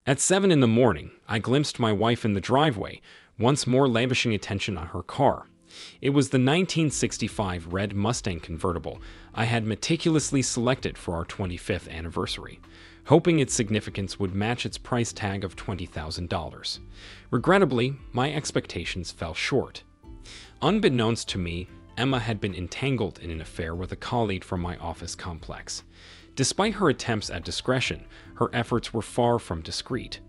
At 7 in the morning, I glimpsed my wife in the driveway, once more lavishing attention on her car. It was the 1965 red Mustang convertible I had meticulously selected for our 25th anniversary, hoping its significance would match its price tag of $20,000. Regrettably, my expectations fell short. Unbeknownst to me, Emma had been entangled in an affair with a colleague from my office complex. Despite her attempts at discretion, her efforts were far from discreet.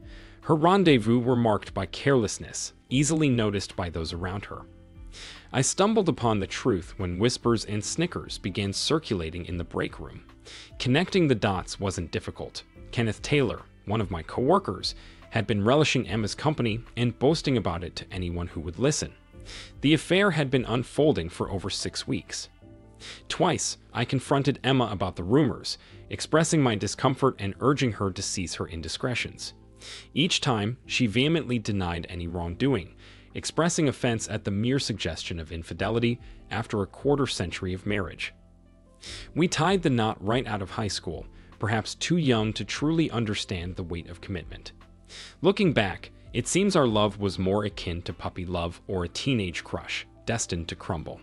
Her rendezvous were marked by carelessness, easily noticed by those around her. I stumbled upon the truth when whispers and snickers began circulating in the break room. Connecting the dots wasn't difficult. Kenneth Taylor, one of my coworkers, had been relishing Emma's company and boasting about it to anyone who would listen. The affair had been unfolding for over 6 weeks. Twice, I confronted Emma about the rumors, expressing my discomfort and urging her to cease her indiscretions. Each time, she vehemently denied any wrongdoing, expressing offense at the mere suggestion of infidelity after a quarter-century of marriage. We tied the knot right out of high school, perhaps too young to truly understand the weight of commitment. Looking back, it seems our love was more akin to puppy love or a teenage crush, destined to crumble.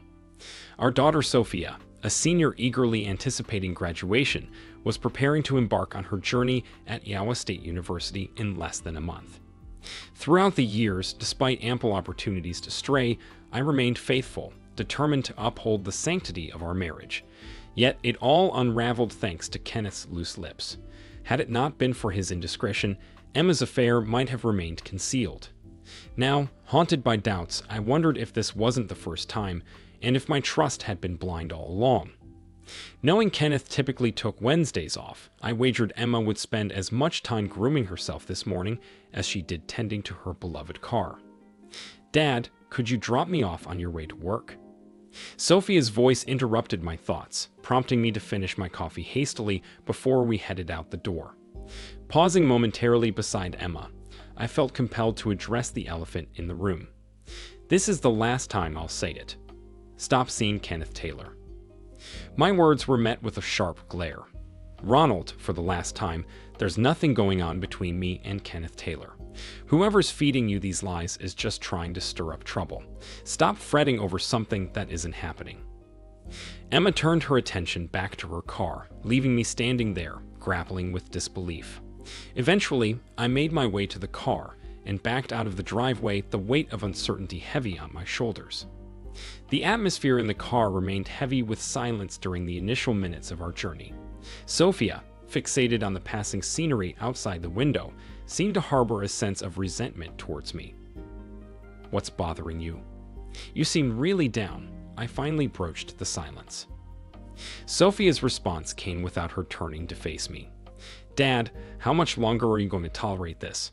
Our daughter Sophia, a senior eagerly anticipating graduation, was preparing to embark on her journey at Iowa State University in less than a month. Throughout the years, despite ample opportunities to stray, I remained faithful, determined to uphold the sanctity of our marriage. Yet it all unraveled thanks to Kenneth's loose lips. Had it not been for his indiscretion, Emma's affair might have remained concealed. Now, haunted by doubts, I wondered if this wasn't the first time, and if my trust had been blind all along. Knowing Kenneth typically took Wednesdays off, I wagered Emma would spend as much time grooming herself this morning as she did tending to her beloved car. "Dad, could you drop me off on your way to work?" Sophia's voice interrupted my thoughts, prompting me to finish my coffee hastily before we headed out the door. Pausing momentarily beside Emma, I felt compelled to address the elephant in the room. This is the last time I'll say it. Stop seeing Kenneth Taylor. My words were met with a sharp glare. Ronald, for the last time, there's nothing going on between me and Kenneth Taylor. Whoever's feeding you these lies is just trying to stir up trouble. Stop fretting over something that isn't happening. Emma turned her attention back to her car, leaving me standing there, grappling with disbelief. Eventually, I made my way to the car and backed out of the driveway, the weight of uncertainty heavy on my shoulders. The atmosphere in the car remained heavy with silence during the initial minutes of our journey. Sophia, fixated on the passing scenery outside the window, seemed to harbor a sense of resentment towards me. "What's bothering you? You seem really down." I finally broached the silence. Sophia's response came without her turning to face me. "Dad, how much longer are you going to tolerate this?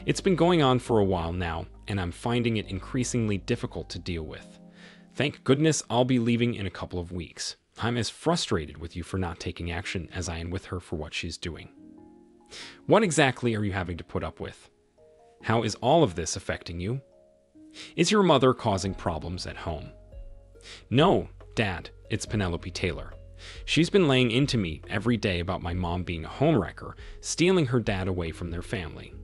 It's been going on for a while now, and I'm finding it increasingly difficult to deal with. Thank goodness I'll be leaving in a couple of weeks. I'm as frustrated with you for not taking action as I am with her for what she's doing." "What exactly are you having to put up with? How is all of this affecting you? Is your mother causing problems at home?" "No, Dad, it's Penelope Taylor. She's been laying into me every day about my mom being a homewrecker, stealing her dad away from their family.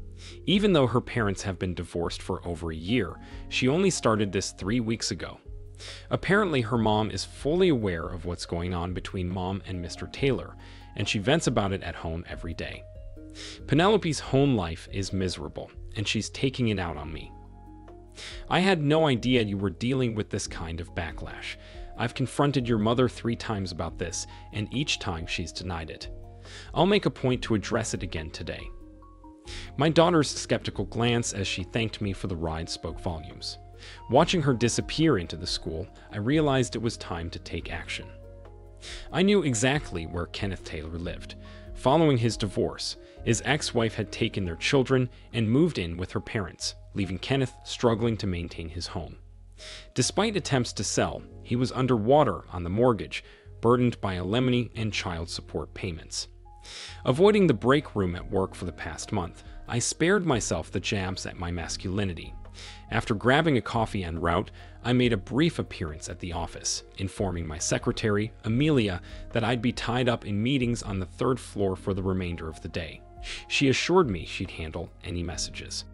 Even though her parents have been divorced for over a year, she only started this 3 weeks ago. Apparently, her mom is fully aware of what's going on between Mom and Mr. Taylor, and she vents about it at home every day. Penelope's home life is miserable, and she's taking it out on me. I had no idea you were dealing with this kind of backlash. I've confronted your mother 3 times about this, and each time she's denied it. I'll make a point to address it again today." My daughter's skeptical glance as she thanked me for the ride spoke volumes. Watching her disappear into the school, I realized it was time to take action. I knew exactly where Kenneth Taylor lived. Following his divorce, his ex-wife had taken their children and moved in with her parents, leaving Kenneth struggling to maintain his home. Despite attempts to sell, he was underwater on the mortgage, burdened by alimony and child support payments. Avoiding the break room at work for the past month, I spared myself the jabs at my masculinity, After grabbing a coffee en route, I made a brief appearance at the office, informing my secretary, Amelia, that I'd be tied up in meetings on the third floor for the remainder of the day. She assured me she'd handle any messages.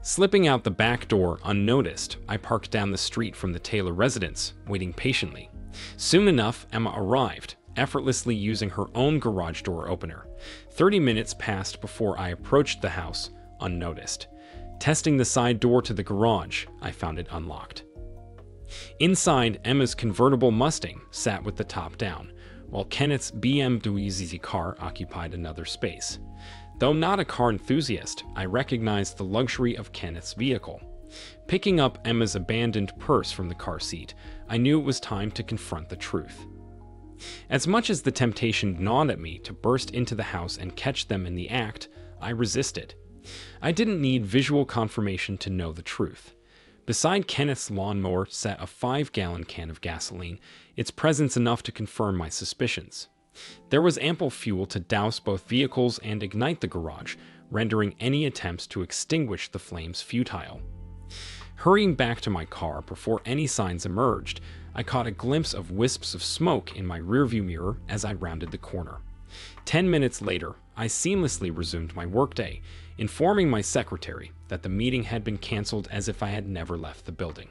Slipping out the back door unnoticed, I parked down the street from the Taylor residence, waiting patiently. Soon enough, Emma arrived, effortlessly using her own garage door opener. 30 minutes passed before I approached the house, unnoticed. Testing the side door to the garage, I found it unlocked. Inside, Emma's convertible Mustang sat with the top down, while Kenneth's BMW car occupied another space. Though not a car enthusiast, I recognized the luxury of Kenneth's vehicle. Picking up Emma's abandoned purse from the car seat, I knew it was time to confront the truth. As much as the temptation gnawed at me to burst into the house and catch them in the act, I resisted. I didn't need visual confirmation to know the truth. Beside Kenneth's lawnmower sat a 5-gallon can of gasoline, its presence enough to confirm my suspicions. There was ample fuel to douse both vehicles and ignite the garage, rendering any attempts to extinguish the flames futile. Hurrying back to my car before any signs emerged, I caught a glimpse of wisps of smoke in my rearview mirror as I rounded the corner. 10 minutes later, I seamlessly resumed my workday, informing my secretary that the meeting had been canceled as if I had never left the building.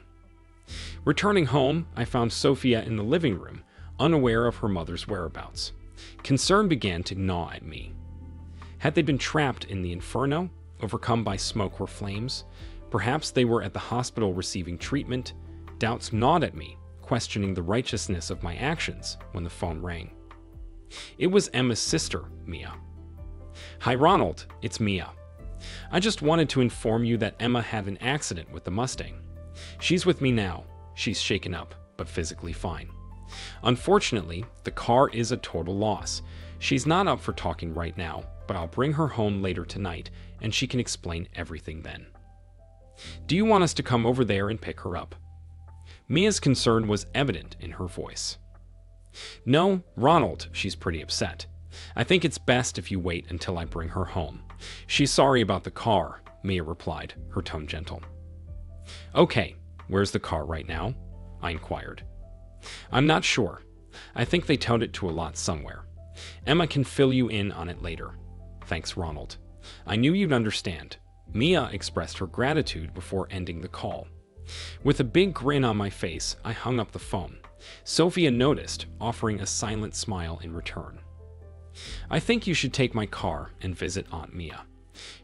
Returning home, I found Sophia in the living room, unaware of her mother's whereabouts. Concern began to gnaw at me. Had they been trapped in the inferno, overcome by smoke or flames? Perhaps they were at the hospital receiving treatment. Doubts gnawed at me, questioning the righteousness of my actions when the phone rang. It was Emma's sister, Mia. "Hi, Ronald, it's Mia. I just wanted to inform you that Emma had an accident with the Mustang. She's with me now. She's shaken up, but physically fine. Unfortunately, the car is a total loss. She's not up for talking right now, but I'll bring her home later tonight, and she can explain everything then. Do you want us to come over there and pick her up?" Mia's concern was evident in her voice. "No, Ronald, she's pretty upset. I think it's best if you wait until I bring her home. She's sorry about the car," Mia replied, her tone gentle. "Okay, where's the car right now?" I inquired. "I'm not sure. I think they towed it to a lot somewhere. Emma can fill you in on it later. Thanks, Ronald. I knew you'd understand." Mia expressed her gratitude before ending the call. With a big grin on my face, I hung up the phone. Sophia noticed, offering a silent smile in return. "I think you should take my car and visit Aunt Mia.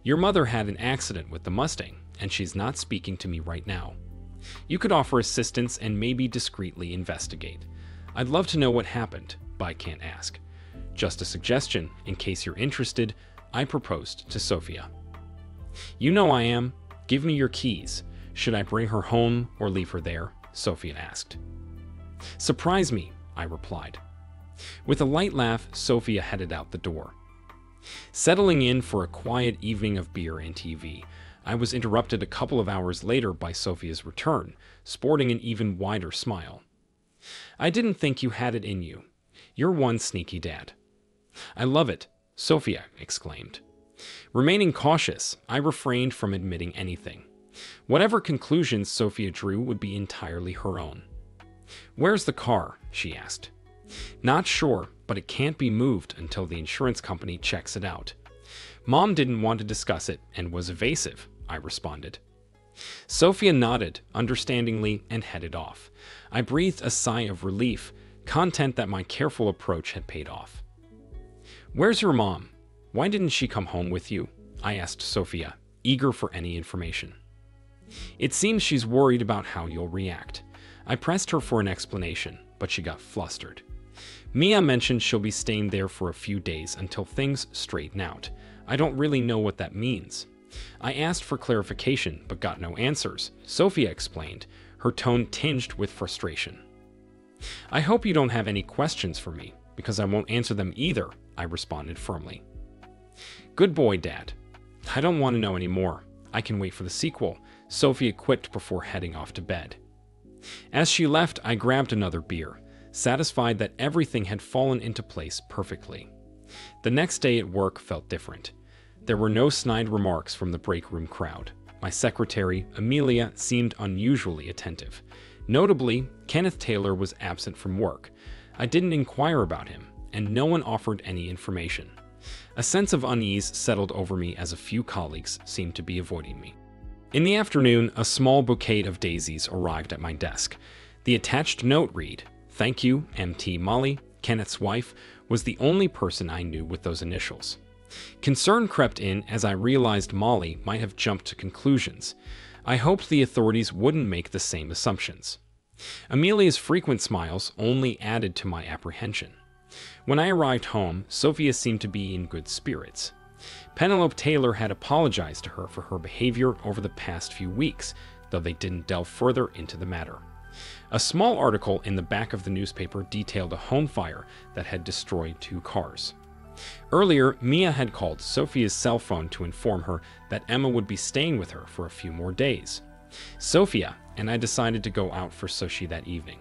Your mother had an accident with the Mustang, and she's not speaking to me right now. You could offer assistance and maybe discreetly investigate. I'd love to know what happened, but I can't ask. Just a suggestion, in case you're interested," I proposed to Sophia. "You know I am. Give me your keys. Should I bring her home or leave her there?" Sophia asked. "Surprise me," I replied. With a light laugh, Sophia headed out the door. Settling in for a quiet evening of beer and TV, I was interrupted a couple of hours later by Sophia's return, sporting an even wider smile. "I didn't think you had it in you. You're one sneaky dad." "I love it," Sophia exclaimed. Remaining cautious, I refrained from admitting anything. Whatever conclusions Sophia drew would be entirely her own. "Where's the car?" she asked. "Not sure, but it can't be moved until the insurance company checks it out." Mom didn't want to discuss it and was evasive, I responded. Sophia nodded understandingly and headed off. I breathed a sigh of relief, content that my careful approach had paid off. "Where's your mom? Why didn't she come home with you?" I asked Sophia, eager for any information. "It seems she's worried about how you'll react." I pressed her for an explanation, but she got flustered. Mia mentioned she'll be staying there for a few days until things straighten out. I don't really know what that means. I asked for clarification, but got no answers, Sophia explained, her tone tinged with frustration. "I hope you don't have any questions for me, because I won't answer them either," I responded firmly. "Good boy, Dad. I don't want to know any more. I can wait for the sequel," Sophia quipped before heading off to bed. As she left, I grabbed another beer, satisfied that everything had fallen into place perfectly. The next day at work felt different. There were no snide remarks from the break room crowd. My secretary, Amelia, seemed unusually attentive. Notably, Kenneth Taylor was absent from work. I didn't inquire about him, and no one offered any information. A sense of unease settled over me as a few colleagues seemed to be avoiding me. In the afternoon, a small bouquet of daisies arrived at my desk. The attached note read, "Thank you, MT Molly." Kenneth's wife was the only person I knew with those initials. Concern crept in as I realized Molly might have jumped to conclusions. I hoped the authorities wouldn't make the same assumptions. Amelia's frequent smiles only added to my apprehension. When I arrived home, Sophia seemed to be in good spirits. Penelope Taylor had apologized to her for her behavior over the past few weeks, though they didn't delve further into the matter. A small article in the back of the newspaper detailed a home fire that had destroyed 2 cars. Earlier, Mia had called Sophia's cell phone to inform her that Emma would be staying with her for a few more days. Sophia and I decided to go out for sushi that evening.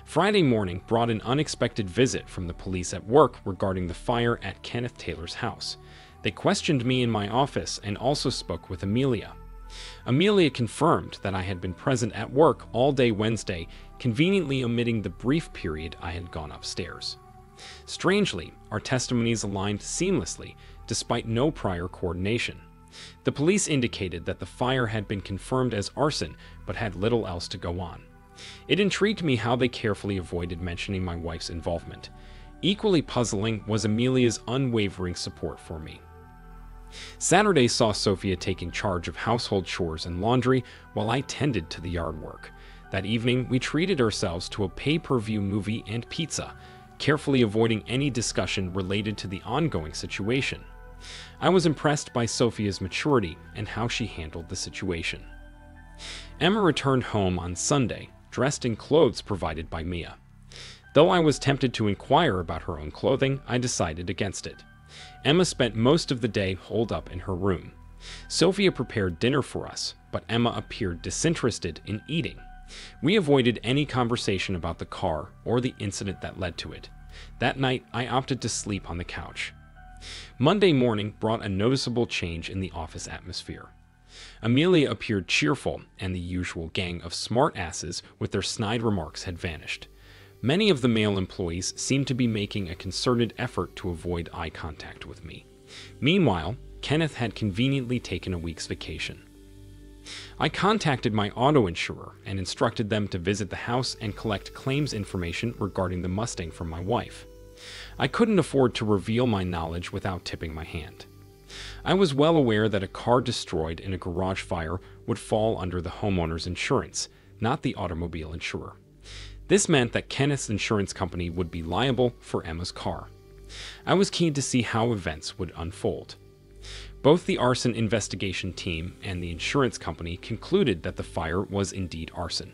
Friday morning brought an unexpected visit from the police at work regarding the fire at Kenneth Taylor's house. They questioned me in my office and also spoke with Amelia. Amelia confirmed that I had been present at work all day Wednesday, conveniently omitting the brief period I had gone upstairs. Strangely, our testimonies aligned seamlessly, despite no prior coordination. The police indicated that the fire had been confirmed as arson, but had little else to go on. It intrigued me how they carefully avoided mentioning my wife's involvement. Equally puzzling was Amelia's unwavering support for me. Saturday saw Sophia taking charge of household chores and laundry while I tended to the yard work. That evening, we treated ourselves to a pay-per-view movie and pizza, carefully avoiding any discussion related to the ongoing situation. I was impressed by Sophia's maturity and how she handled the situation. Emma returned home on Sunday, dressed in clothes provided by Mia. Though I was tempted to inquire about her own clothing, I decided against it. Emma spent most of the day holed up in her room. Sophia prepared dinner for us, but Emma appeared disinterested in eating. We avoided any conversation about the car or the incident that led to it. That night, I opted to sleep on the couch. Monday morning brought a noticeable change in the office atmosphere. Amelia appeared cheerful, and the usual gang of smartasses with their snide remarks had vanished. Many of the male employees seemed to be making a concerted effort to avoid eye contact with me. Meanwhile, Kenneth had conveniently taken a week's vacation. I contacted my auto insurer and instructed them to visit the house and collect claims information regarding the Mustang from my wife. I couldn't afford to reveal my knowledge without tipping my hand. I was well aware that a car destroyed in a garage fire would fall under the homeowner's insurance, not the automobile insurer. This meant that Kenneth's insurance company would be liable for Emma's car. I was keen to see how events would unfold. Both the arson investigation team and the insurance company concluded that the fire was indeed arson.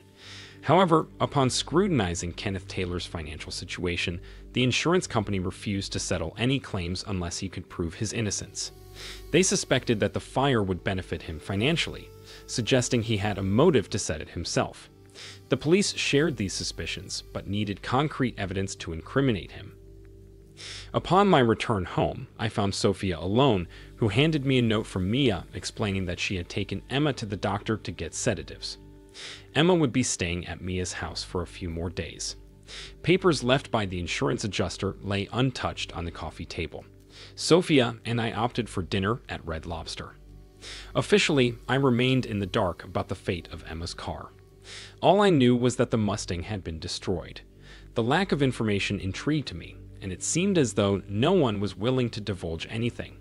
However, upon scrutinizing Kenneth Taylor's financial situation, the insurance company refused to settle any claims unless he could prove his innocence. They suspected that the fire would benefit him financially, suggesting he had a motive to set it himself. The police shared these suspicions, but needed concrete evidence to incriminate him. Upon my return home, I found Sophia alone, who handed me a note from Mia explaining that she had taken Emma to the doctor to get sedatives. Emma would be staying at Mia's house for a few more days. Papers left by the insurance adjuster lay untouched on the coffee table. Sophia and I opted for dinner at Red Lobster. Officially, I remained in the dark about the fate of Emma's car. All I knew was that the Mustang had been destroyed. The lack of information intrigued me, and it seemed as though no one was willing to divulge anything.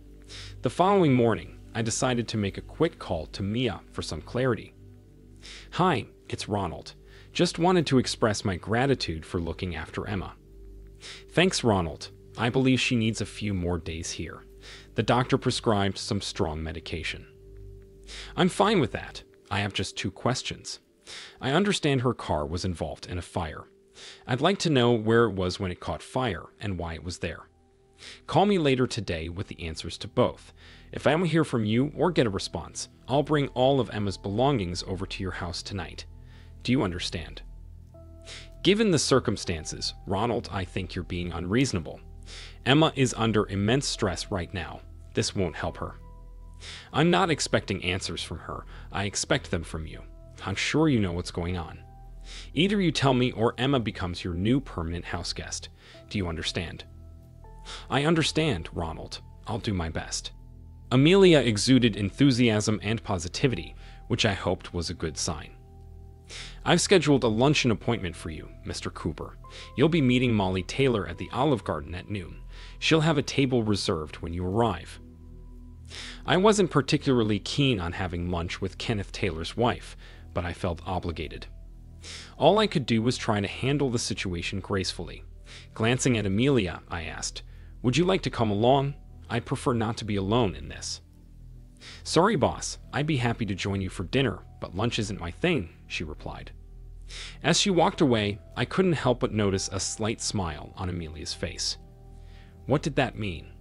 The following morning, I decided to make a quick call to Mia for some clarity. "Hi, it's Ronald. Just wanted to express my gratitude for looking after Emma." "Thanks, Ronald. I believe she needs a few more days here. The doctor prescribed some strong medication." "I'm fine with that. I have just 2 questions. I understand her car was involved in a fire. I'd like to know where it was when it caught fire and why it was there. Call me later today with the answers to both. If I don't hear from you or get a response, I'll bring all of Emma's belongings over to your house tonight. Do you understand?" "Given the circumstances, Ronald, I think you're being unreasonable. Emma is under immense stress right now. This won't help her." I'm not expecting answers from her. I expect them from you. I'm sure you know what's going on. Either you tell me or Emma becomes your new permanent house guest. Do you understand? I understand, Ronald. I'll do my best. Amelia exuded enthusiasm and positivity, which I hoped was a good sign. I've scheduled a luncheon appointment for you, Mr. Cooper. You'll be meeting Molly Taylor at the Olive Garden at noon. She'll have a table reserved when you arrive. I wasn't particularly keen on having lunch with Kenneth Taylor's wife, but I felt obligated. All I could do was try to handle the situation gracefully. Glancing at Amelia, I asked, "Would you like to come along? I'd prefer not to be alone in this." "Sorry, boss. I'd be happy to join you for dinner, but lunch isn't my thing," she replied. As she walked away, I couldn't help but notice a slight smile on Amelia's face. What did that mean?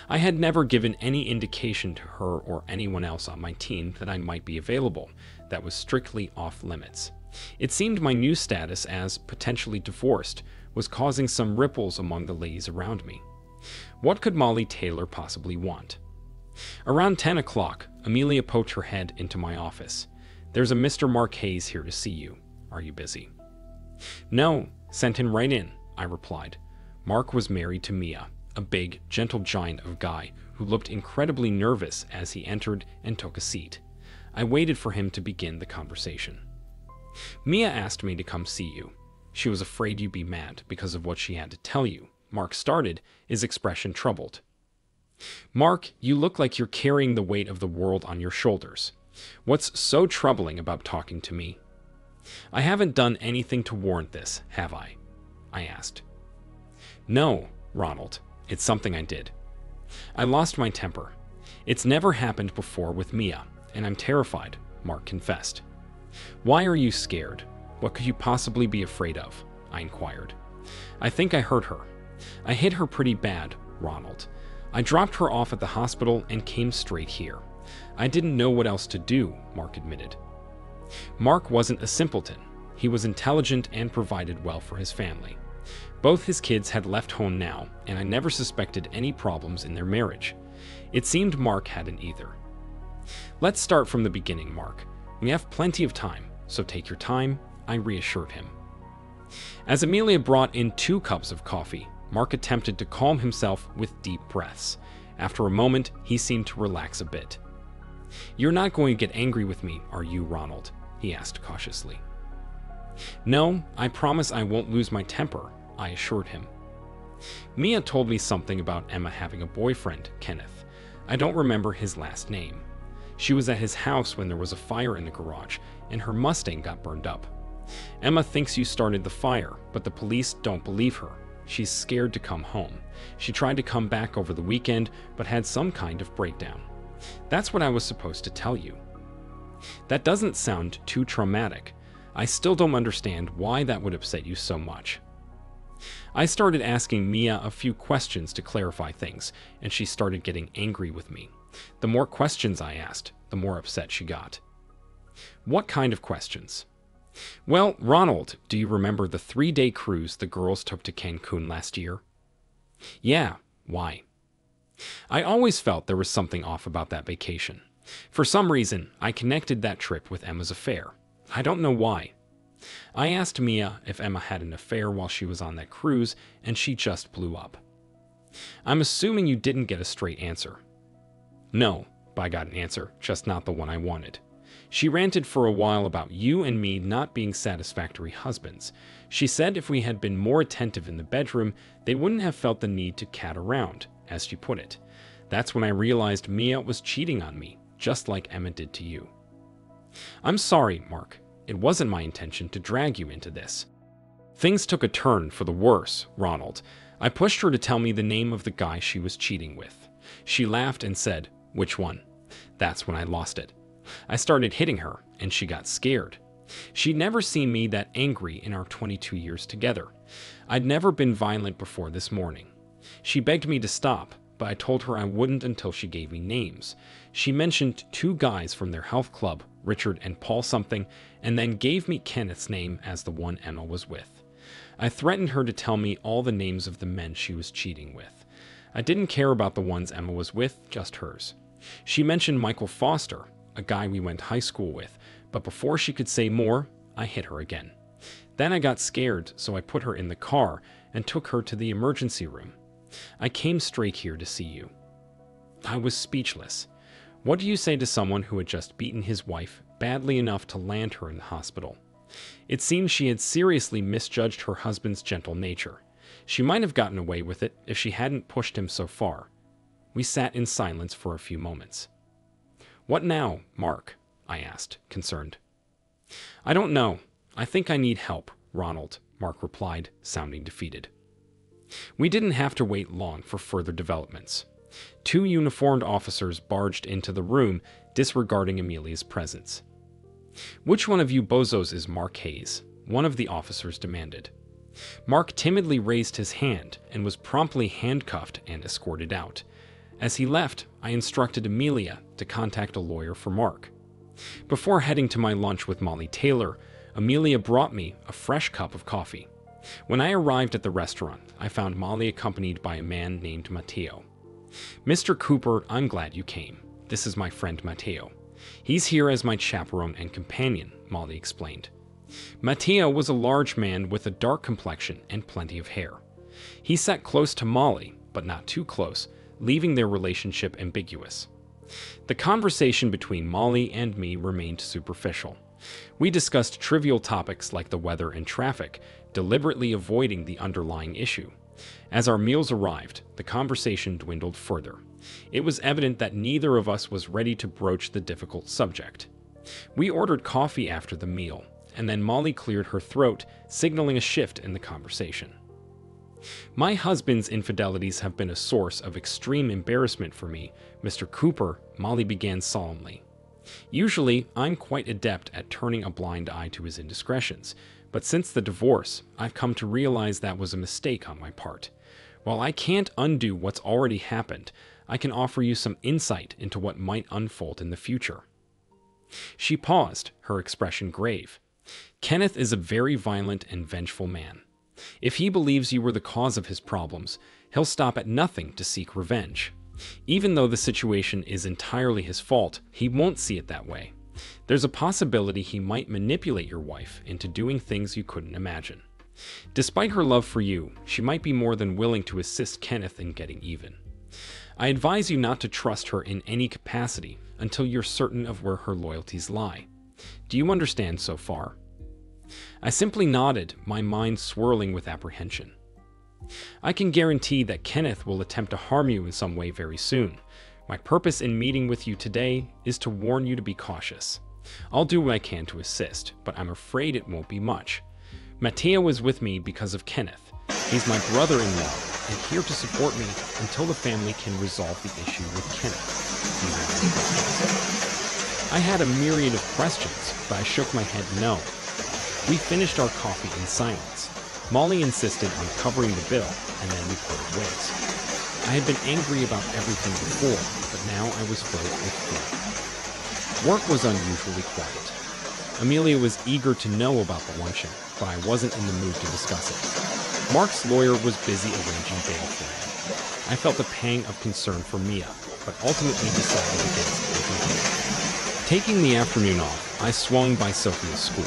I had never given any indication to her or anyone else on my team that I might be available. That was strictly off limits. It seemed my new status as potentially divorced was causing some ripples among the ladies around me. What could Molly Taylor possibly want? Around 10 o'clock, Amelia poked her head into my office. "There's a Mr. Mark Hayes here to see you. Are you busy?" "No, sent him right in," I replied. Mark was married to Mia, a big, gentle giant of a guy who looked incredibly nervous as he entered and took a seat. I waited for him to begin the conversation. "Mia asked me to come see you. She was afraid you'd be mad because of what she had to tell you," Mark started, his expression troubled. "Mark, you look like you're carrying the weight of the world on your shoulders. What's so troubling about talking to me?" "I haven't done anything to warrant this, have I?" I asked. "No, Ronald. It's something I did. I lost my temper. It's never happened before with Mia, and I'm terrified," Mark confessed. "Why are you scared? What could you possibly be afraid of?" I inquired. "I think I hurt her. I hit her pretty bad, Ronald. I dropped her off at the hospital and came straight here. I didn't know what else to do," Mark admitted. Mark wasn't a simpleton. He was intelligent and provided well for his family. Both his kids had left home now, and I never suspected any problems in their marriage. It seemed Mark hadn't either. "Let's start from the beginning, Mark. We have plenty of time, so take your time," I reassured him. As Amelia brought in 2 cups of coffee, Mark attempted to calm himself with deep breaths. After a moment, he seemed to relax a bit. "You're not going to get angry with me, are you, Ronald?" he asked cautiously. "No, I promise I won't lose my temper," I assured him. "Mia told me something about Emma having a boyfriend, Kenneth. I don't remember his last name. She was at his house when there was a fire in the garage, and her Mustang got burned up. Emma thinks you started the fire, but the police don't believe her. She's scared to come home. She tried to come back over the weekend, but had some kind of breakdown. That's what I was supposed to tell you." "That doesn't sound too traumatic. I still don't understand why that would upset you so much." I started asking Mia a few questions to clarify things, and she started getting angry with me. The more questions I asked, the more upset she got. "What kind of questions?" "Well, Ronald, do you remember the 3-day cruise the girls took to Cancun last year?" "Yeah, why?" "I always felt there was something off about that vacation. For some reason, I connected that trip with Emma's affair. I don't know why. I asked Mia if Emma had an affair while she was on that cruise, and she just blew up." "I'm assuming you didn't get a straight answer." "No, but I got an answer, just not the one I wanted. She ranted for a while about you and me not being satisfactory husbands. She said if we had been more attentive in the bedroom, they wouldn't have felt the need to cat around, as she put it. That's when I realized Mia was cheating on me, just like Emma did to you." "I'm sorry, Mark. It wasn't my intention to drag you into this." "Things took a turn for the worse, Ronald. I pushed her to tell me the name of the guy she was cheating with. She laughed and said, 'Which one?' That's when I lost it. I started hitting her, and she got scared. She'd never seen me that angry in our 22 years together. I'd never been violent before this morning. She begged me to stop, but I told her I wouldn't until she gave me names. She mentioned 2 guys from their health club, Richard and Paul something, and then gave me Kenneth's name as the one Emma was with. I threatened her to tell me all the names of the men she was cheating with. I didn't care about the ones Emma was with, just hers. She mentioned Michael Foster, a guy we went to high school with, but before she could say more, I hit her again. Then I got scared, so I put her in the car and took her to the emergency room. I came straight here to see you. I was speechless. What do you say to someone who had just beaten his wife badly enough to land her in the hospital? It seems she had seriously misjudged her husband's gentle nature. She might have gotten away with it if she hadn't pushed him so far. We sat in silence for a few moments. "What now, Mark?" I asked, concerned. "I don't know. I think I need help, Ronald," Mark replied, sounding defeated. We didn't have to wait long for further developments. Two uniformed officers barged into the room, disregarding Amelia's presence. "Which one of you bozos is Mark Hayes?" one of the officers demanded. Mark timidly raised his hand and was promptly handcuffed and escorted out. As he left, I instructed Amelia to contact a lawyer for Mark. Before heading to my lunch with Molly Taylor, Amelia brought me a fresh cup of coffee. When I arrived at the restaurant, I found Molly accompanied by a man named Matteo. "Mr. Cooper, I'm glad you came. This is my friend Matteo. He's here as my chaperone and companion," Molly explained. Matteo was a large man with a dark complexion and plenty of hair. He sat close to Molly, but not too close, leaving their relationship ambiguous. The conversation between Molly and me remained superficial. We discussed trivial topics like the weather and traffic, deliberately avoiding the underlying issue. As our meals arrived, the conversation dwindled further. It was evident that neither of us was ready to broach the difficult subject. We ordered coffee after the meal, and then Molly cleared her throat, signaling a shift in the conversation. "My husband's infidelities have been a source of extreme embarrassment for me, Mr. Cooper," Molly began solemnly. "Usually, I'm quite adept at turning a blind eye to his indiscretions, but since the divorce, I've come to realize that was a mistake on my part. While I can't undo what's already happened, I can offer you some insight into what might unfold in the future." She paused, her expression grave. "Kenneth is a very violent and vengeful man. If he believes you were the cause of his problems, he'll stop at nothing to seek revenge. Even though the situation is entirely his fault, he won't see it that way. There's a possibility he might manipulate your wife into doing things you couldn't imagine. Despite her love for you, she might be more than willing to assist Kenneth in getting even. I advise you not to trust her in any capacity until you're certain of where her loyalties lie. Do you understand so far?" I simply nodded, my mind swirling with apprehension. "I can guarantee that Kenneth will attempt to harm you in some way very soon. My purpose in meeting with you today is to warn you to be cautious. I'll do what I can to assist, but I'm afraid it won't be much. Matteo is with me because of Kenneth. He's my brother-in-law and here to support me until the family can resolve the issue with Kenneth." I had a myriad of questions, but I shook my head no. We finished our coffee in silence. Molly insisted on covering the bill, and then we parted ways. I had been angry about everything before, but now I was filled with fear. Work was unusually quiet. Amelia was eager to know about the luncheon, but I wasn't in the mood to discuss it. Mark's lawyer was busy arranging bail for him. I felt a pang of concern for Mia, but ultimately decided against it. Taking the afternoon off, I swung by Sophia's school.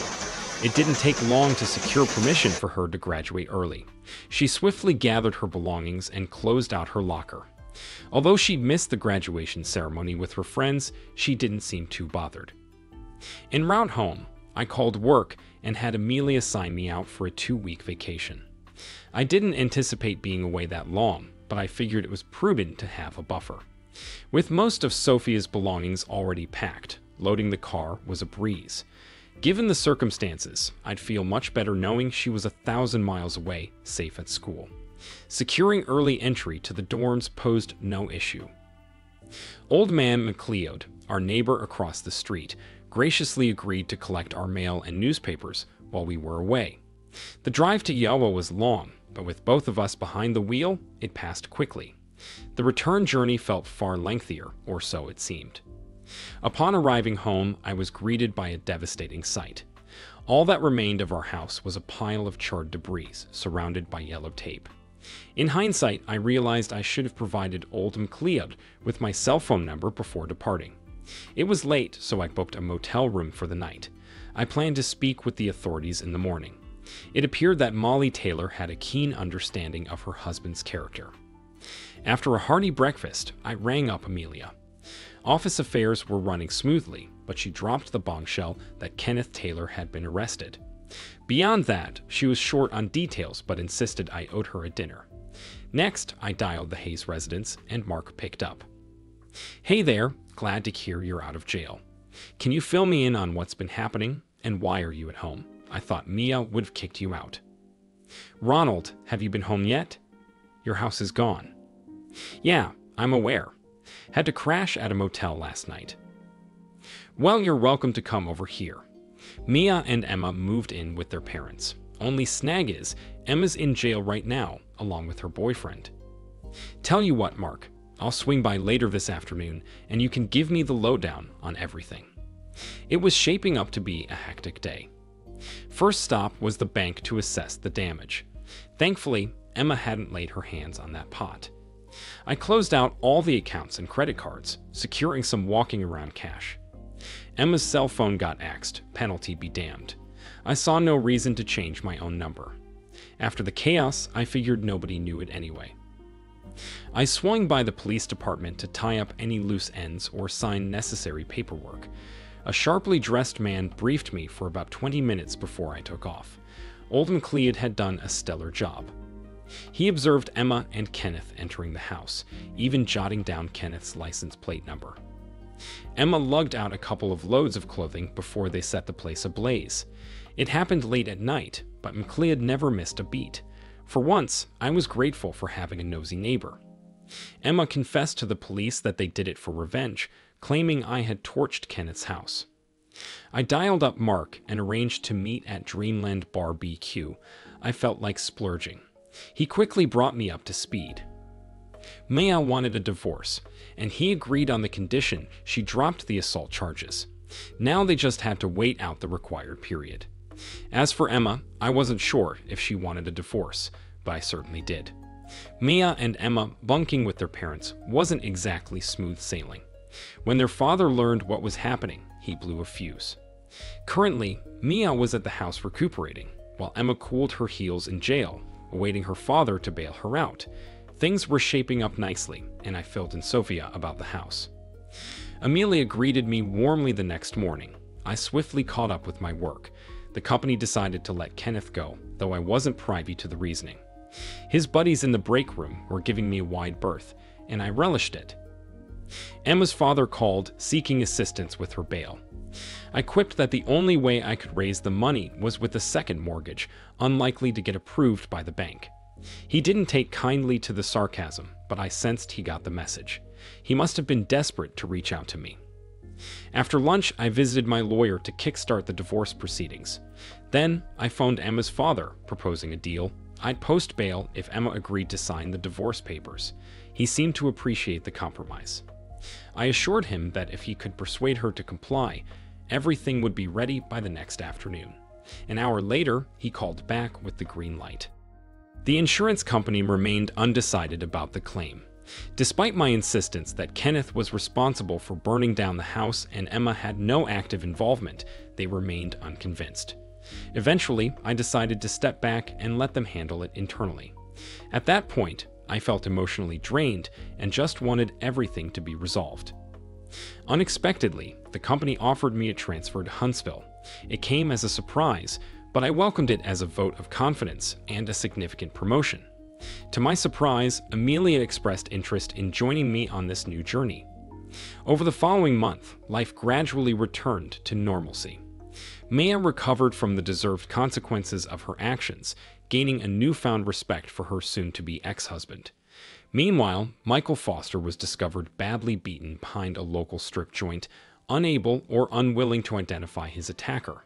It didn't take long to secure permission for her to graduate early. She swiftly gathered her belongings and closed out her locker. Although she'd missed the graduation ceremony with her friends, she didn't seem too bothered. En route home, I called work and had Amelia sign me out for a 2-week vacation. I didn't anticipate being away that long, but I figured it was prudent to have a buffer. With most of Sophia's belongings already packed, loading the car was a breeze. Given the circumstances, I'd feel much better knowing she was 1,000 miles away, safe at school. Securing early entry to the dorms posed no issue. Old Man McLeod, our neighbor across the street, graciously agreed to collect our mail and newspapers while we were away. The drive to Yawa was long, but with both of us behind the wheel, it passed quickly. The return journey felt far lengthier, or so it seemed. Upon arriving home, I was greeted by a devastating sight. All that remained of our house was a pile of charred debris surrounded by yellow tape. In hindsight, I realized I should have provided old McLeod with my cell phone number before departing. It was late, so I booked a motel room for the night. I planned to speak with the authorities in the morning. It appeared that Molly Taylor had a keen understanding of her husband's character. After a hearty breakfast, I rang up Amelia. Office affairs were running smoothly, but she dropped the bombshell that Kenneth Taylor had been arrested. Beyond that, she was short on details but insisted I owed her a dinner. Next, I dialed the Hayes residence and Mark picked up. "Hey there, glad to hear you're out of jail. Can you fill me in on what's been happening and why are you at home? I thought Mia would have kicked you out." "Ronald, have you been home yet? Your house is gone." "Yeah, I'm aware. Had to crash at a motel last night." "Well, you're welcome to come over here." Mia and Emma moved in with their parents. Only snag is, Emma's in jail right now, along with her boyfriend. "Tell you what, Mark, I'll swing by later this afternoon, and you can give me the lowdown on everything." It was shaping up to be a hectic day. First stop was the bank to assess the damage. Thankfully, Emma hadn't laid her hands on that pot. I closed out all the accounts and credit cards, securing some walking around cash. Emma's cell phone got axed, penalty be damned. I saw no reason to change my own number. After the chaos, I figured nobody knew it anyway. I swung by the police department to tie up any loose ends or sign necessary paperwork. A sharply dressed man briefed me for about 20 minutes before I took off. Old McLeod had done a stellar job. He observed Emma and Kenneth entering the house, even jotting down Kenneth's license plate number. Emma lugged out a couple of loads of clothing before they set the place ablaze. It happened late at night, but McLeod never missed a beat. For once, I was grateful for having a nosy neighbor. Emma confessed to the police that they did it for revenge, claiming I had torched Kenneth's house. I dialed up Mark and arranged to meet at Dreamland Bar BQ. I felt like splurging. He quickly brought me up to speed. Maya wanted a divorce, and he agreed on the condition she dropped the assault charges. Now they just had to wait out the required period. As for Emma, I wasn't sure if she wanted a divorce, but I certainly did. Mia and Emma bunking with their parents wasn't exactly smooth sailing. When their father learned what was happening, he blew a fuse. Currently, Mia was at the house recuperating, while Emma cooled her heels in jail, awaiting her father to bail her out. Things were shaping up nicely, and I filled in Sophia about the house. Amelia greeted me warmly the next morning. I swiftly caught up with my work. The company decided to let Kenneth go, though I wasn't privy to the reasoning. His buddies in the break room were giving me a wide berth, and I relished it. Emma's father called, seeking assistance with her bail. I quipped that the only way I could raise the money was with a second mortgage, unlikely to get approved by the bank. He didn't take kindly to the sarcasm, but I sensed he got the message. He must have been desperate to reach out to me. After lunch, I visited my lawyer to kickstart the divorce proceedings. Then, I phoned Emma's father, proposing a deal. I'd post bail if Emma agreed to sign the divorce papers. He seemed to appreciate the compromise. I assured him that if he could persuade her to comply, everything would be ready by the next afternoon. An hour later, he called back with the green light. The insurance company remained undecided about the claim. Despite my insistence that Kenneth was responsible for burning down the house and Emma had no active involvement, they remained unconvinced. Eventually, I decided to step back and let them handle it internally. At that point, I felt emotionally drained and just wanted everything to be resolved. Unexpectedly, the company offered me a transfer to Huntsville. It came as a surprise, but I welcomed it as a vote of confidence and a significant promotion. To my surprise, Amelia expressed interest in joining me on this new journey. Over the following month, life gradually returned to normalcy. Maya recovered from the deserved consequences of her actions, gaining a newfound respect for her soon-to-be ex-husband. Meanwhile, Michael Foster was discovered badly beaten behind a local strip joint, unable or unwilling to identify his attacker.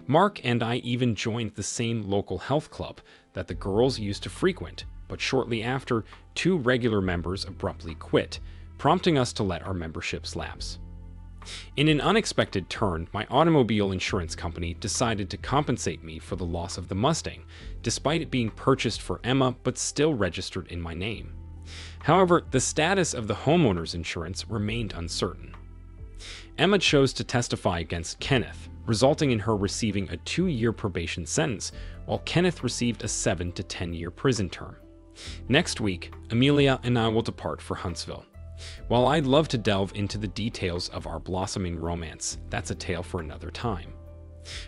Mark and I even joined the same local health club that the girls used to frequent, but shortly after, 2 regular members abruptly quit, prompting us to let our memberships lapse. In an unexpected turn, my automobile insurance company decided to compensate me for the loss of the Mustang, despite it being purchased for Emma but still registered in my name. However, the status of the homeowner's insurance remained uncertain. Emma chose to testify against Kenneth, resulting in her receiving a 2-year probation sentence, while Kenneth received a 7 to 10-year prison term. Next week, Amelia and I will depart for Huntsville. While I'd love to delve into the details of our blossoming romance, that's a tale for another time.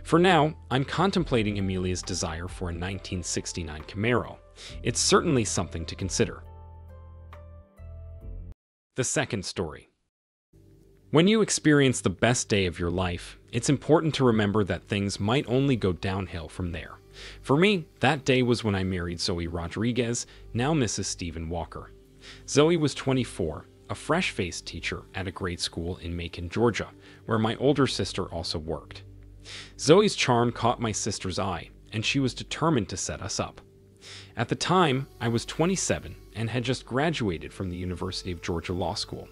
For now, I'm contemplating Amelia's desire for a 1969 Camaro. It's certainly something to consider. The second story. When you experience the best day of your life, it's important to remember that things might only go downhill from there. For me, that day was when I married Zoe Rodriguez, now Mrs. Stephen Walker. Zoe was 24, a fresh-faced teacher at a grade school in Macon, Georgia, where my older sister also worked. Zoe's charm caught my sister's eye, and she was determined to set us up. At the time, I was 27 and had just graduated from the University of Georgia Law School.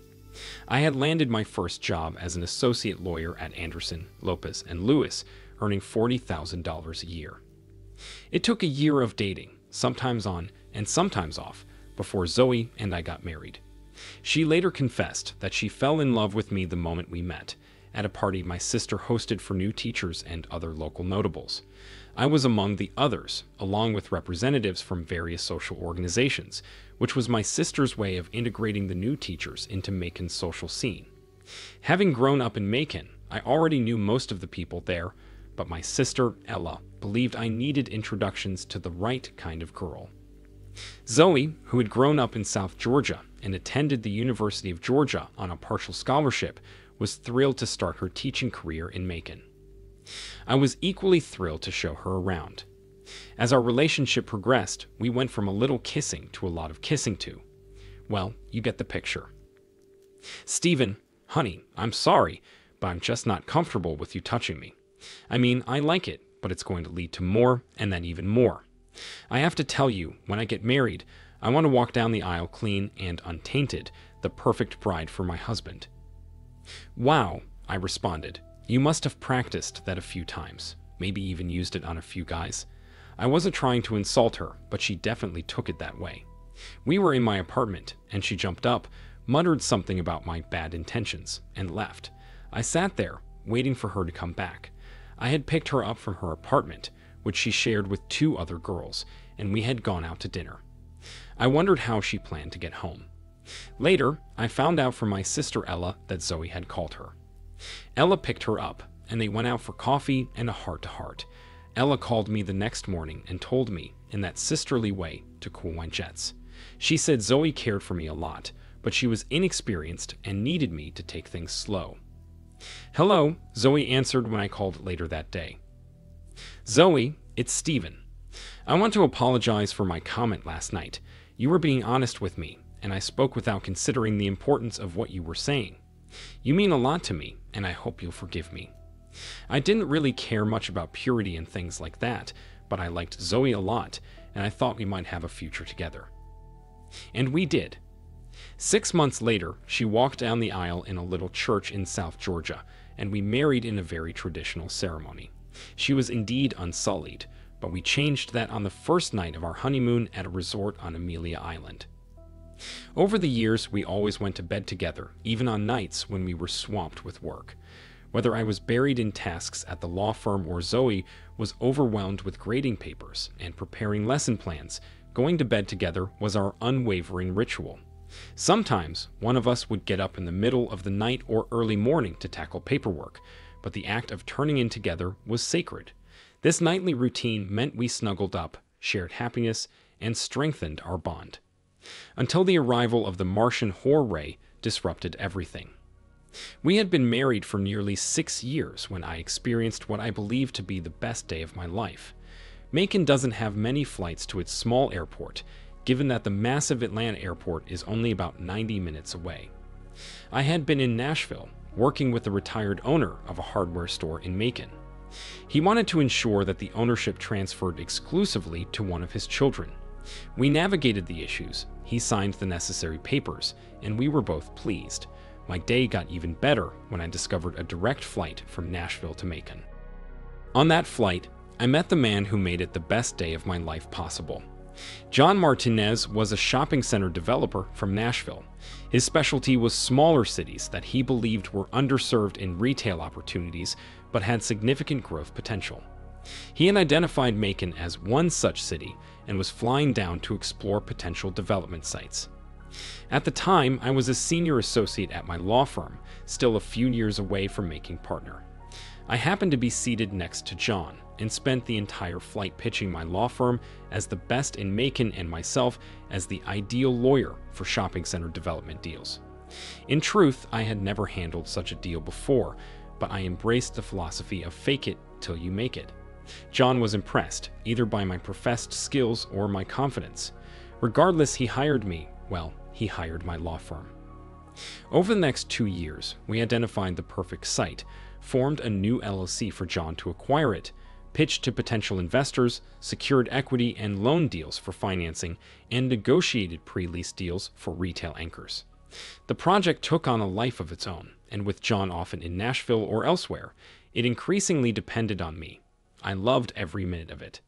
I had landed my first job as an associate lawyer at Anderson, Lopez & Lewis, earning $40,000 a year. It took a year of dating, sometimes on and sometimes off, before Zoe and I got married. She later confessed that she fell in love with me the moment we met, at a party my sister hosted for new teachers and other local notables. I was among the others, along with representatives from various social organizations, which was my sister's way of integrating the new teachers into Macon's social scene. Having grown up in Macon, I already knew most of the people there, but my sister, Ella, believed I needed introductions to the right kind of girl. Zoe, who had grown up in South Georgia and attended the University of Georgia on a partial scholarship, was thrilled to start her teaching career in Macon. I was equally thrilled to show her around. As our relationship progressed, we went from a little kissing to a lot of kissing too. Well, you get the picture. Stephen, honey, I'm sorry, but I'm just not comfortable with you touching me. I mean, I like it, but it's going to lead to more and then even more. I have to tell you, when I get married, I want to walk down the aisle clean and untainted, the perfect bride for my husband. Wow, I responded. You must have practiced that a few times, maybe even used it on a few guys. I wasn't trying to insult her, but she definitely took it that way. We were in my apartment, and she jumped up, muttered something about my bad intentions, and left. I sat there, waiting for her to come back. I had picked her up from her apartment, which she shared with 2 other girls, and we had gone out to dinner. I wondered how she planned to get home. Later, I found out from my sister Ella that Zoe had called her. Ella picked her up, and they went out for coffee and a heart-to-heart. Ella called me the next morning and told me, in that sisterly way, to cool my jets. She said Zoe cared for me a lot, but she was inexperienced and needed me to take things slow. Hello, Zoe answered when I called later that day. Zoe, it's Stephen. I want to apologize for my comment last night. You were being honest with me, and I spoke without considering the importance of what you were saying. You mean a lot to me, and I hope you'll forgive me. I didn't really care much about purity and things like that, but I liked Zoe a lot, and I thought we might have a future together. And we did. 6 months later, she walked down the aisle in a little church in South Georgia, and we married in a very traditional ceremony. She was indeed unsullied, but we changed that on the first night of our honeymoon at a resort on Amelia Island. Over the years, we always went to bed together, even on nights when we were swamped with work. Whether I was buried in tasks at the law firm or Zoe was overwhelmed with grading papers and preparing lesson plans, going to bed together was our unwavering ritual. Sometimes, one of us would get up in the middle of the night or early morning to tackle paperwork, but the act of turning in together was sacred. This nightly routine meant we snuggled up, shared happiness, and strengthened our bond. Until the arrival of the Martian Whore Ray disrupted everything. We had been married for nearly 6 years when I experienced what I believe to be the best day of my life. Macon doesn't have many flights to its small airport, given that the massive Atlanta airport is only about 90 minutes away. I had been in Nashville, working with the retired owner of a hardware store in Macon. He wanted to ensure that the ownership transferred exclusively to one of his children. We navigated the issues, he signed the necessary papers, and we were both pleased. My day got even better when I discovered a direct flight from Nashville to Macon. On that flight, I met the man who made it the best day of my life possible. John Martinez was a shopping center developer from Nashville. His specialty was smaller cities that he believed were underserved in retail opportunities but had significant growth potential. He had identified Macon as one such city and was flying down to explore potential development sites. At the time, I was a senior associate at my law firm, still a few years away from making partner. I happened to be seated next to John and spent the entire flight pitching my law firm as the best in Macon and myself as the ideal lawyer for shopping center development deals. In truth, I had never handled such a deal before, but I embraced the philosophy of fake it till you make it. John was impressed, either by my professed skills or my confidence. Regardless, he hired me. Well, he hired my law firm. Over the next 2 years, we identified the perfect site, formed a new LLC for John to acquire it, pitched to potential investors, secured equity and loan deals for financing, and negotiated pre-lease deals for retail anchors. The project took on a life of its own, and with John often in Nashville or elsewhere, it increasingly depended on me. I loved every minute of it.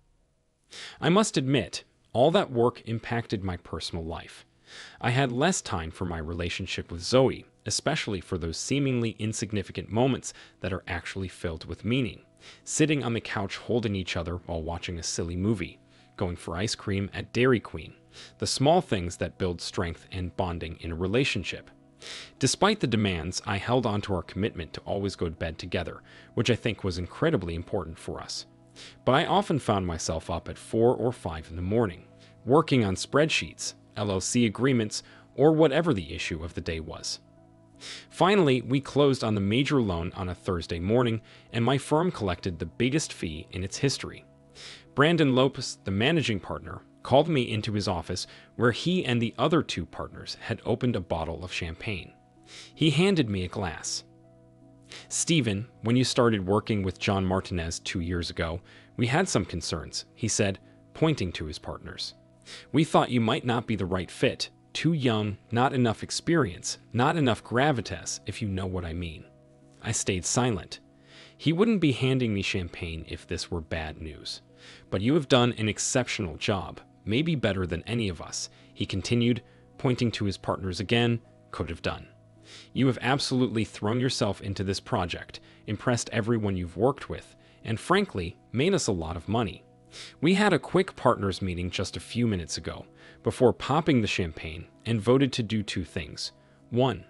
I must admit, all that work impacted my personal life. I had less time for my relationship with Zoe, especially for those seemingly insignificant moments that are actually filled with meaning. Sitting on the couch holding each other while watching a silly movie, going for ice cream at Dairy Queen, the small things that build strength and bonding in a relationship. Despite the demands, I held on to our commitment to always go to bed together, which I think was incredibly important for us. But I often found myself up at 4 or 5 in the morning, working on spreadsheets, LLC agreements, or whatever the issue of the day was. Finally, we closed on the major loan on a Thursday morning, and my firm collected the biggest fee in its history. Brandon Lopez, the managing partner, called me into his office where he and the other 2 partners had opened a bottle of champagne. He handed me a glass. "Stephen, when you started working with John Martinez 2 years ago, we had some concerns," he said, pointing to his partners. "We thought you might not be the right fit. Too young, not enough experience, not enough gravitas, if you know what I mean." I stayed silent. He wouldn't be handing me champagne if this were bad news. "But you have done an exceptional job, maybe better than any of us," he continued, pointing to his partners again, "could have done. You have absolutely thrown yourself into this project, impressed everyone you've worked with, and frankly, made us a lot of money. We had a quick partners meeting just a few minutes ago, before popping the champagne, and voted to do 2 things. 1,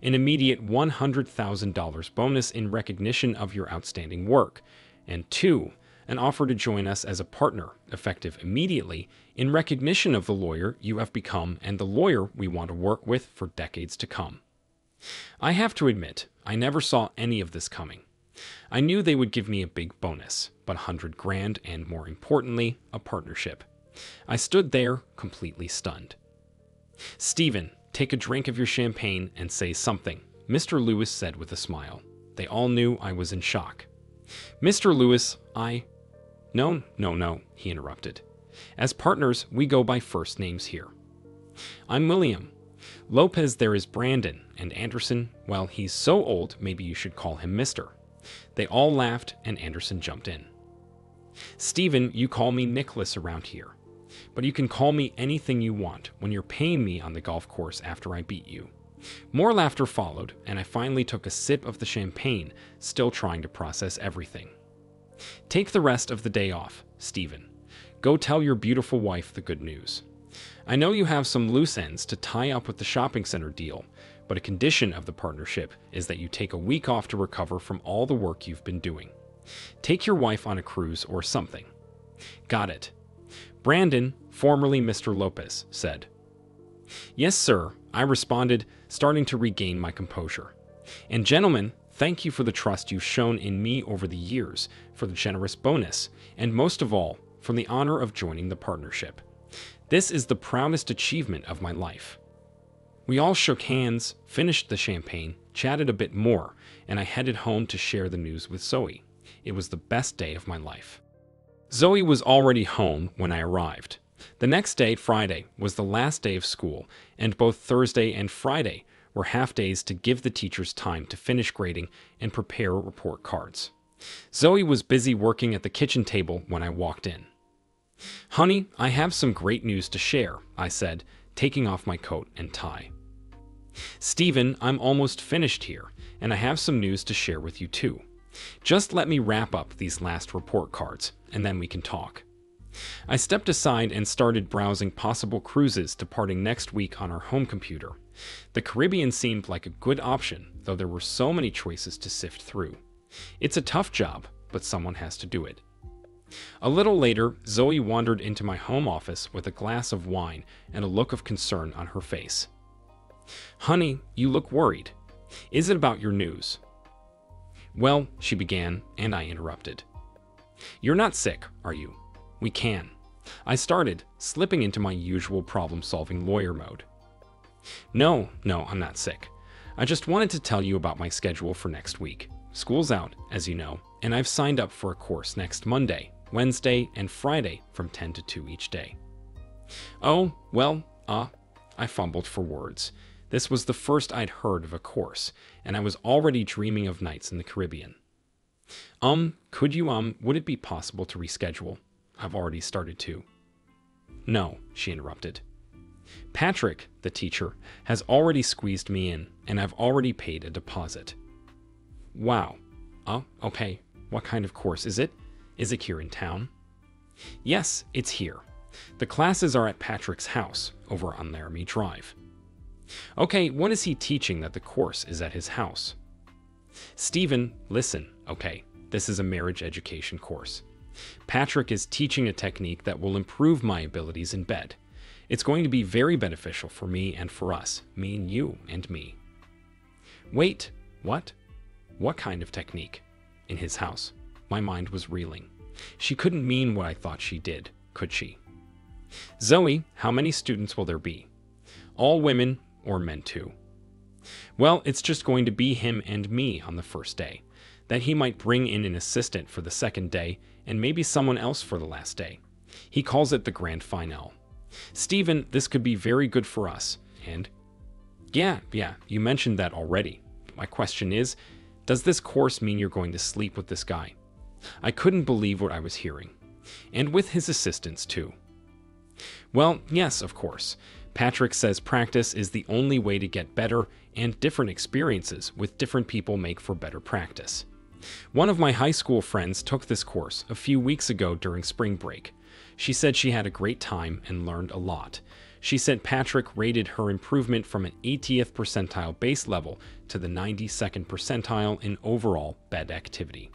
an immediate $100,000 bonus in recognition of your outstanding work, and 2, an offer to join us as a partner, effective immediately, in recognition of the lawyer you have become and the lawyer we want to work with for decades to come. I have to admit, I never saw any of this coming. I knew they would give me a big bonus, but $100,000 and, more importantly, a partnership. I stood there, completely stunned. "Stephen, take a drink of your champagne and say something," Mr. Lewis said with a smile. They all knew I was in shock. "Mr. Lewis, No, he interrupted. "As partners, we go by first names here. I'm William. Lopez there is Brandon, and Anderson, well, he's so old, maybe you should call him Mr." They all laughed, and Anderson jumped in. "Stephen, you call me Nicholas around here. But you can call me anything you want when you're paying me on the golf course after I beat you." More laughter followed, and I finally took a sip of the champagne, still trying to process everything. "Take the rest of the day off, Stephen. Go tell your beautiful wife the good news. I know you have some loose ends to tie up with the shopping center deal, but a condition of the partnership is that you take a week off to recover from all the work you've been doing. Take your wife on a cruise or something." "Got it," Brandon, formerly Mr. Lopez, said. "Yes, sir," I responded, starting to regain my composure. "And gentlemen, thank you for the trust you've shown in me over the years, for the generous bonus, and most of all, for the honor of joining the partnership. This is the proudest achievement of my life." We all shook hands, finished the champagne, chatted a bit more, and I headed home to share the news with Zoe. It was the best day of my life. Zoe was already home when I arrived. The next day, Friday, was the last day of school, and both Thursday and Friday were half days to give the teachers time to finish grading and prepare report cards. Zoe was busy working at the kitchen table when I walked in. "Honey, I have some great news to share," I said, taking off my coat and tie. "Stephen, I'm almost finished here, and I have some news to share with you too. Just let me wrap up these last report cards, and then we can talk." I stepped aside and started browsing possible cruises departing next week on our home computer. The Caribbean seemed like a good option, though there were so many choices to sift through. It's a tough job, but someone has to do it. A little later, Zoe wandered into my home office with a glass of wine and a look of concern on her face. "Honey, you look worried. Is it about your news?" "Well," she began, and I interrupted. "You're not sick, are you? We can." I started, slipping into my usual problem-solving lawyer mode. No, I'm not sick. I just wanted to tell you about my schedule for next week. School's out, as you know, and I've signed up for a course next Monday, Wednesday, and Friday from 10 to 2 each day." "Oh, well, I fumbled for words. This was the first I'd heard of a course, and I was already dreaming of nights in the Caribbean. Would it be possible to reschedule? I've already started to." "No," she interrupted. "Patrick, the teacher, has already squeezed me in, and I've already paid a deposit." "Wow. Okay. What kind of course is it? Is it here in town?" "Yes, it's here. The classes are at Patrick's house, over on Laramie Drive." "Okay, what is he teaching that the course is at his house?" "Stephen, listen, okay, this is a marriage education course. Patrick is teaching a technique that will improve my abilities in bed. It's going to be very beneficial for me and for us, me and you and me." "Wait, what? What kind of technique? In his house?" My mind was reeling. She couldn't mean what I thought she did, could she? "Zoe, how many students will there be? All women or men too?" "Well, it's just going to be him and me on the first day. Then he might bring in an assistant for the second day and maybe someone else for the last day. He calls it the grand finale. Stephen, this could be very good for us. And yeah, you mentioned that already. My question is, does this course mean you're going to sleep with this guy?" I couldn't believe what I was hearing. "And with his assistants too?" "Well, yes, of course. Patrick says practice is the only way to get better, and different experiences with different people make for better practice. One of my high school friends took this course a few weeks ago during spring break. She said she had a great time and learned a lot. She said Patrick rated her improvement from an 80th percentile base level to the 92nd percentile in overall bed activity.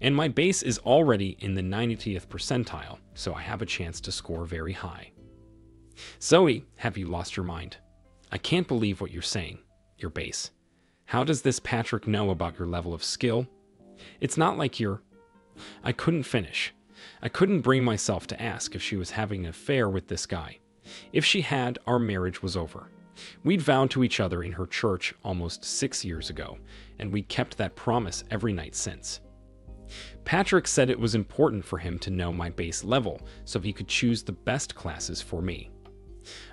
And my base is already in the 90th percentile, so I have a chance to score very high." "Zoe, have you lost your mind? I can't believe what you're saying. Your base. How does this Patrick know about your level of skill? It's not like you're—" I couldn't finish. I couldn't bring myself to ask if she was having an affair with this guy. If she had, our marriage was over. We'd vowed to each other in her church almost 6 years ago, and we kept that promise every night since. Patrick said it was important for him to know my base level so he could choose the best classes for me.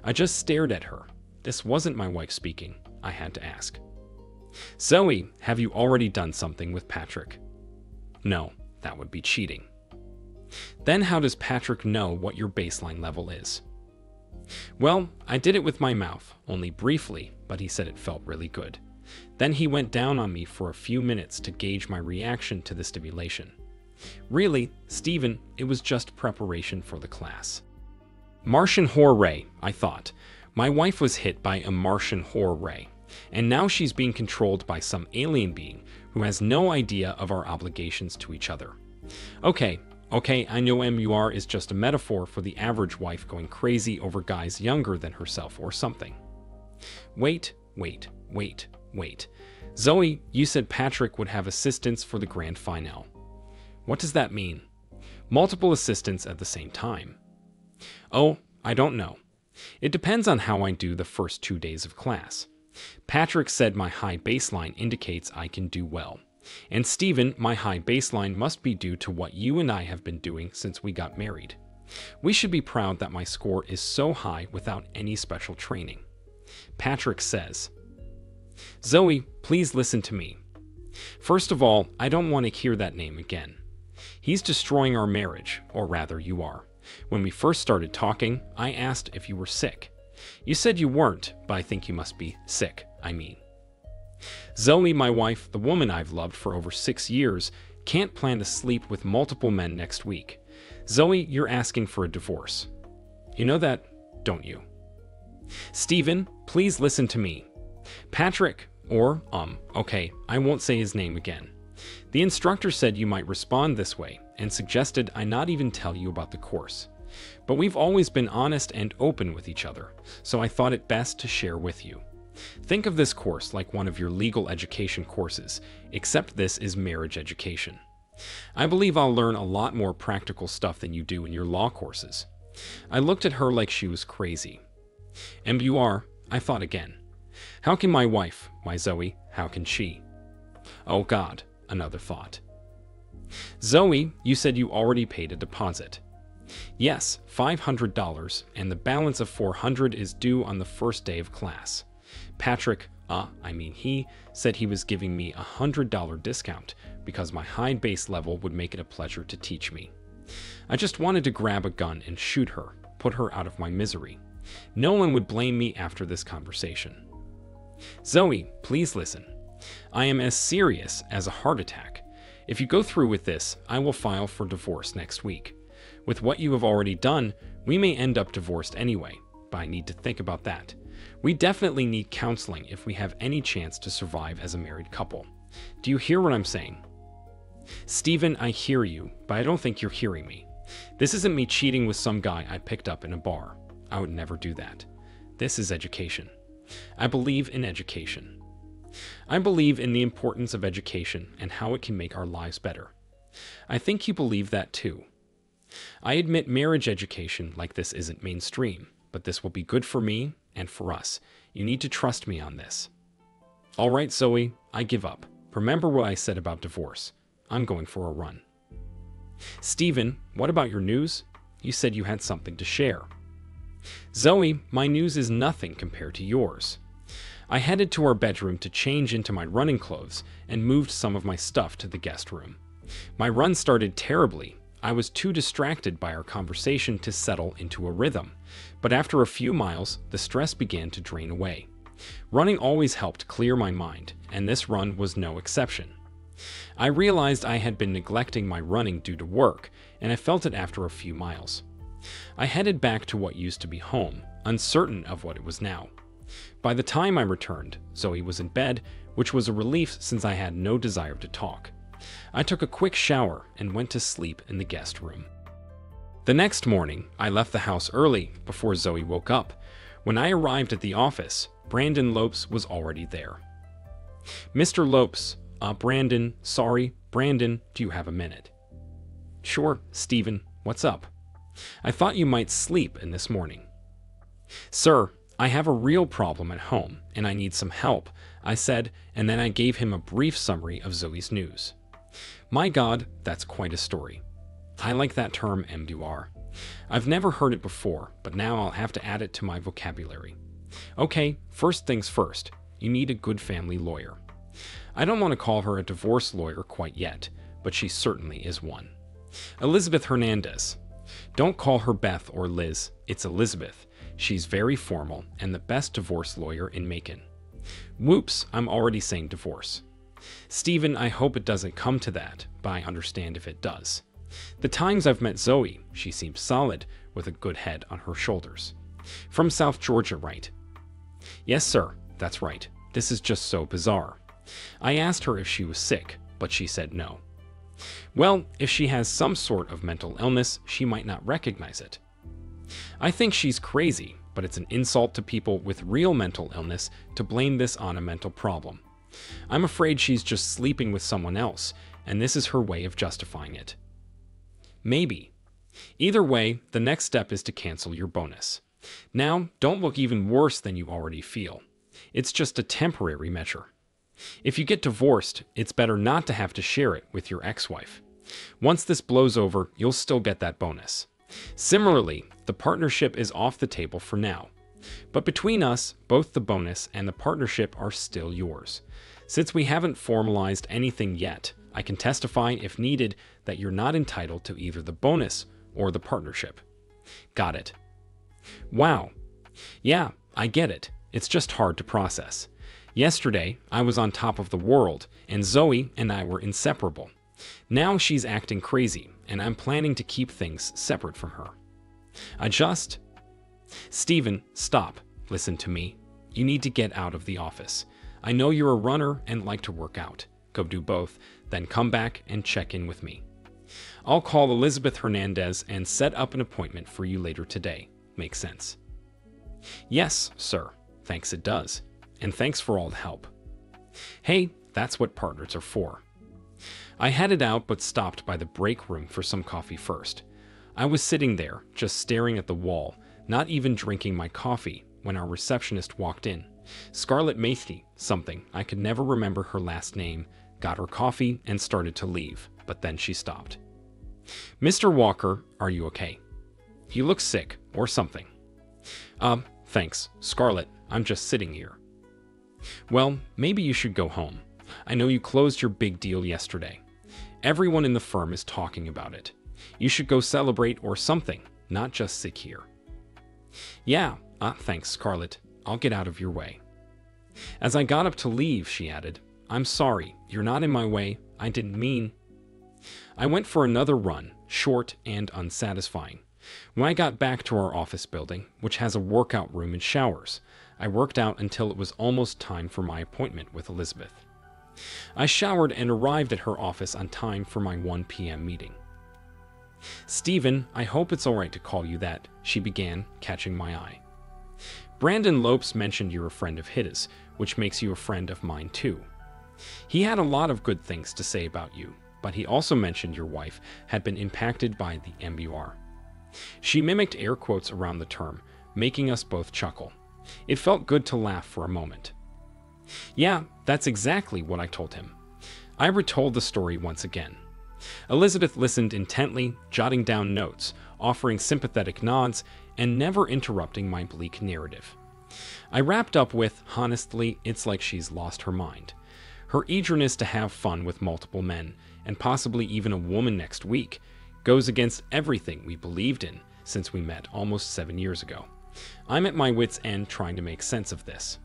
I just stared at her. This wasn't my wife speaking. I had to ask. "Zoe, have you already done something with Patrick?" "No, that would be cheating." "Then how does Patrick know what your baseline level is?" "Well, I did it with my mouth, only briefly, but he said it felt really good. Then he went down on me for a few minutes to gauge my reaction to the stimulation. Really, Stephen, it was just preparation for the class." Martian horror ray, I thought. My wife was hit by a Martian horror ray, and now she's being controlled by some alien being who has no idea of our obligations to each other. Okay, I know MUR is just a metaphor for the average wife going crazy over guys younger than herself or something. Wait. Zoe, you said Patrick would have assistants for the grand finale. What does that mean? Multiple assistants at the same time? Oh, I don't know. It depends on how I do the first 2 days of class. Patrick said my high baseline indicates I can do well. And Stephen, my high baseline must be due to what you and I have been doing since we got married. We should be proud that my score is so high without any special training. Patrick says, Zoe, please listen to me. First of all, I don't want to hear that name again. He's destroying our marriage, or rather, you are. When we first started talking, I asked if you were sick. You said you weren't, but I think you must be sick, I mean. Zoe, my wife, the woman I've loved for over 6 years, can't plan to sleep with multiple men next week. Zoe, you're asking for a divorce. You know that, don't you? Stephen, please listen to me. Patrick, okay, I won't say his name again. The instructor said you might respond this way and suggested I not even tell you about the course. But we've always been honest and open with each other, so I thought it best to share with you. Think of this course like one of your legal education courses, except this is marriage education. I believe I'll learn a lot more practical stuff than you do in your law courses. I looked at her like she was crazy. MUR, I thought again. How can my wife, my Zoe, how can she? Oh God, another thought. Zoe, you said you already paid a deposit. Yes, $500, and the balance of $400 is due on the first day of class. Patrick, he said he was giving me a $100 discount because my high base level would make it a pleasure to teach me. I just wanted to grab a gun and shoot her, put her out of my misery. No one would blame me after this conversation. Zoe, please listen. I am as serious as a heart attack. If you go through with this, I will file for divorce next week. With what you have already done, we may end up divorced anyway, but I need to think about that. We definitely need counseling if we have any chance to survive as a married couple. Do you hear what I'm saying? Stephen, I hear you, but I don't think you're hearing me. This isn't me cheating with some guy I picked up in a bar. I would never do that. This is education. I believe in education. I believe in the importance of education and how it can make our lives better. I think you believe that too. I admit marriage education like this isn't mainstream, but this will be good for me and for us. You need to trust me on this. All right, Zoe, I give up. Remember what I said about divorce. I'm going for a run. Stephen, what about your news? You said you had something to share. Zoe, my news is nothing compared to yours. I headed to our bedroom to change into my running clothes and moved some of my stuff to the guest room. My run started terribly. I was too distracted by our conversation to settle into a rhythm, but after a few miles, the stress began to drain away. Running always helped clear my mind, and this run was no exception. I realized I had been neglecting my running due to work, and I felt it after a few miles. I headed back to what used to be home, uncertain of what it was now. By the time I returned, Zoe was in bed, which was a relief since I had no desire to talk. I took a quick shower and went to sleep in the guest room. The next morning, I left the house early before Zoe woke up. When I arrived at the office, Brandon Lopes was already there. Mr. Lopes, Brandon, do you have a minute? Sure, Stephen, what's up? I thought you might sleep in this morning. Sir, I have a real problem at home, and I need some help, I said, and then I gave him a brief summary of Zoe's news. My God, that's quite a story. I like that term, MUR. I've never heard it before, but now I'll have to add it to my vocabulary. Okay, first things first, you need a good family lawyer. I don't want to call her a divorce lawyer quite yet, but she certainly is one. Elizabeth Hernandez. Don't call her Beth or Liz, it's Elizabeth. She's very formal and the best divorce lawyer in Macon. Whoops, I'm already saying divorce. Stephen, I hope it doesn't come to that, but I understand if it does. The times I've met Zoe, she seems solid, with a good head on her shoulders. From South Georgia, right? Yes, sir, that's right. This is just so bizarre. I asked her if she was sick, but she said no. Well, if she has some sort of mental illness, she might not recognize it. I think she's crazy, but it's an insult to people with real mental illness to blame this on a mental problem. I'm afraid she's just sleeping with someone else, and this is her way of justifying it. Maybe. Either way, the next step is to cancel your bonus. Now, don't look even worse than you already feel. It's just a temporary measure. If you get divorced, it's better not to have to share it with your ex-wife. Once this blows over, you'll still get that bonus. Similarly, the partnership is off the table for now. But between us, both the bonus and the partnership are still yours. Since we haven't formalized anything yet, I can testify, if needed, that you're not entitled to either the bonus or the partnership. Got it. Wow. Yeah, I get it. It's just hard to process. Yesterday, I was on top of the world, and Zoe and I were inseparable. Now she's acting crazy, and I'm planning to keep things separate from her. Stephen, stop. Listen to me. You need to get out of the office. I know you're a runner and like to work out. Go do both, then come back and check in with me. I'll call Elizabeth Hernandez and set up an appointment for you later today. Make sense? Yes, sir. Thanks, it does. And thanks for all the help. Hey, that's what partners are for. I headed out but stopped by the break room for some coffee first. I was sitting there, just staring at the wall, not even drinking my coffee, when our receptionist walked in. Scarlett Mathey, something, I could never remember her last name, got her coffee and started to leave, but then she stopped. Mr. Walker, are you okay? You look sick, or something. Thanks, Scarlett, I'm just sitting here. Well, maybe you should go home. I know you closed your big deal yesterday. Everyone in the firm is talking about it. You should go celebrate or something, not just sit here. Yeah, thanks, Scarlett. I'll get out of your way. As I got up to leave, she added, I'm sorry, you're not in my way. I didn't mean. I went for another run, short and unsatisfying. When I got back to our office building, which has a workout room and showers, I worked out until it was almost time for my appointment with Elizabeth. I showered and arrived at her office on time for my 1 p.m. meeting. Stephen, I hope it's all right to call you that, she began, catching my eye. Brandon Lopes mentioned you're a friend of his, which makes you a friend of mine too. He had a lot of good things to say about you, but he also mentioned your wife had been impacted by the MUR. She mimicked air quotes around the term, making us both chuckle. It felt good to laugh for a moment. Yeah, that's exactly what I told him. I retold the story once again. Elizabeth listened intently, jotting down notes, offering sympathetic nods, and never interrupting my bleak narrative. I wrapped up with, honestly, it's like she's lost her mind. Her eagerness to have fun with multiple men, and possibly even a woman next week, goes against everything we believed in since we met almost 7 years ago. I'm at my wit's end trying to make sense of this.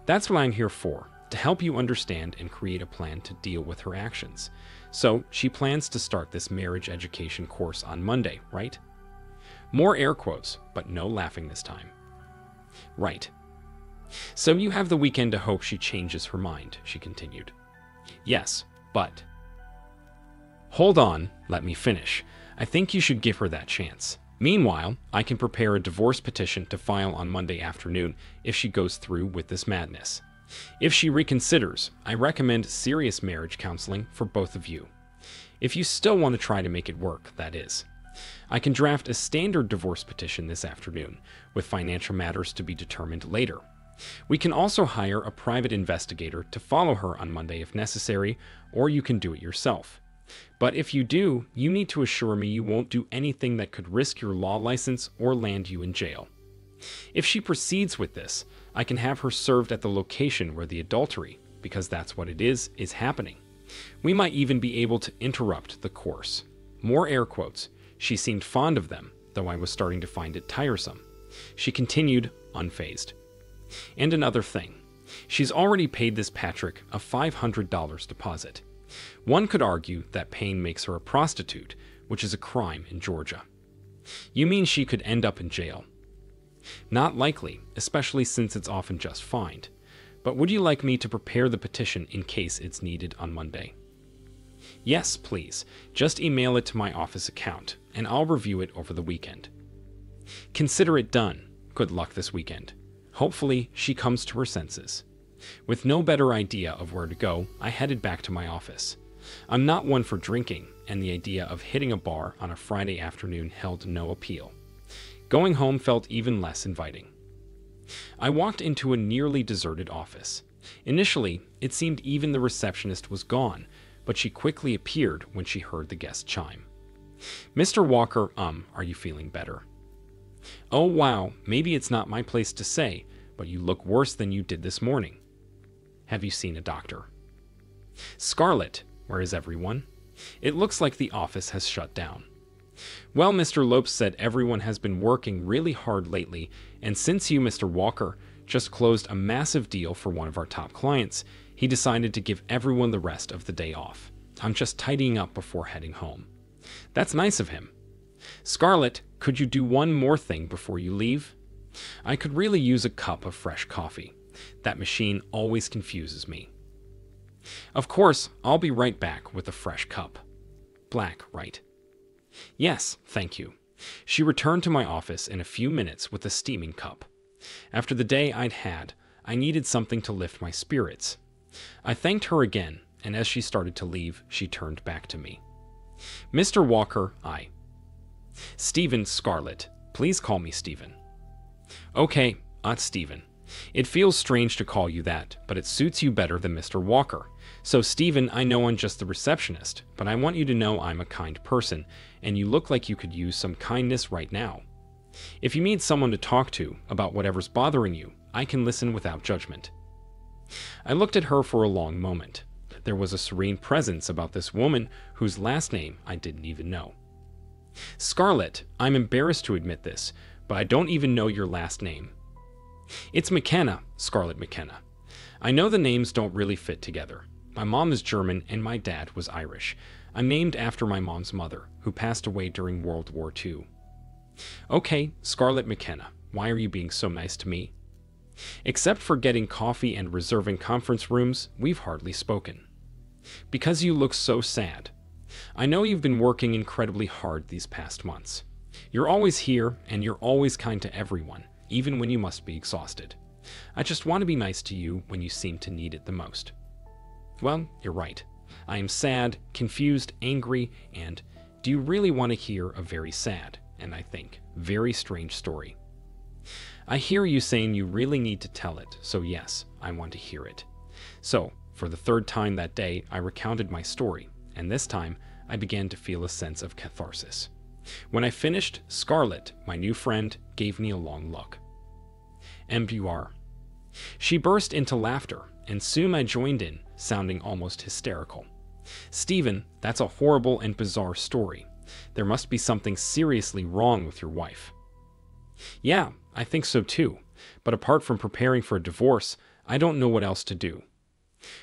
That's what I'm here for, to help you understand and create a plan to deal with her actions. So, she plans to start this marriage education course on Monday, right? More air quotes, but no laughing this time. Right. So you have the weekend to hope she changes her mind, she continued. Yes, but... Hold on, let me finish. I think you should give her that chance. Meanwhile, I can prepare a divorce petition to file on Monday afternoon if she goes through with this madness. If she reconsiders, I recommend serious marriage counseling for both of you. If you still want to try to make it work, that is. I can draft a standard divorce petition this afternoon, with financial matters to be determined later. We can also hire a private investigator to follow her on Monday if necessary, or you can do it yourself. But if you do, you need to assure me you won't do anything that could risk your law license or land you in jail. If she proceeds with this, I can have her served at the location where the adultery, because that's what it is happening. We might even be able to interrupt the course. More air quotes. She seemed fond of them, though I was starting to find it tiresome. She continued, unfazed. And another thing. She's already paid this Patrick a $500 deposit. One could argue that paying makes her a prostitute, which is a crime in Georgia. You mean she could end up in jail? Not likely, especially since it's often just fined. But would you like me to prepare the petition in case it's needed on Monday? Yes, please. Just email it to my office account, and I'll review it over the weekend. Consider it done. Good luck this weekend. Hopefully, she comes to her senses. With no better idea of where to go, I headed back to my office. I'm not one for drinking, and the idea of hitting a bar on a Friday afternoon held no appeal. Going home felt even less inviting. I walked into a nearly deserted office. Initially, it seemed even the receptionist was gone, but she quickly appeared when she heard the guest chime. Mr. Walker, are you feeling better? Oh wow, maybe it's not my place to say, but you look worse than you did this morning. Have you seen a doctor? Scarlett, where is everyone? It looks like the office has shut down. Well, Mr. Lopes said everyone has been working really hard lately, and since you, Mr. Walker, just closed a massive deal for one of our top clients, he decided to give everyone the rest of the day off. I'm just tidying up before heading home. That's nice of him. Scarlett, could you do one more thing before you leave? I could really use a cup of fresh coffee. That machine always confuses me. Of course, I'll be right back with a fresh cup. Black, right? Yes, thank you. She returned to my office in a few minutes with a steaming cup. After the day I'd had, I needed something to lift my spirits. I thanked her again, and as she started to leave, she turned back to me. Mr. Walker, Stephen Scarlett. Please call me Stephen. Okay, Stephen. It feels strange to call you that, but it suits you better than Mr. Walker. So, Stephen, I know I'm just the receptionist, but I want you to know I'm a kind person, and you look like you could use some kindness right now. If you need someone to talk to about whatever's bothering you, I can listen without judgment. I looked at her for a long moment. There was a serene presence about this woman whose last name I didn't even know. Scarlett, I'm embarrassed to admit this, but I don't even know your last name. It's McKenna, Scarlett McKenna. I know the names don't really fit together. My mom is German and my dad was Irish. I'm named after my mom's mother, who passed away during World War II. Okay, Scarlett McKenna, why are you being so nice to me? Except for getting coffee and reserving conference rooms, we've hardly spoken. Because you look so sad. I know you've been working incredibly hard these past months. You're always here, and you're always kind to everyone, even when you must be exhausted. I just want to be nice to you when you seem to need it the most. Well, you're right. I am sad, confused, angry, and do you really want to hear a very sad, and I think, very strange story? I hear you saying you really need to tell it, so yes, I want to hear it. So, for the third time that day, I recounted my story, and this time, I began to feel a sense of catharsis. When I finished, Scarlett, my new friend, gave me a long look. MUR. She burst into laughter, and soon I joined in, sounding almost hysterical. Stephen, that's a horrible and bizarre story. There must be something seriously wrong with your wife. Yeah, I think so too, but apart from preparing for a divorce, I don't know what else to do.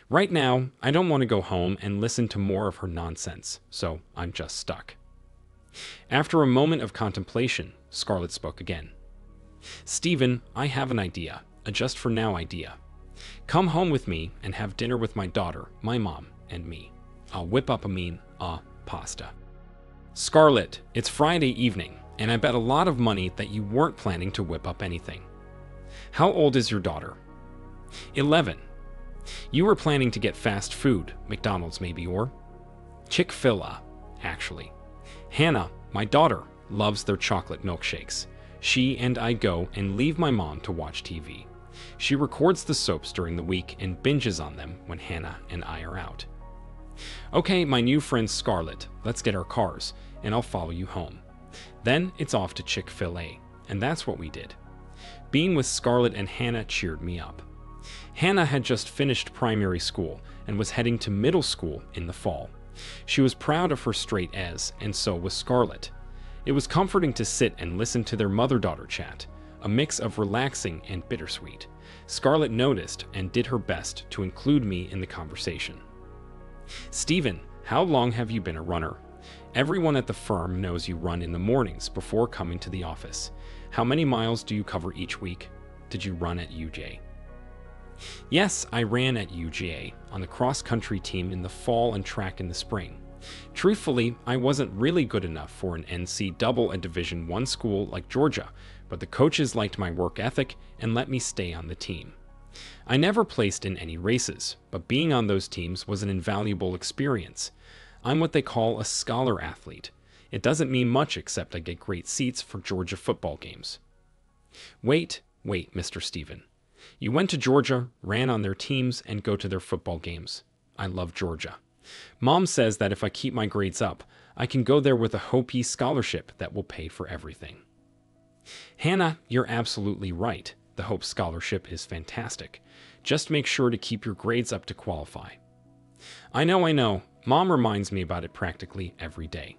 Right now, I don't want to go home and listen to more of her nonsense, so I'm just stuck. After a moment of contemplation, Scarlett spoke again. Stephen, I have an idea, a just-for-now idea. Come home with me and have dinner with my daughter, my mom, and me. I'll whip up pasta. Scarlett, it's Friday evening, and I bet a lot of money that you weren't planning to whip up anything. How old is your daughter? 11. You were planning to get fast food, McDonald's maybe, or Chick-fil-A, actually. Hannah, my daughter, loves their chocolate milkshakes. She and I go and leave my mom to watch TV. She records the soaps during the week and binges on them when Hannah and I are out. Okay, my new friend Scarlett, let's get our cars, and I'll follow you home. Then it's off to Chick-fil-A, and that's what we did. Being with Scarlett and Hannah cheered me up. Hannah had just finished primary school and was heading to middle school in the fall. She was proud of her straight A's, and so was Scarlett. It was comforting to sit and listen to their mother-daughter chat, a mix of relaxing and bittersweet. Scarlett noticed and did her best to include me in the conversation. Stephen, how long have you been a runner? Everyone at the firm knows you run in the mornings before coming to the office. How many miles do you cover each week? Did you run at UJ? Yes, I ran at UGA on the cross-country team in the fall and track in the spring. Truthfully, I wasn't really good enough for an NC double at Division I school like Georgia, but the coaches liked my work ethic and let me stay on the team. I never placed in any races, but being on those teams was an invaluable experience. I'm what they call a scholar athlete. It doesn't mean much except I get great seats for Georgia football games. Wait, Mr. Stephen. You went to Georgia, ran on their teams, and go to their football games. I love Georgia. Mom says that if I keep my grades up, I can go there with a Hopi scholarship that will pay for everything. Hannah, you're absolutely right. The Hope Scholarship is fantastic. Just make sure to keep your grades up to qualify. I know. Mom reminds me about it practically every day.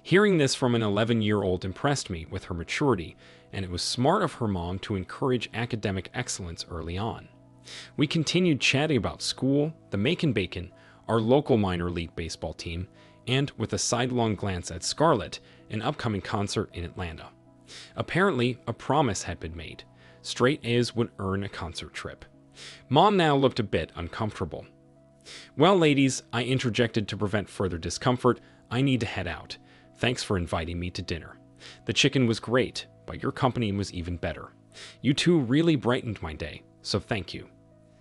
Hearing this from an 11-year-old impressed me with her maturity, and it was smart of her mom to encourage academic excellence early on. We continued chatting about school, the Macon Bacon, our local minor league baseball team, and, with a sidelong glance at Scarlett, an upcoming concert in Atlanta. Apparently, a promise had been made. Straight A's would earn a concert trip. Mom now looked a bit uncomfortable. Well, ladies, I interjected to prevent further discomfort. I need to head out. Thanks for inviting me to dinner. The chicken was great, but your company was even better. You two really brightened my day, so thank you.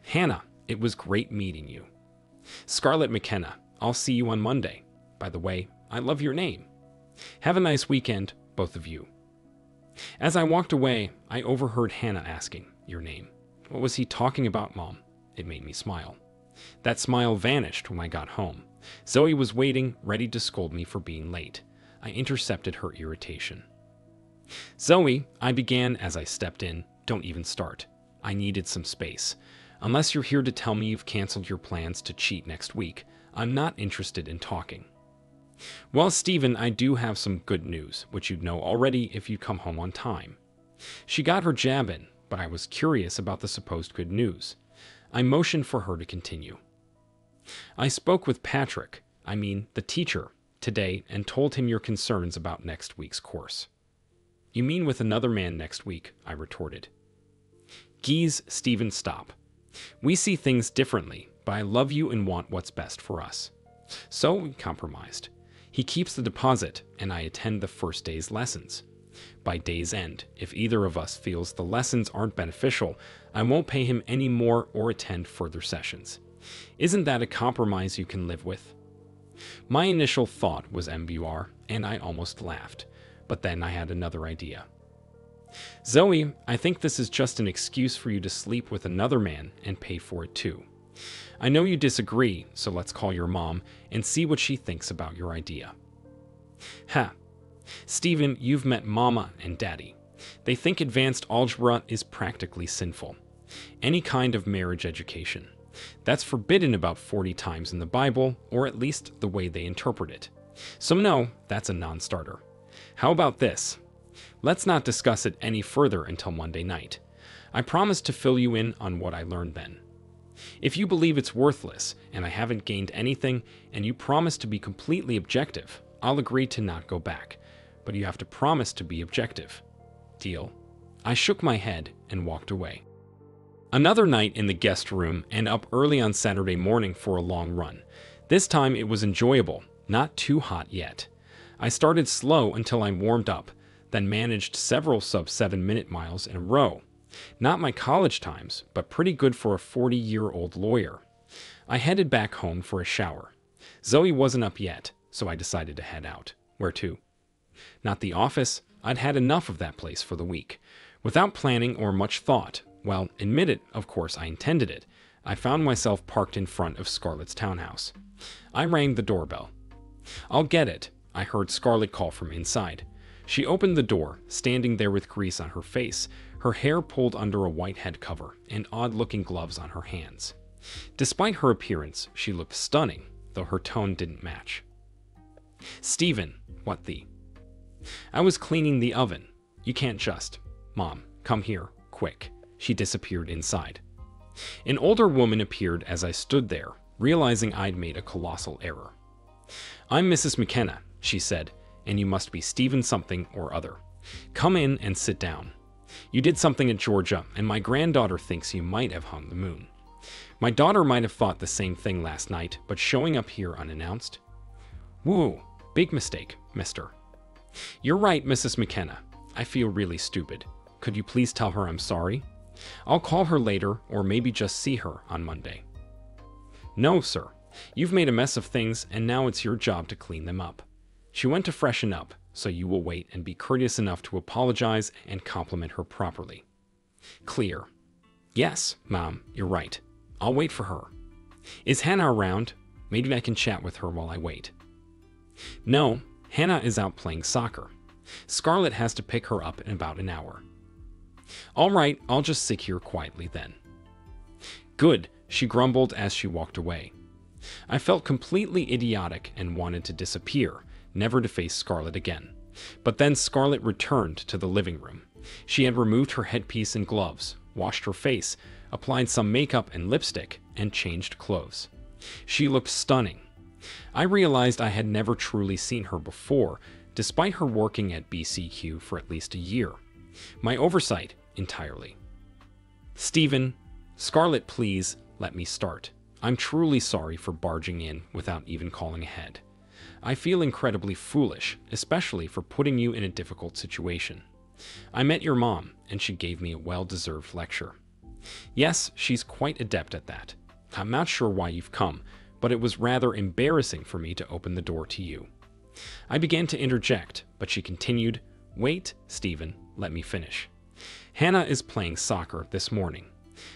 Hannah, it was great meeting you. Scarlett McKenna, I'll see you on Monday. By the way, I love your name. Have a nice weekend, both of you. As I walked away, I overheard Hannah asking, "Your name? What was he talking about, Mom?" It made me smile. That smile vanished when I got home. Zoe was waiting, ready to scold me for being late. I intercepted her irritation. "Zoe," I began as I stepped in, "don't even start. I needed some space. Unless you're here to tell me you've canceled your plans to cheat next week, I'm not interested in talking." "Well, Stephen, I do have some good news, which you'd know already if you'd come home on time." She got her jab in, but I was curious about the supposed good news. I motioned for her to continue. "I spoke with Patrick, the teacher, today and told him your concerns about next week's course." "You mean with another man next week?" I retorted. "Geez, Stephen, stop. We see things differently, but I love you and want what's best for us." So we compromised. He keeps the deposit, and I attend the first day's lessons. By day's end, if either of us feels the lessons aren't beneficial, I won't pay him any more or attend further sessions. Isn't that a compromise you can live with? My initial thought was MBR, and I almost laughed, but then I had another idea. "Zoe, I think this is just an excuse for you to sleep with another man and pay for it too. I know you disagree, so let's call your mom and see what she thinks about your idea." "Ha. Stephen, you've met Mama and Daddy. They think advanced algebra is practically sinful. Any kind of marriage education. That's forbidden about 40 times in the Bible, or at least the way they interpret it. So no, that's a non-starter. How about this? Let's not discuss it any further until Monday night. I promise to fill you in on what I learned then. If you believe it's worthless, and I haven't gained anything, and you promise to be completely objective, I'll agree to not go back. But you have to promise to be objective. Deal?" I shook my head and walked away. Another night in the guest room and up early on Saturday morning for a long run. This time it was enjoyable, not too hot yet. I started slow until I warmed up, then managed several sub-7-minute miles in a row. Not my college times, but pretty good for a 40-year-old lawyer. I headed back home for a shower. Zoe wasn't up yet, so I decided to head out. Where to? Not the office. I'd had enough of that place for the week. Without planning or much thought, well, admit it, of course I intended it, I found myself parked in front of Scarlett's townhouse. I rang the doorbell. "I'll get it," I heard Scarlett call from inside. She opened the door, standing there with grease on her face, her hair pulled under a white head cover, and odd-looking gloves on her hands. Despite her appearance, she looked stunning, though her tone didn't match. "Stephen, what the?" "I was cleaning the oven. You can't just. Mom, come here, quick." She disappeared inside. An older woman appeared as I stood there, realizing I'd made a colossal error. "I'm Mrs. McKenna," she said, "and you must be Stephen something or other. Come in and sit down. You did something at Georgia, and my granddaughter thinks you might have hung the moon. My daughter might have thought the same thing last night, but showing up here unannounced? Woo, big mistake, mister." "You're right, Mrs. McKenna. I feel really stupid. Could you please tell her I'm sorry? I'll call her later, or maybe just see her on Monday." "No, sir. You've made a mess of things, and now it's your job to clean them up. She went to freshen up, so you will wait and be courteous enough to apologize and compliment her properly." "Clear." "Yes, Mom, you're right. I'll wait for her. Is Hannah around? Maybe I can chat with her while I wait." "No, Hannah is out playing soccer. Scarlett has to pick her up in about an hour. All right, I'll just sit here quietly then. Good, she grumbled as she walked away. I felt completely idiotic and wanted to disappear, never to face Scarlett again. But then Scarlett returned to the living room. She had removed her headpiece and gloves, washed her face, applied some makeup and lipstick, and changed clothes. She looked stunning. I realized I had never truly seen her before, despite her working at BCQ for at least a year. My oversight entirely. Stephen, Scarlett, please let me start. I'm truly sorry for barging in without even calling ahead. I feel incredibly foolish, especially for putting you in a difficult situation. I met your mom, and she gave me a well-deserved lecture. Yes, she's quite adept at that. I'm not sure why you've come, but it was rather embarrassing for me to open the door to you. I began to interject, but she continued, Wait, Stephen, let me finish. Hannah is playing soccer this morning.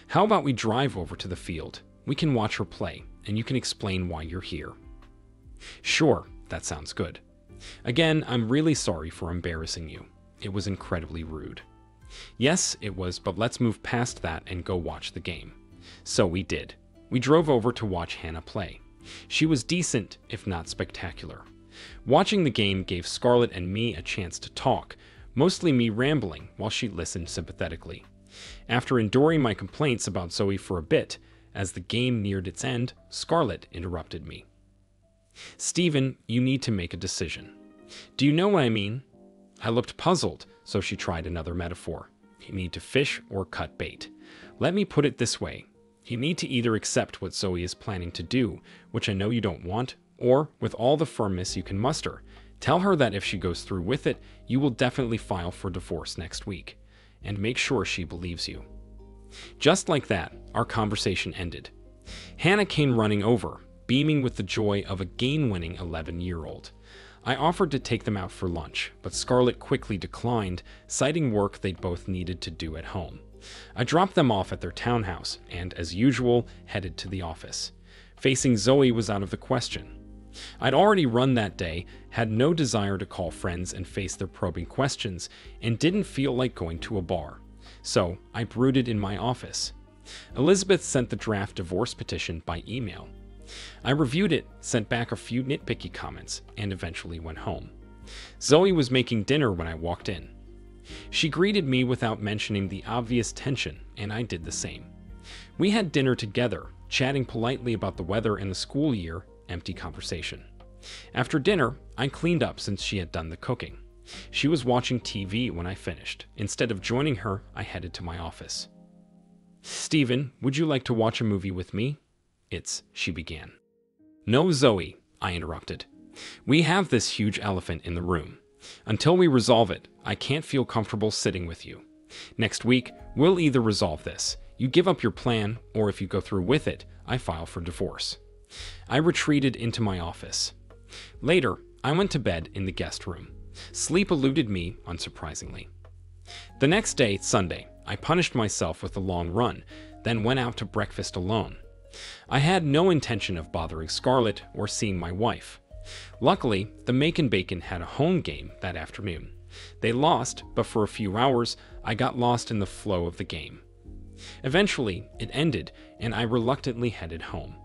How about we drive over to the field? We can watch her play, and you can explain why you're here. Sure, that sounds good. Again, I'm really sorry for embarrassing you. It was incredibly rude. Yes, it was, but let's move past that and go watch the game. So we did. We drove over to watch Hannah play. She was decent, if not spectacular. Watching the game gave Scarlett and me a chance to talk, mostly me rambling while she listened sympathetically. After enduring my complaints about Zoe for a bit, as the game neared its end, Scarlett interrupted me. Stephen, you need to make a decision. Do you know what I mean? I looked puzzled, so she tried another metaphor. You need to fish or cut bait. Let me put it this way. You need to either accept what Zoe is planning to do, which I know you don't want, or, with all the firmness you can muster, tell her that if she goes through with it, you will definitely file for divorce next week, and make sure she believes you. Just like that, our conversation ended. Hannah came running over, beaming with the joy of a game-winning 11-year-old. I offered to take them out for lunch, but Scarlett quickly declined, citing work they'd both needed to do at home. I dropped them off at their townhouse and, as usual, headed to the office. Facing Zoe was out of the question. I'd already run that day, had no desire to call friends and face their probing questions, and didn't feel like going to a bar. So I brooded in my office. Elizabeth sent the draft divorce petition by email. I reviewed it, sent back a few nitpicky comments, and eventually went home. Zoe was making dinner when I walked in. She greeted me without mentioning the obvious tension, and I did the same. We had dinner together, chatting politely about the weather and the school year, empty conversation. After dinner, I cleaned up since she had done the cooking. She was watching TV when I finished. Instead of joining her, I headed to my office. Stephen, would you like to watch a movie with me? She began. No, Zoe, I interrupted. We have this huge elephant in the room. Until we resolve it, I can't feel comfortable sitting with you. Next week, we'll either resolve this, you give up your plan, or if you go through with it, I file for divorce. I retreated into my office. Later, I went to bed in the guest room. Sleep eluded me, unsurprisingly. The next day, Sunday, I punished myself with a long run, then went out to breakfast alone. I had no intention of bothering Scarlett or seeing my wife. Luckily, the Macon Bacon had a home game that afternoon. They lost, but for a few hours, I got lost in the flow of the game. Eventually, it ended, and I reluctantly headed home.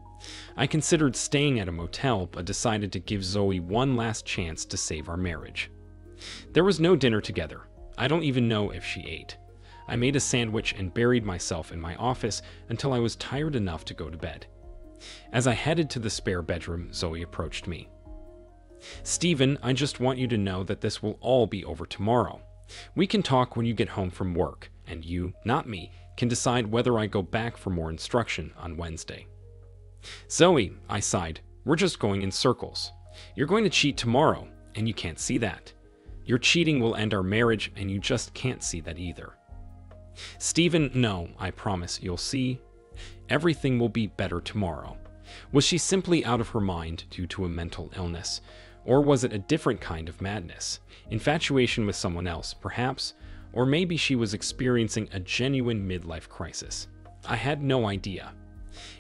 I considered staying at a motel, but decided to give Zoe one last chance to save our marriage. There was no dinner together. I don't even know if she ate. I made a sandwich and buried myself in my office until I was tired enough to go to bed. As I headed to the spare bedroom, Zoe approached me. Stephen, I just want you to know that this will all be over tomorrow. We can talk when you get home from work, and you, not me, can decide whether I go back for more instruction on Wednesday. Zoe, I sighed, we're just going in circles. You're going to cheat tomorrow, and you can't see that. Your cheating will end our marriage, and you just can't see that either. Stephen, no, I promise, you'll see. Everything will be better tomorrow. Was she simply out of her mind due to a mental illness? Or was it a different kind of madness? Infatuation with someone else, perhaps? Or maybe she was experiencing a genuine midlife crisis. I had no idea.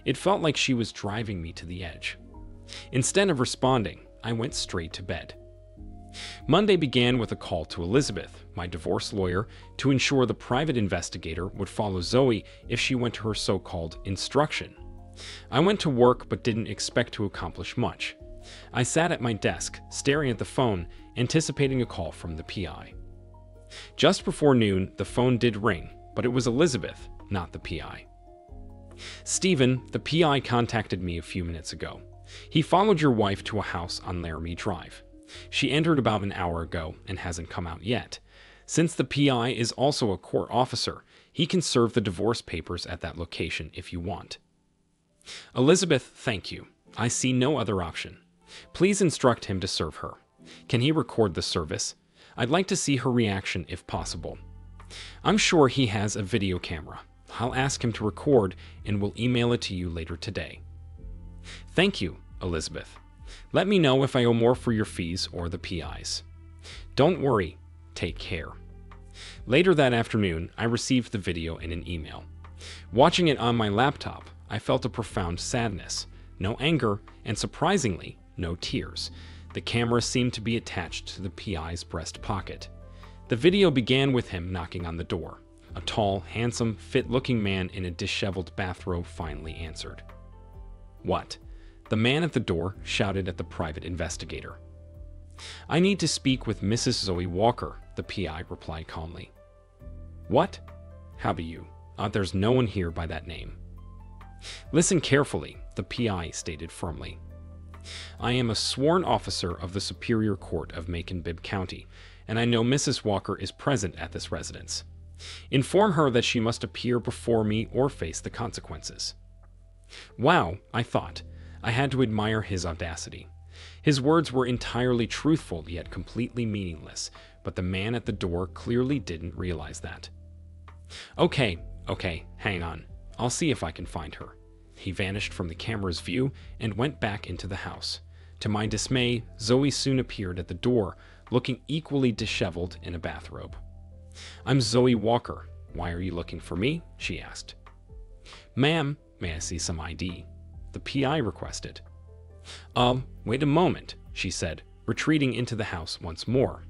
It felt like she was driving me to the edge. Instead of responding, I went straight to bed. Monday began with a call to Elizabeth, my divorce lawyer, to ensure the private investigator would follow Zoe if she went to her so-called instruction. I went to work but didn't expect to accomplish much. I sat at my desk, staring at the phone, anticipating a call from the PI. Just before noon, the phone did ring, but it was Elizabeth, not the PI. "Stephen, the PI contacted me a few minutes ago. He followed your wife to a house on Laramie Drive. She entered about an hour ago and hasn't come out yet. Since the PI is also a court officer, he can serve the divorce papers at that location if you want." "Elizabeth, thank you. I see no other option. Please instruct him to serve her. Can he record the service? I'd like to see her reaction if possible. I'm sure he has a video camera. I'll ask him to record and we'll email it to you later today." "Thank you, Elizabeth. Let me know if I owe more for your fees or the PI's. Don't worry. Take care." Later that afternoon, I received the video in an email. Watching it on my laptop, I felt a profound sadness. No anger, and surprisingly, no tears. The camera seemed to be attached to the PI's breast pocket. The video began with him knocking on the door. A tall, handsome, fit-looking man in a disheveled bathrobe finally answered. "What?" The man at the door shouted at the private investigator. "I need to speak with Mrs. Zoe Walker," the PI replied calmly. "What? How do you? There's no one here by that name." "Listen carefully," the PI stated firmly. "I am a sworn officer of the Superior Court of Macon-Bibb County, and I know Mrs. Walker is present at this residence. Inform her that she must appear before me or face the consequences." Wow, I thought. I had to admire his audacity. His words were entirely truthful yet completely meaningless, but the man at the door clearly didn't realize that. Okay, hang on. I'll see if I can find her." He vanished from the camera's view and went back into the house. To my dismay, Zoe soon appeared at the door, looking equally disheveled in a bathrobe. "I'm Zoe Walker. Why are you looking for me?" she asked. "Ma'am, may I see some ID?" the PI requested. Wait a moment," she said, retreating into the house once more.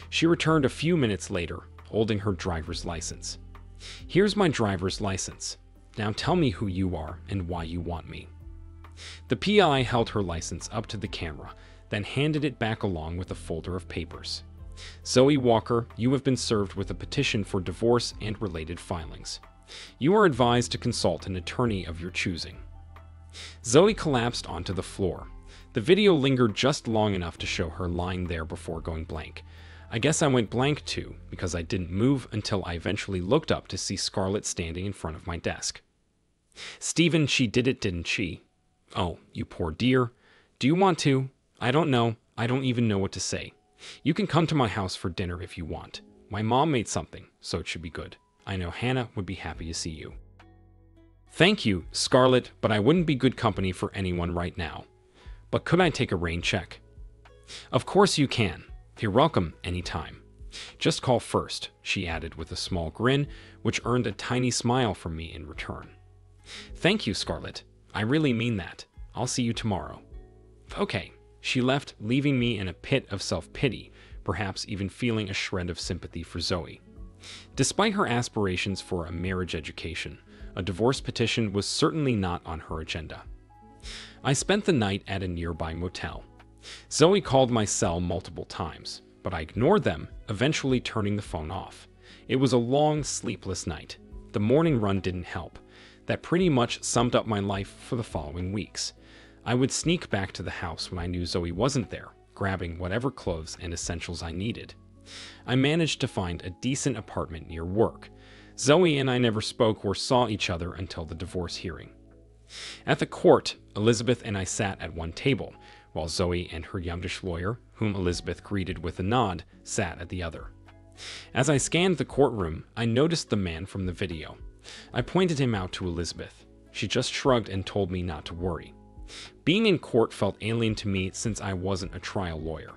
She returned a few minutes later, holding her driver's license. "Here's my driver's license. Now tell me who you are and why you want me." The PI held her license up to the camera, then handed it back along with a folder of papers. "Zoe Walker, you have been served with a petition for divorce and related filings. You are advised to consult an attorney of your choosing." Zoe collapsed onto the floor. The video lingered just long enough to show her lying there before going blank. I guess I went blank too, because I didn't move until I eventually looked up to see Scarlett standing in front of my desk. "Stephen, she did it, didn't she?" "Oh, you poor dear. Do you want to?" "I don't know. I don't even know what to say. You can come to my house for dinner if you want. My mom made something, so it should be good. I know Hannah would be happy to see you." "Thank you, Scarlett, but I wouldn't be good company for anyone right now. But could I take a rain check?" "Of course you can. You're welcome anytime. Just call first," she added with a small grin, which earned a tiny smile from me in return. "Thank you, Scarlett. I really mean that. I'll see you tomorrow." Okay. She left, leaving me in a pit of self-pity, perhaps even feeling a shred of sympathy for Zoe. Despite her aspirations for a marriage education, a divorce petition was certainly not on her agenda. I spent the night at a nearby motel. Zoe called my cell multiple times, but I ignored them, eventually turning the phone off. It was a long, sleepless night. The morning run didn't help. That pretty much summed up my life for the following weeks. I would sneak back to the house when I knew Zoe wasn't there, grabbing whatever clothes and essentials I needed. I managed to find a decent apartment near work. Zoe and I never spoke or saw each other until the divorce hearing. At the court, Elizabeth and I sat at one table, while Zoe and her youngish lawyer, whom Elizabeth greeted with a nod, sat at the other. As I scanned the courtroom, I noticed the man from the video. I pointed him out to Elizabeth. She just shrugged and told me not to worry. Being in court felt alien to me since I wasn't a trial lawyer.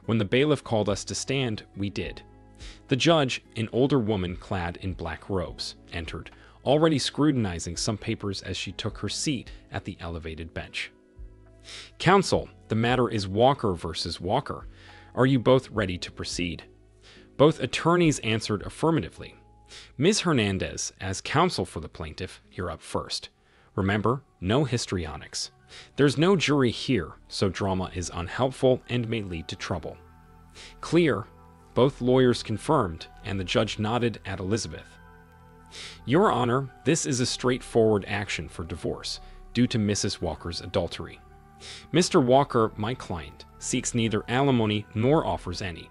When the bailiff called us to stand, we did. The judge, an older woman clad in black robes, entered, already scrutinizing some papers as she took her seat at the elevated bench. "Counsel, the matter is Walker versus Walker. Are you both ready to proceed? Both attorneys answered affirmatively. Ms. Hernandez, as counsel for the plaintiff, you're up first. Remember, no histrionics. There's no jury here, so drama is unhelpful and may lead to trouble. Clear. Both lawyers confirmed, and the judge nodded at Elizabeth. Your Honor, this is a straightforward action for divorce, due to Mrs. Walker's adultery. Mr. Walker, my client, seeks neither alimony nor offers any.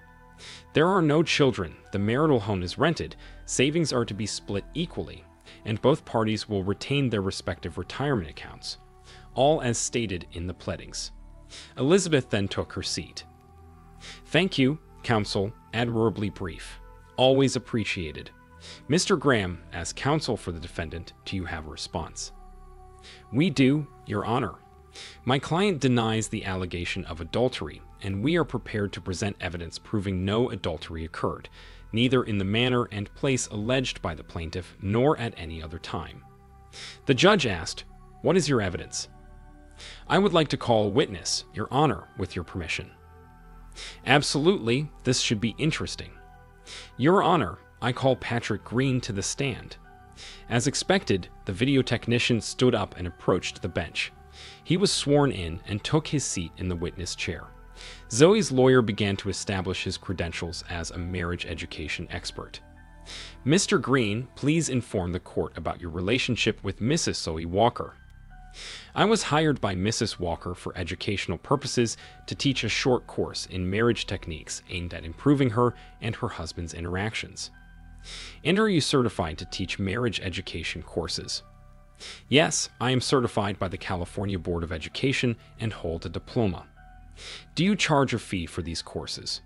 There are no children, the marital home is rented, savings are to be split equally, and both parties will retain their respective retirement accounts, all as stated in the pleadings. Elizabeth then took her seat. Thank you, counsel, admirably brief. Always appreciated. Mr. Graham, as counsel for the defendant, do you have a response? We do, Your Honor. My client denies the allegation of adultery, and we are prepared to present evidence proving no adultery occurred, neither in the manner and place alleged by the plaintiff nor at any other time. The judge asked, "What is your evidence?" I would like to call a witness, Your Honor, with your permission. Absolutely, this should be interesting. Your Honor, I call Patrick Green to the stand. As expected, the video technician stood up and approached the bench. He was sworn in and took his seat in the witness chair. Zoe's lawyer began to establish his credentials as a marriage education expert. Mr. Green, please inform the court about your relationship with Mrs. Zoe Walker. I was hired by Mrs. Walker for educational purposes to teach a short course in marriage techniques aimed at improving her and her husband's interactions. And are you certified to teach marriage education courses? Yes, I am certified by the California Board of Education and hold a diploma. Do you charge a fee for these courses?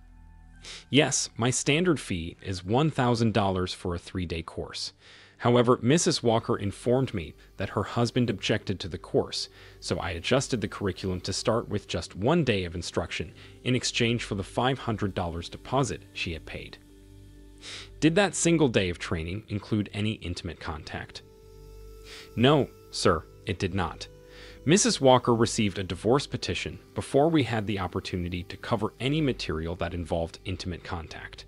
Yes, my standard fee is $1,000 for a 3-day course. However, Mrs. Walker informed me that her husband objected to the course, so I adjusted the curriculum to start with just 1 day of instruction in exchange for the $500 deposit she had paid. Did that single day of training include any intimate contact? No, sir, it did not. Mrs. Walker received a divorce petition before we had the opportunity to cover any material that involved intimate contact.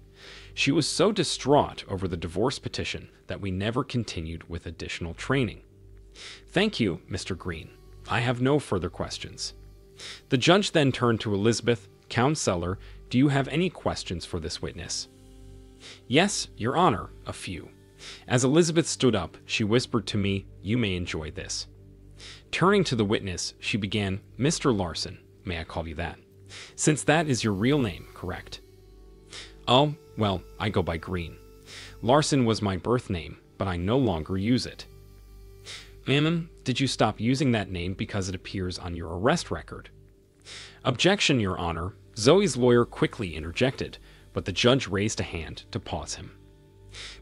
She was so distraught over the divorce petition that we never continued with additional training. Thank you, Mr. Green. I have no further questions. The judge then turned to Elizabeth, Counselor, do you have any questions for this witness? Yes, Your Honor, a few. As Elizabeth stood up, she whispered to me, you may enjoy this. Turning to the witness, she began, Mr. Larson, may I call you that? Since that is your real name, correct? Oh, well, I go by Green. Larson was my birth name, but I no longer use it. Ma'am, did you stop using that name because it appears on your arrest record? Objection, Your Honor. Zoe's lawyer quickly interjected, but the judge raised a hand to pause him.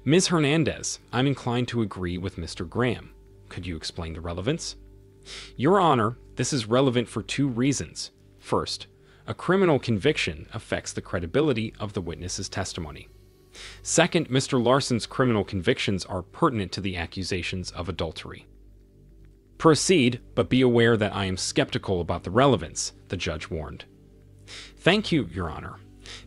Ms. Hernandez, I'm inclined to agree with Mr. Graham. Could you explain the relevance? Your Honor, this is relevant for 2 reasons. First, a criminal conviction affects the credibility of the witness's testimony. Second, Mr. Larson's criminal convictions are pertinent to the accusations of adultery. Proceed, but be aware that I am skeptical about the relevance, the judge warned. Thank you, Your Honor.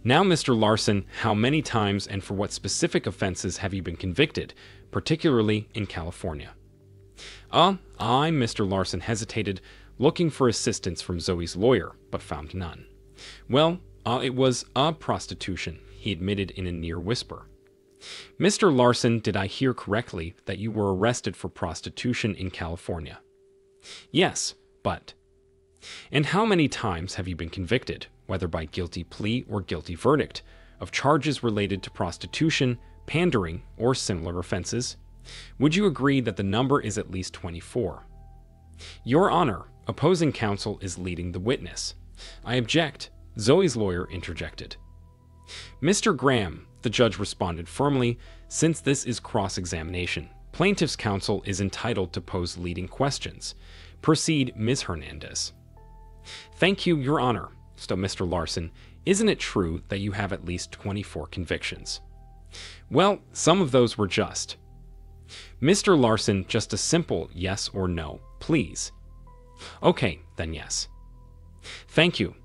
Now, Mr. Larson, how many times and for what specific offenses have you been convicted, particularly in California? Mr. Larson hesitated, looking for assistance from Zoe's lawyer, but found none. Well, it was prostitution, he admitted in a near whisper. Mr. Larson, did I hear correctly that you were arrested for prostitution in California? Yes, but... And how many times have you been convicted, whether by guilty plea or guilty verdict, of charges related to prostitution, pandering, or similar offenses? Would you agree that the number is at least 24? Your Honor, opposing counsel is leading the witness. I object, Zoe's lawyer interjected. Mr. Graham, the judge responded firmly, since this is cross-examination, plaintiff's counsel is entitled to pose leading questions. Proceed, Ms. Hernandez. Thank you, Your Honor. So, Mr. Larson, isn't it true that you have at least 24 convictions? Well, some of those were just. Mr. Larson, just a simple yes or no, please. Okay, then yes. Thank you.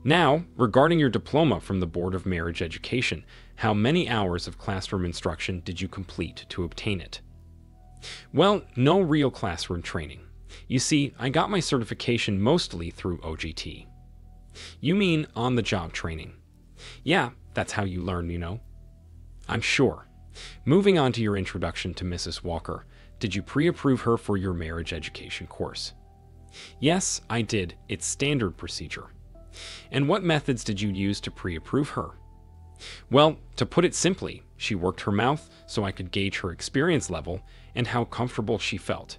Now, regarding your diploma from the Board of Marriage Education, how many hours of classroom instruction did you complete to obtain it? Well, no real classroom training. You see, I got my certification mostly through OGT. You mean on-the-job training? Yeah, that's how you learn. I'm sure. Moving on to your introduction to Mrs. Walker, did you pre-approve her for your marriage education course? Yes, I did. It's standard procedure. And what methods did you use to pre-approve her? Well, to put it simply, she worked her mouth so I could gauge her experience level and how comfortable she felt.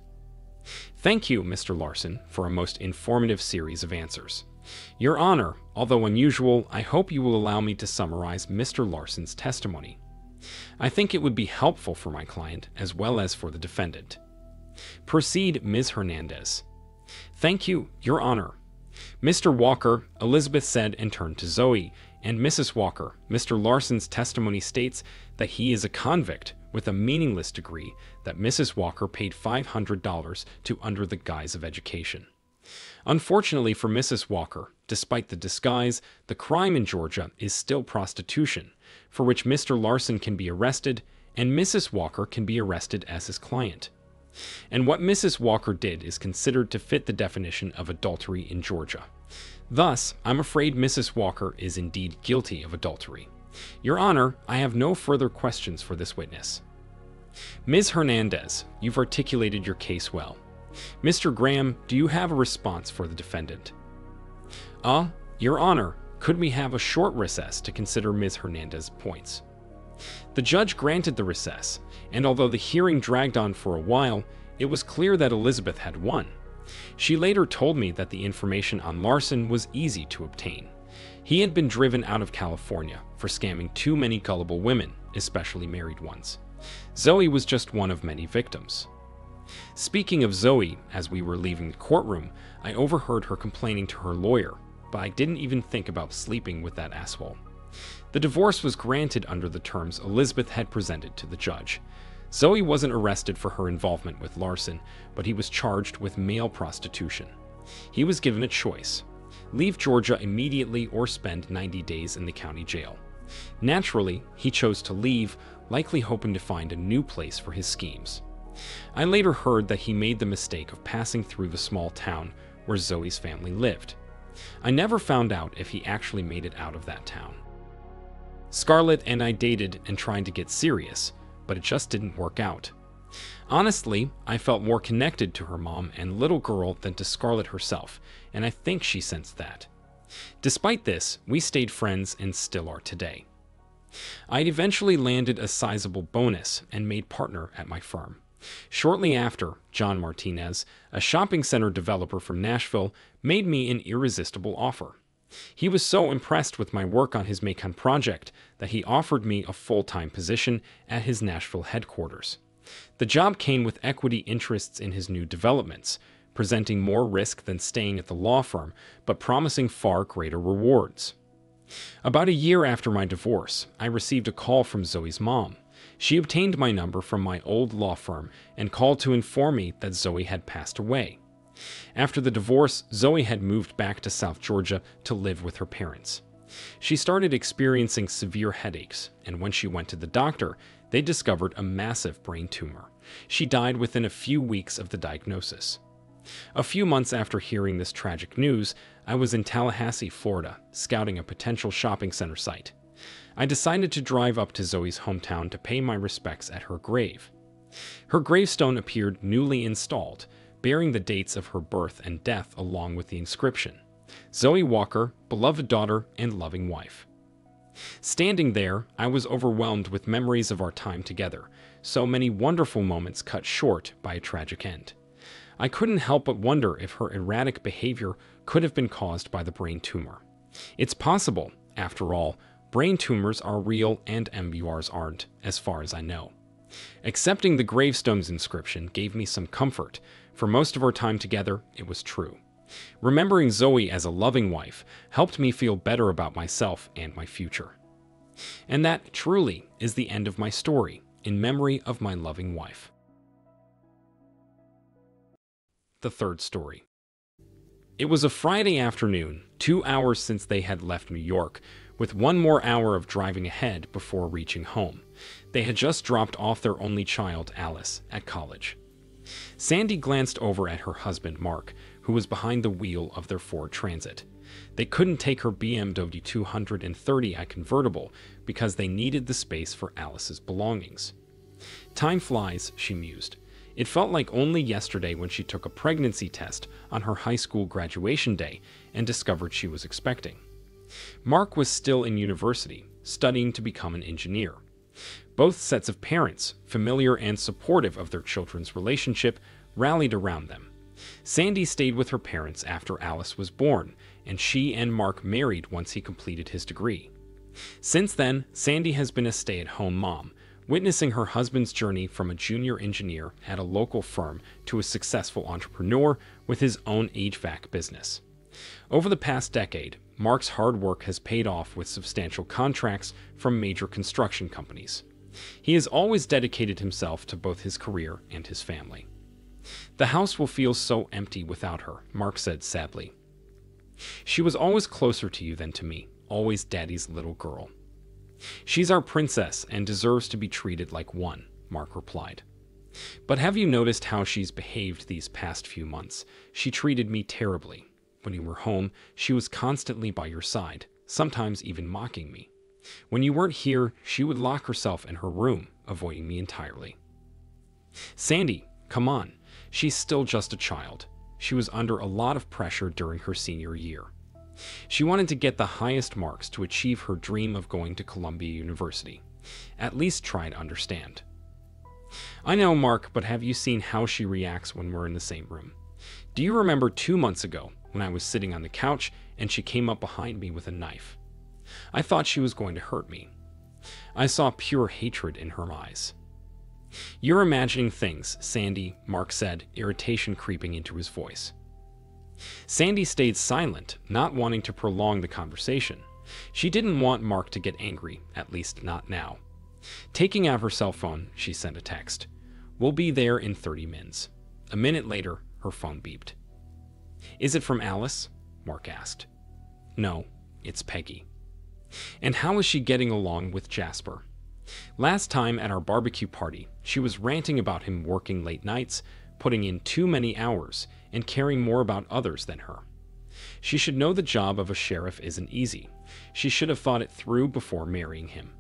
Thank you, Mr. Larson, for a most informative series of answers. Your Honor, although unusual, I hope you will allow me to summarize Mr. Larson's testimony. I think it would be helpful for my client as well as for the defendant. Proceed, Ms. Hernandez. Thank you, Your Honor. Mr. Walker, Elizabeth said and turned to Zoe, and Mrs. Walker, Mr. Larson's testimony states that he is a convict with a meaningless degree that Mrs. Walker paid $500 to under the guise of education. Unfortunately for Mrs. Walker, despite the disguise, the crime in Georgia is still prostitution, for which Mr. Larson can be arrested and Mrs. Walker can be arrested as his client. And what Mrs. Walker did is considered to fit the definition of adultery in Georgia. Thus, I'm afraid Mrs. Walker is indeed guilty of adultery. Your Honor, I have no further questions for this witness. Ms. Hernandez, you've articulated your case well. Mr. Graham, do you have a response for the defendant? Your Honor, could we have a short recess to consider Ms. Hernandez's points? The judge granted the recess, and although the hearing dragged on for a while, it was clear that Elizabeth had won. She later told me that the information on Larson was easy to obtain. He had been driven out of California for scamming too many gullible women, especially married ones. Zoe was just one of many victims. Speaking of Zoe, as we were leaving the courtroom, I overheard her complaining to her lawyer, but I didn't even think about sleeping with that asshole. The divorce was granted under the terms Elizabeth had presented to the judge. Zoe wasn't arrested for her involvement with Larson, but he was charged with male prostitution. He was given a choice: leave Georgia immediately or spend 90 days in the county jail. Naturally, he chose to leave, likely hoping to find a new place for his schemes. I later heard that he made the mistake of passing through the small town where Zoe's family lived. I never found out if he actually made it out of that town. Scarlett and I dated and tried to get serious, but it just didn't work out. Honestly, I felt more connected to her mom and little girl than to Scarlett herself, and I think she sensed that. Despite this, we stayed friends and still are today. I'd eventually landed a sizable bonus and made partner at my firm. Shortly after, John Martinez, a shopping center developer from Nashville, made me an irresistible offer. He was so impressed with my work on his Macon project that he offered me a full-time position at his Nashville headquarters. The job came with equity interests in his new developments, presenting more risk than staying at the law firm, but promising far greater rewards. About a year after my divorce, I received a call from Zoe's mom. She obtained my number from my old law firm and called to inform me that Zoe had passed away. After the divorce, Zoe had moved back to South Georgia to live with her parents. She started experiencing severe headaches, and when she went to the doctor, they discovered a massive brain tumor. She died within a few weeks of the diagnosis. A few months after hearing this tragic news, I was in Tallahassee, Florida, scouting a potential shopping center site. I decided to drive up to Zoe's hometown to pay my respects at her grave. Her gravestone appeared newly installed, bearing the dates of her birth and death along with the inscription: Zoe Walker, beloved daughter and loving wife. Standing there, I was overwhelmed with memories of our time together, so many wonderful moments cut short by a tragic end. I couldn't help but wonder if her erratic behavior could have been caused by the brain tumor. It's possible, after all, brain tumors are real and MURs aren't, as far as I know. Accepting the gravestone's inscription gave me some comfort. For most of our time together, it was true. Remembering Zoe as a loving wife helped me feel better about myself and my future. And that, truly, is the end of my story, in memory of my loving wife. The third story. It was a Friday afternoon, 2 hours since they had left New York, with one more hour of driving ahead before reaching home. They had just dropped off their only child, Alice, at college. Sandy glanced over at her husband, Mark, who was behind the wheel of their Ford Transit. They couldn't take her BMW 230i convertible because they needed the space for Alice's belongings. Time flies, she mused. It felt like only yesterday when she took a pregnancy test on her high school graduation day and discovered she was expecting. Mark was still in university, studying to become an engineer. Both sets of parents, familiar and supportive of their children's relationship, rallied around them. Sandy stayed with her parents after Alice was born, and she and Mark married once he completed his degree. Since then, Sandy has been a stay-at-home mom, witnessing her husband's journey from a junior engineer at a local firm to a successful entrepreneur with his own HVAC business. Over the past decade, Mark's hard work has paid off with substantial contracts from major construction companies. He has always dedicated himself to both his career and his family. "The house will feel so empty without her," Mark said sadly. "She was always closer to you than to me, always Daddy's little girl." "She's our princess and deserves to be treated like one," Mark replied. "But have you noticed how she's behaved these past few months? She treated me terribly. When you were home, she was constantly by your side, sometimes even mocking me. When you weren't here, she would lock herself in her room, avoiding me entirely." "Sandy, come on. She's still just a child. She was under a lot of pressure during her senior year. She wanted to get the highest marks to achieve her dream of going to Columbia University. At least try to understand." "I know, Mark, but have you seen how she reacts when we're in the same room? Do you remember 2 months ago when I was sitting on the couch and she came up behind me with a knife? I thought she was going to hurt me. I saw pure hatred in her eyes." "You're imagining things, Sandy," Mark said, irritation creeping into his voice. Sandy stayed silent, not wanting to prolong the conversation. She didn't want Mark to get angry, at least not now. Taking out her cell phone, she sent a text. "We'll be there in 30 minutes. A minute later, her phone beeped. "Is it from Alice?" Mark asked. "No, it's Peggy." "And how is she getting along with Jasper?" "Last time at our barbecue party, she was ranting about him working late nights, putting in too many hours, and caring more about others than her. She should know the job of a sheriff isn't easy. She should have thought it through before marrying him."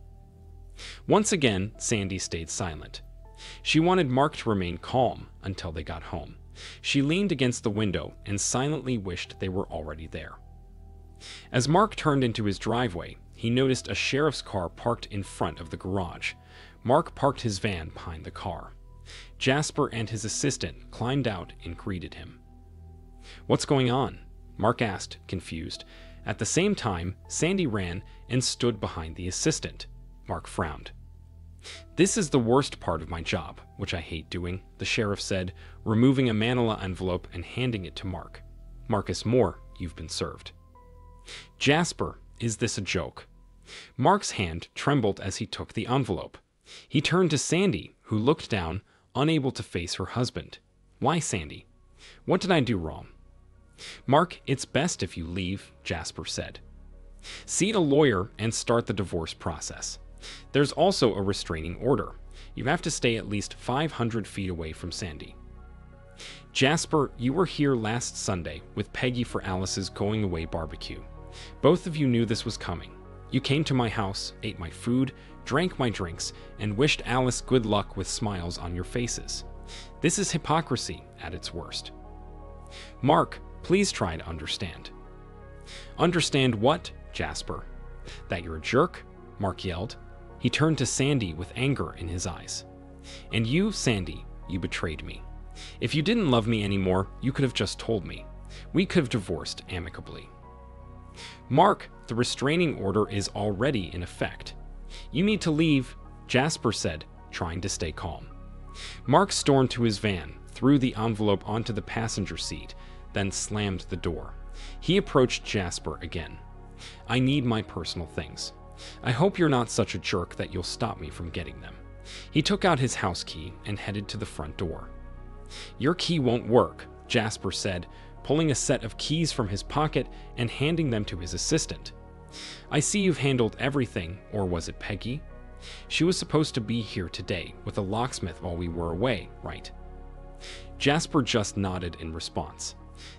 Once again, Sandy stayed silent. She wanted Mark to remain calm until they got home. She leaned against the window and silently wished they were already there. As Mark turned into his driveway, he noticed a sheriff's car parked in front of the garage. Mark parked his van behind the car. Jasper and his assistant climbed out and greeted him. "What's going on?" Mark asked, confused. At the same time, Sandy ran and stood behind the assistant. Mark frowned. "This is the worst part of my job, which I hate doing," the sheriff said, removing a manila envelope and handing it to Mark. "Marcus Moore, you've been served." "Jasper, is this a joke?" Mark's hand trembled as he took the envelope. He turned to Sandy, who looked down, unable to face her husband. "Why, Sandy? What did I do wrong?" "Mark, it's best if you leave," Jasper said. "See a lawyer and start the divorce process. There's also a restraining order. You have to stay at least 500 feet away from Sandy." "Jasper, you were here last Sunday with Peggy for Alice's going-away barbecue. Both of you knew this was coming. You came to my house, ate my food, drank my drinks, and wished Alice good luck with smiles on your faces. This is hypocrisy at its worst. Mark, please try to understand." "Understand what, Jasper? That you're a jerk?" Mark yelled. He turned to Sandy with anger in his eyes. "And you, Sandy, you betrayed me. If you didn't love me anymore, you could have just told me. We could have divorced amicably." "Mark, the restraining order is already in effect. You need to leave," Jasper said, trying to stay calm. Mark stormed to his van, threw the envelope onto the passenger seat, then slammed the door. He approached Jasper again. "I need my personal things. I hope you're not such a jerk that you'll stop me from getting them." He took out his house key and headed to the front door. "Your key won't work," Jasper said, pulling a set of keys from his pocket and handing them to his assistant. "I see you've handled everything, or was it Peggy? She was supposed to be here today with a locksmith while we were away, right?" Jasper just nodded in response.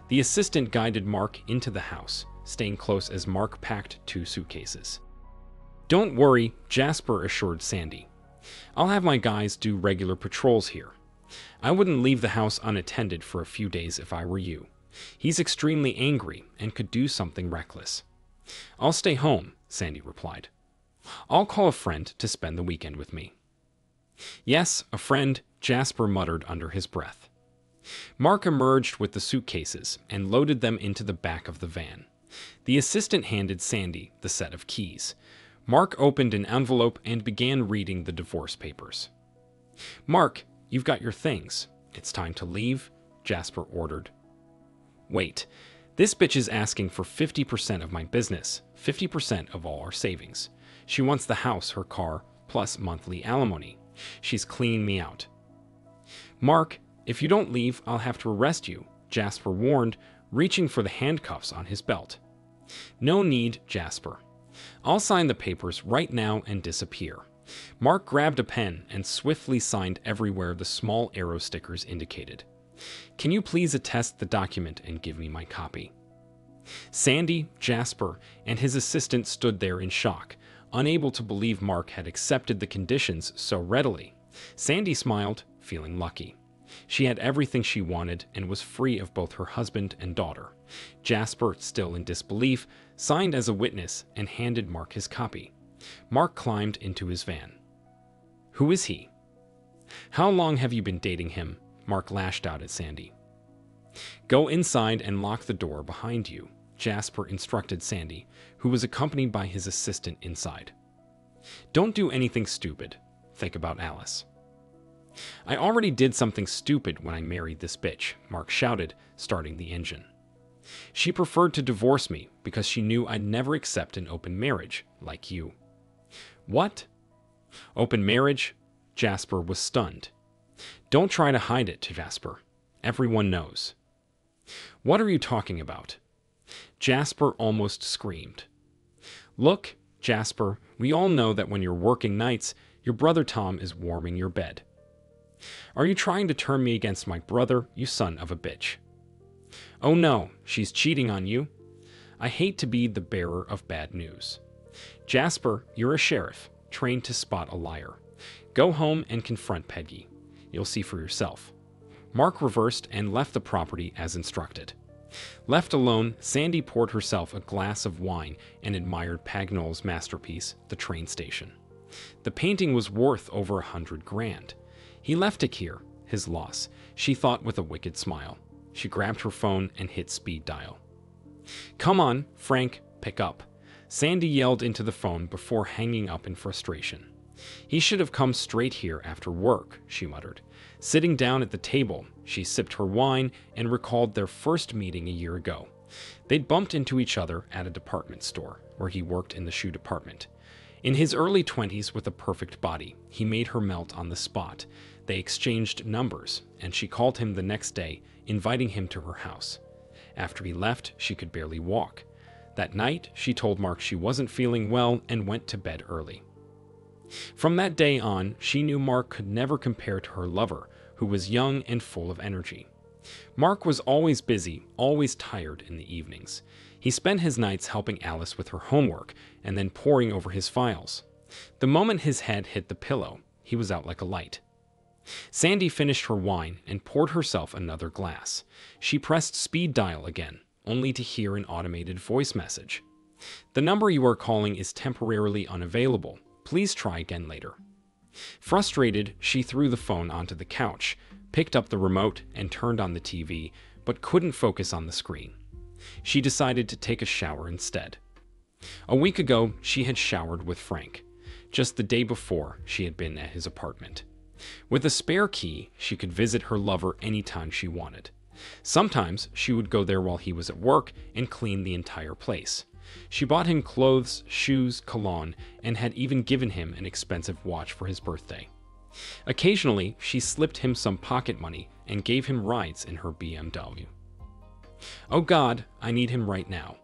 The assistant guided Mark into the house, staying close as Mark packed 2 suitcases. "Don't worry," Jasper assured Sandy. "I'll have my guys do regular patrols here. I wouldn't leave the house unattended for a few days if I were you. He's extremely angry and could do something reckless." "I'll stay home," Sandy replied. "I'll call a friend to spend the weekend with me." "Yes, a friend," Jasper muttered under his breath. Mark emerged with the suitcases and loaded them into the back of the van. The assistant handed Sandy the set of keys. Mark opened an envelope and began reading the divorce papers. "Mark, you've got your things. It's time to leave," Jasper ordered. "Wait, this bitch is asking for 50% of my business, 50% of all our savings. She wants the house, her car, plus monthly alimony. She's cleaning me out." "Mark, if you don't leave, I'll have to arrest you," Jasper warned, reaching for the handcuffs on his belt. "No need, Jasper. I'll sign the papers right now and disappear." Mark grabbed a pen and swiftly signed everywhere the small arrow stickers indicated. "Can you please attest the document and give me my copy?" Sandy, Jasper, and his assistant stood there in shock, unable to believe Mark had accepted the conditions so readily. Sandy smiled, feeling lucky. She had everything she wanted and was free of both her husband and daughter. Jasper, still in disbelief, signed as a witness and handed Mark his copy. Mark climbed into his van. "Who is he? How long have you been dating him?" Mark lashed out at Sandy. "Go inside and lock the door behind you," Jasper instructed Sandy, who was accompanied by his assistant inside. "Don't do anything stupid. Think about Alice." "I already did something stupid when I married this bitch," Mark shouted, starting the engine. "She preferred to divorce me because she knew I'd never accept an open marriage, like you." "What? Open marriage?" Jasper was stunned. "Don't try to hide it, Jasper. Everyone knows." "What are you talking about?" Jasper almost screamed. "Look, Jasper, we all know that when you're working nights, your brother Tom is warming your bed. Are you trying to turn me against my brother, you son of a bitch?" "Oh no, she's cheating on you." "I hate to be the bearer of bad news." "Jasper, you're a sheriff, trained to spot a liar. Go home and confront Peggy. You'll see for yourself." Mark reversed and left the property as instructed. Left alone, Sandy poured herself a glass of wine and admired Pagnol's masterpiece, The Train Station. The painting was worth over $100,000. He left it here, his loss, she thought with a wicked smile. She grabbed her phone and hit speed dial. "Come on, Frank, pick up," Sandy yelled into the phone before hanging up in frustration. "He should have come straight here after work," she muttered. Sitting down at the table, she sipped her wine and recalled their first meeting a year ago. They'd bumped into each other at a department store, where he worked in the shoe department. In his early 20s with a perfect body, he made her melt on the spot. They exchanged numbers, and she called him the next day, inviting him to her house. After he left, she could barely walk. That night, she told Mark she wasn't feeling well and went to bed early. From that day on, she knew Mark could never compare to her lover, who was young and full of energy. Mark was always busy, always tired in the evenings. He spent his nights helping Alice with her homework and then poring over his files. The moment his head hit the pillow, he was out like a light. Sandy finished her wine and poured herself another glass. She pressed speed dial again, only to hear an automated voice message. "The number you are calling is temporarily unavailable. Please try again later." Frustrated, she threw the phone onto the couch, picked up the remote, and turned on the TV, but couldn't focus on the screen. She decided to take a shower instead. A week ago, she had showered with Frank. Just the day before, she had been at his apartment. With a spare key, she could visit her lover anytime she wanted. Sometimes, she would go there while he was at work and clean the entire place. She bought him clothes, shoes, cologne, and had even given him an expensive watch for his birthday. Occasionally, she slipped him some pocket money and gave him rides in her BMW. Oh God, I need him right now.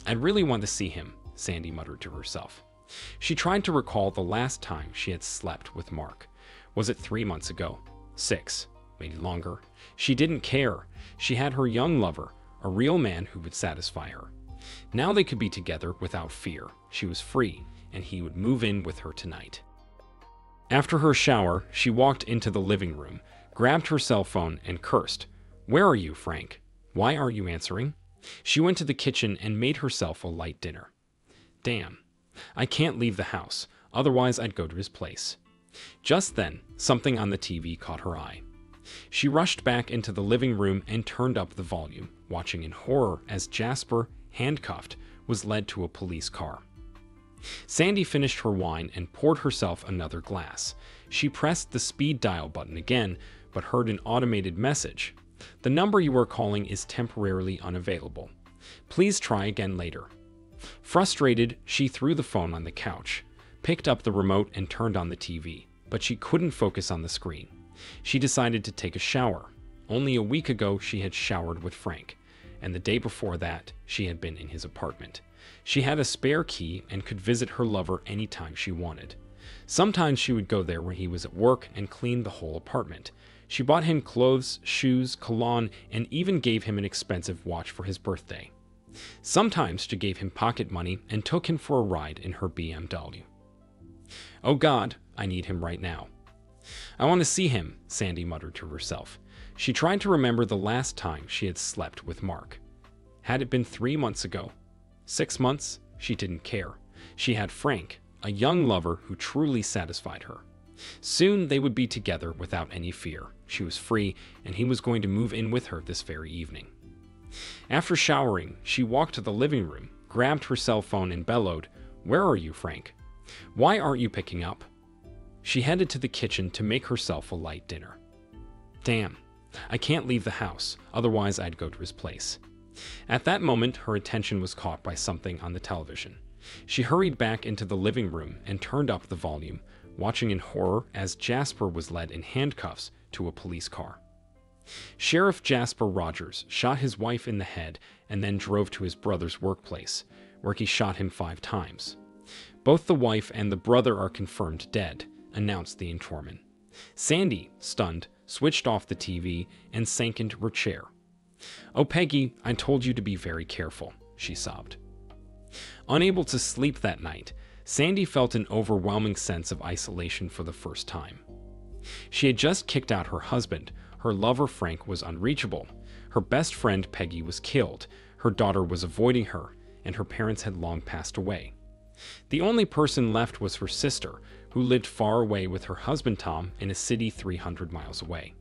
I'd really want to see him, Sandy muttered to herself. She tried to recall the last time she had slept with Mark. Was it 3 months ago? 6, maybe longer. She didn't care. She had her young lover, a real man who would satisfy her. Now they could be together without fear. She was free, and he would move in with her tonight. After her shower, she walked into the living room, grabbed her cell phone, and cursed. "Where are you, Frank? Why aren't you answering?" She went to the kitchen and made herself a light dinner. Damn. I can't leave the house, otherwise I'd go to his place. Just then, something on the TV caught her eye. She rushed back into the living room and turned up the volume, watching in horror as Jasper, handcuffed, was led to a police car. Sandy finished her wine and poured herself another glass. She pressed the speed dial button again, but heard an automated message. "The number you are calling is temporarily unavailable. Please try again later." Frustrated, she threw the phone on the couch, picked up the remote and turned on the TV, but she couldn't focus on the screen. She decided to take a shower. Only a week ago she had showered with Frank, and the day before that she had been in his apartment. She had a spare key and could visit her lover anytime she wanted. Sometimes she would go there when he was at work and clean the whole apartment. She bought him clothes, shoes, cologne, and even gave him an expensive watch for his birthday. Sometimes she gave him pocket money and took him for a ride in her BMW. Oh God, I need him right now. I want to see him, Sandy muttered to herself. She tried to remember the last time she had slept with Mark. Had it been 3 months ago? 6 months? She didn't care. She had Frank, a young lover who truly satisfied her. Soon they would be together without any fear. She was free, and he was going to move in with her this very evening. After showering, she walked to the living room, grabbed her cell phone and bellowed, "Where are you, Frank? Why aren't you picking up?" She headed to the kitchen to make herself a light dinner. Damn, I can't leave the house, otherwise I'd go to his place. At that moment, her attention was caught by something on the television. She hurried back into the living room and turned up the volume, watching in horror as Jasper was led in handcuffs to a police car. Sheriff Jasper Rogers shot his wife in the head and then drove to his brother's workplace, where he shot him 5 times. Both the wife and the brother are confirmed dead, announced the informant. Sandy, stunned, switched off the TV and sank into her chair. "Oh, Peggy, I told you to be very careful," she sobbed. Unable to sleep that night, Sandy felt an overwhelming sense of isolation for the first time. She had just kicked out her husband. Her lover Frank was unreachable. Her best friend Peggy was killed. Her daughter was avoiding her, and her parents had long passed away. The only person left was her sister, who lived far away with her husband Tom in a city 300 miles away.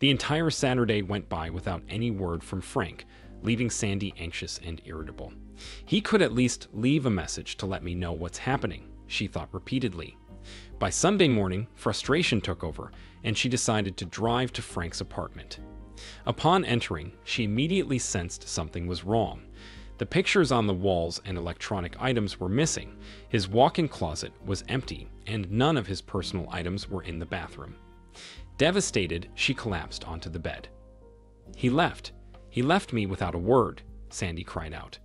The entire Saturday went by without any word from Frank, leaving Sandy anxious and irritable. "He could at least leave a message to let me know what's happening," she thought repeatedly. By Sunday morning, frustration took over, and she decided to drive to Frank's apartment. Upon entering, she immediately sensed something was wrong. The pictures on the walls and electronic items were missing. His walk-in closet was empty, and none of his personal items were in the bathroom. Devastated, she collapsed onto the bed. He left me without a word," Sandy cried out.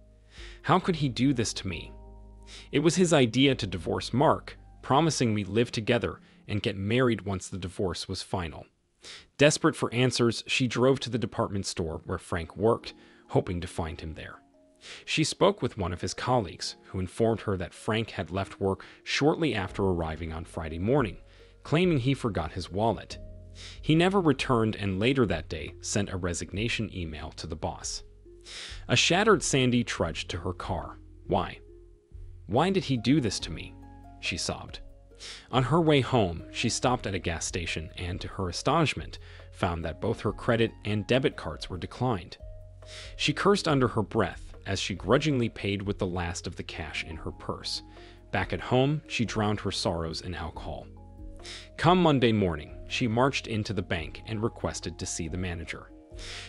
"How could he do this to me? It was his idea to divorce Mark, promising we live together and get married once the divorce was final." Desperate for answers, she drove to the department store where Frank worked, hoping to find him there. She spoke with one of his colleagues, who informed her that Frank had left work shortly after arriving on Friday morning, claiming he forgot his wallet. He never returned and later that day sent a resignation email to the boss. A shattered Sandy trudged to her car. Why? Why did he do this to me? She sobbed. On her way home, she stopped at a gas station and, to her astonishment, found that both her credit and debit cards were declined. She cursed under her breath as she grudgingly paid with the last of the cash in her purse. Back at home, she drowned her sorrows in alcohol. Come Monday morning, she marched into the bank and requested to see the manager.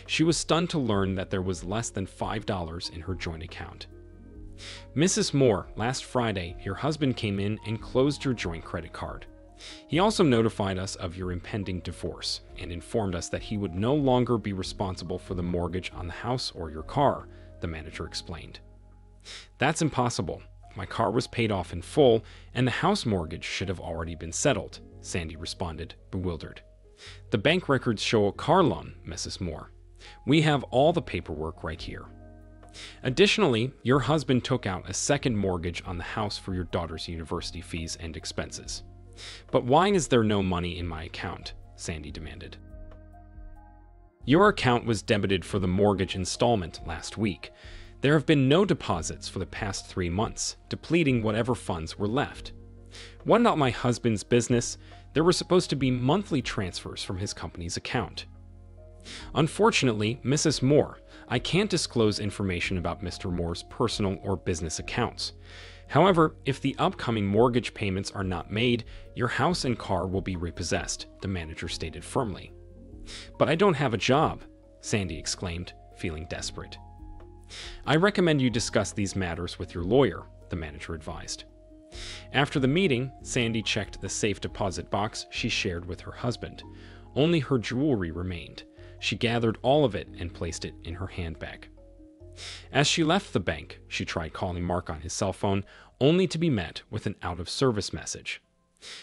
She was stunned to learn that there was less than $5 in her joint account. "Mrs. Moore, last Friday, your husband came in and closed your joint credit card. He also notified us of your impending divorce and informed us that he would no longer be responsible for the mortgage on the house or your car, the manager explained. That's impossible. My car was paid off in full, and the house mortgage should have already been settled, Sandy responded, bewildered. The bank records show a car loan, Mrs. Moore. We have all the paperwork right here. Additionally, your husband took out a second mortgage on the house for your daughter's university fees and expenses. But why is there no money in my account? Sandy demanded. Your account was debited for the mortgage installment last week. There have been no deposits for the past 3 months, depleting whatever funds were left. What about my husband's business? There were supposed to be monthly transfers from his company's account. Unfortunately, Mrs. Moore, I can't disclose information about Mr. Moore's personal or business accounts. However, if the upcoming mortgage payments are not made, your house and car will be repossessed, the manager stated firmly. But I don't have a job, Sandy exclaimed, feeling desperate. I recommend you discuss these matters with your lawyer, the manager advised. After the meeting, Sandy checked the safe deposit box she shared with her husband. Only her jewelry remained. She gathered all of it and placed it in her handbag. As she left the bank, she tried calling Mark on his cell phone, only to be met with an out-of-service message.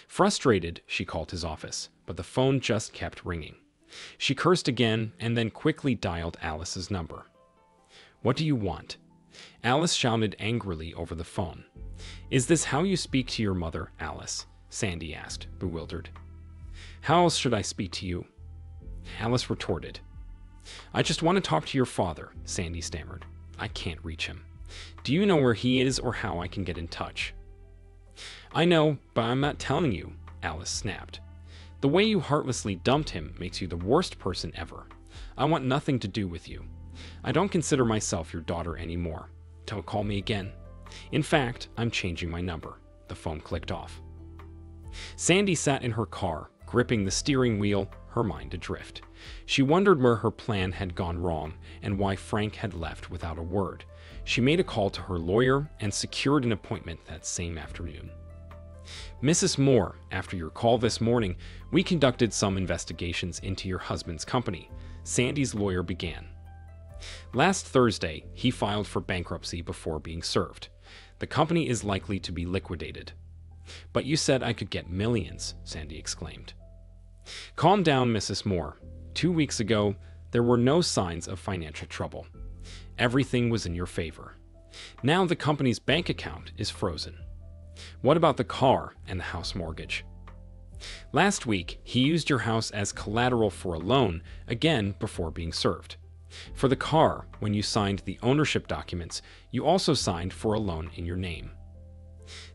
Frustrated, she called his office, but the phone just kept ringing. She cursed again and then quickly dialed Alice's number. What do you want? Alice shouted angrily over the phone. Is this how you speak to your mother, Alice? Sandy asked, bewildered. How else should I speak to you? Alice retorted. I just want to talk to your father, Sandy stammered. I can't reach him. Do you know where he is or how I can get in touch? I know, but I'm not telling you, Alice snapped. The way you heartlessly dumped him makes you the worst person ever. I want nothing to do with you. I don't consider myself your daughter anymore. Don't call me again. In fact, I'm changing my number. The phone clicked off. Sandy sat in her car, gripping the steering wheel, her mind adrift. She wondered where her plan had gone wrong and why Frank had left without a word. She made a call to her lawyer and secured an appointment that same afternoon. Mrs. Moore, after your call this morning, we conducted some investigations into your husband's company, Sandy's lawyer began. Last Thursday, he filed for bankruptcy before being served. The company is likely to be liquidated. But you said I could get millions, Sandy exclaimed. Calm down, Mrs. Moore. 2 weeks ago, there were no signs of financial trouble. Everything was in your favor. Now the company's bank account is frozen. What about the car and the house mortgage? Last week, he used your house as collateral for a loan, again before being served. For the car, when you signed the ownership documents, you also signed for a loan in your name.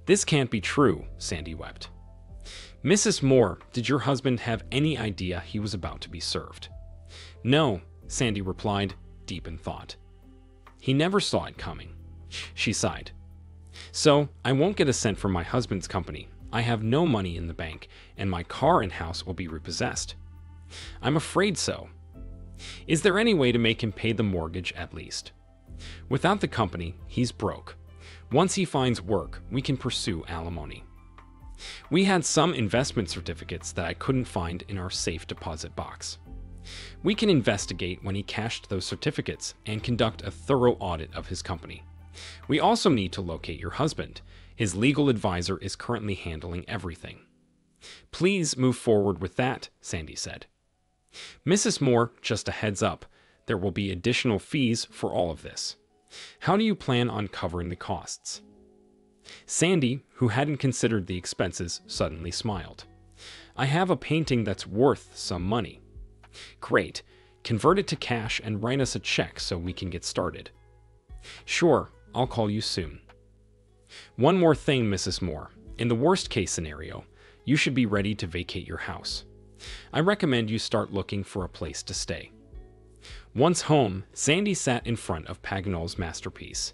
This can't be true, Sandy wept. Mrs. Moore, did your husband have any idea he was about to be served? No, Sandy replied, deep in thought. He never saw it coming. She sighed. So, I won't get a cent from my husband's company. I have no money in the bank, and my car and house will be repossessed. I'm afraid so. Is there any way to make him pay the mortgage at least? Without the company, he's broke. Once he finds work, we can pursue alimony. We had some investment certificates that I couldn't find in our safe deposit box. We can investigate when he cashed those certificates and conduct a thorough audit of his company. We also need to locate your husband. His legal advisor is currently handling everything. Please move forward with that, Sandy said. Mrs. Moore, just a heads up, there will be additional fees for all of this. How do you plan on covering the costs? Sandy, who hadn't considered the expenses, suddenly smiled. I have a painting that's worth some money. Great. Convert it to cash and write us a check so we can get started. Sure, I'll call you soon. One more thing, Mrs. Moore. In the worst-case scenario, you should be ready to vacate your house. I recommend you start looking for a place to stay. Once home, Sandy sat in front of Paganel's masterpiece.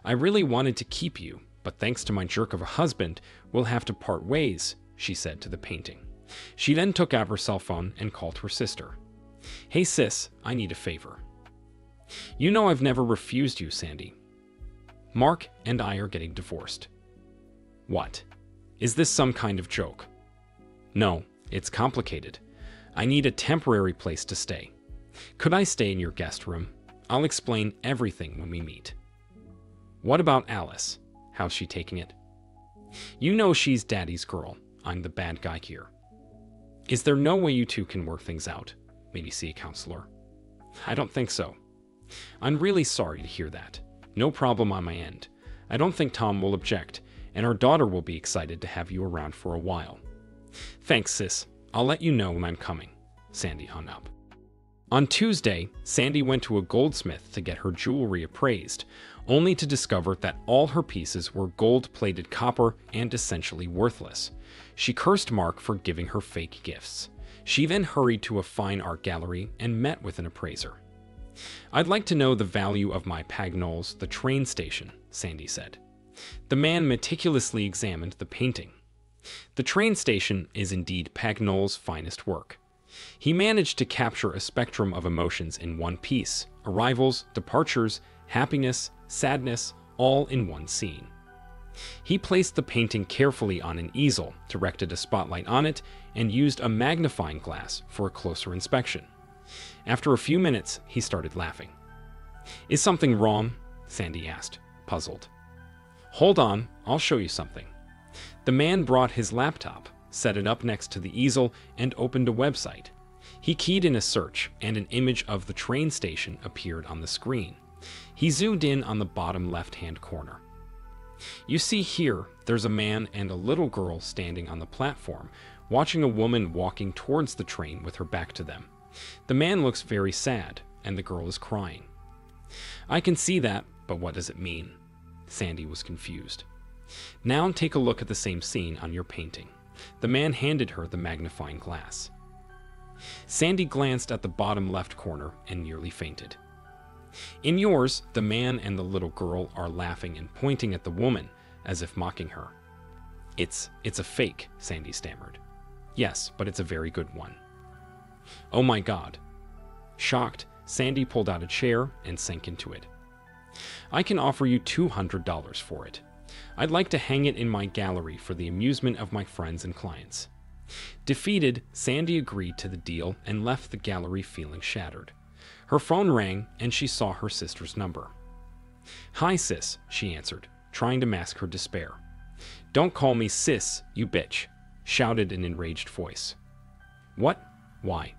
I really wanted to keep you, but thanks to my jerk of a husband, we'll have to part ways, she said to the painting. She then took out her cell phone and called her sister. Hey sis, I need a favor. You know I've never refused you, Sandy. Mark and I are getting divorced. What? Is this some kind of joke? No, it's complicated. I need a temporary place to stay. Could I stay in your guest room? I'll explain everything when we meet. What about Alice? How's she taking it? You know she's Daddy's girl. I'm the bad guy here. Is there no way you two can work things out? Maybe see a counselor? I don't think so. I'm really sorry to hear that. No problem on my end. I don't think Tom will object, and our daughter will be excited to have you around for a while. Thanks, sis. I'll let you know when I'm coming. Sandy hung up. On Tuesday, Sandy went to a goldsmith to get her jewelry appraised, only to discover that all her pieces were gold-plated copper and essentially worthless. She cursed Mark for giving her fake gifts. She then hurried to a fine art gallery and met with an appraiser. I'd like to know the value of my Pagnol's, the train station, Sandy said. The man meticulously examined the painting. The train station is indeed Pagnol's finest work. He managed to capture a spectrum of emotions in one piece: arrivals, departures, happiness, sadness, all in one scene. He placed the painting carefully on an easel, directed a spotlight on it, and used a magnifying glass for a closer inspection. After a few minutes, he started laughing. Is something wrong? Sandy asked, puzzled. Hold on, I'll show you something. The man brought his laptop, set it up next to the easel, and opened a website. He keyed in a search, and an image of the train station appeared on the screen. He zoomed in on the bottom left-hand corner. You see here, there's a man and a little girl standing on the platform, watching a woman walking towards the train with her back to them. The man looks very sad, and the girl is crying. I can see that, but what does it mean? Sandy was confused. Now take a look at the same scene on your painting. The man handed her the magnifying glass. Sandy glanced at the bottom left corner and nearly fainted. In yours, the man and the little girl are laughing and pointing at the woman, as if mocking her. It's a fake, Sandy stammered. Yes, but it's a very good one. Oh my God. Shocked, Sandy pulled out a chair and sank into it. I can offer you $200 for it. I'd like to hang it in my gallery for the amusement of my friends and clients. Defeated, Sandy agreed to the deal and left the gallery feeling shattered. Her phone rang and she saw her sister's number. Hi, sis, she answered, trying to mask her despair. Don't call me sis, you bitch, shouted an enraged voice. What? Why?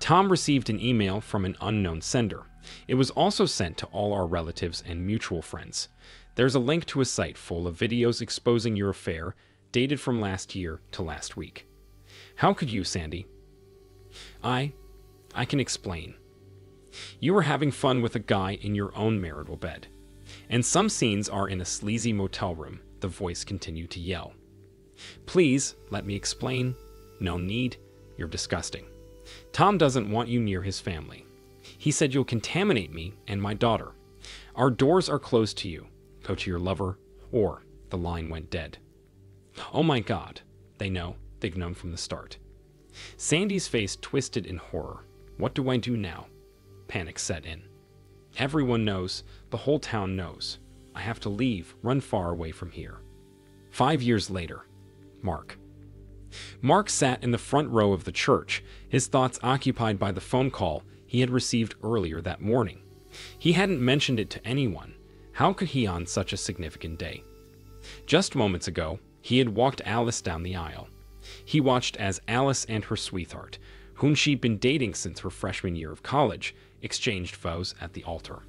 Tom received an email from an unknown sender. It was also sent to all our relatives and mutual friends. There's a link to a site full of videos exposing your affair, dated from last year to last week. How could you, Sandy? I can explain. You were having fun with a guy in your own marital bed. And some scenes are in a sleazy motel room, the voice continued to yell. Please, let me explain. No need. You're disgusting. Tom doesn't want you near his family. He said you'll contaminate me and my daughter. Our doors are closed to you. Go to your lover, or the line went dead. Oh my God. They know. They've known from the start. Sandy's face twisted in horror. What do I do now? Panic set in. Everyone knows. The whole town knows. I have to leave, run far away from here. 5 years later. Mark. Mark sat in the front row of the church, his thoughts occupied by the phone call he had received earlier that morning. He hadn't mentioned it to anyone. How could he on such a significant day? Just moments ago, he had walked Alice down the aisle. He watched as Alice and her sweetheart, whom she'd been dating since her freshman year of college, exchanged vows at the altar.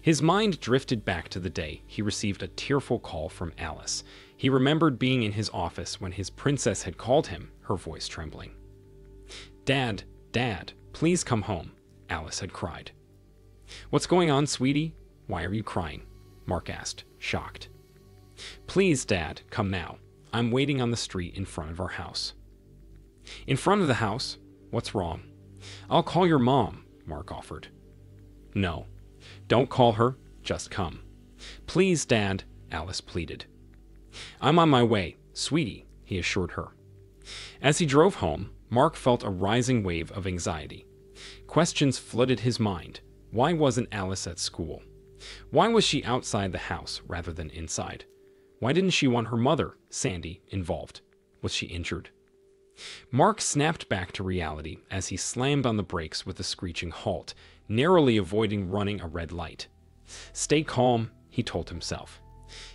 His mind drifted back to the day he received a tearful call from Alice. He remembered being in his office when his princess had called him, her voice trembling. Dad, Dad, please come home, Alice had cried. What's going on, sweetie? Why are you crying? Mark asked, shocked. Please, Dad, come now. I'm waiting on the street in front of our house. In front of the house? What's wrong? I'll call your mom, Mark offered. No, don't call her, just come. Please, Dad, Alice pleaded. I'm on my way, sweetie, he assured her. As he drove home, Mark felt a rising wave of anxiety. Questions flooded his mind. Why wasn't Alice at school? Why was she outside the house rather than inside? Why didn't she want her mother, Sandy, involved? Was she injured? Mark snapped back to reality as he slammed on the brakes with a screeching halt, narrowly avoiding running a red light. Stay calm, he told himself.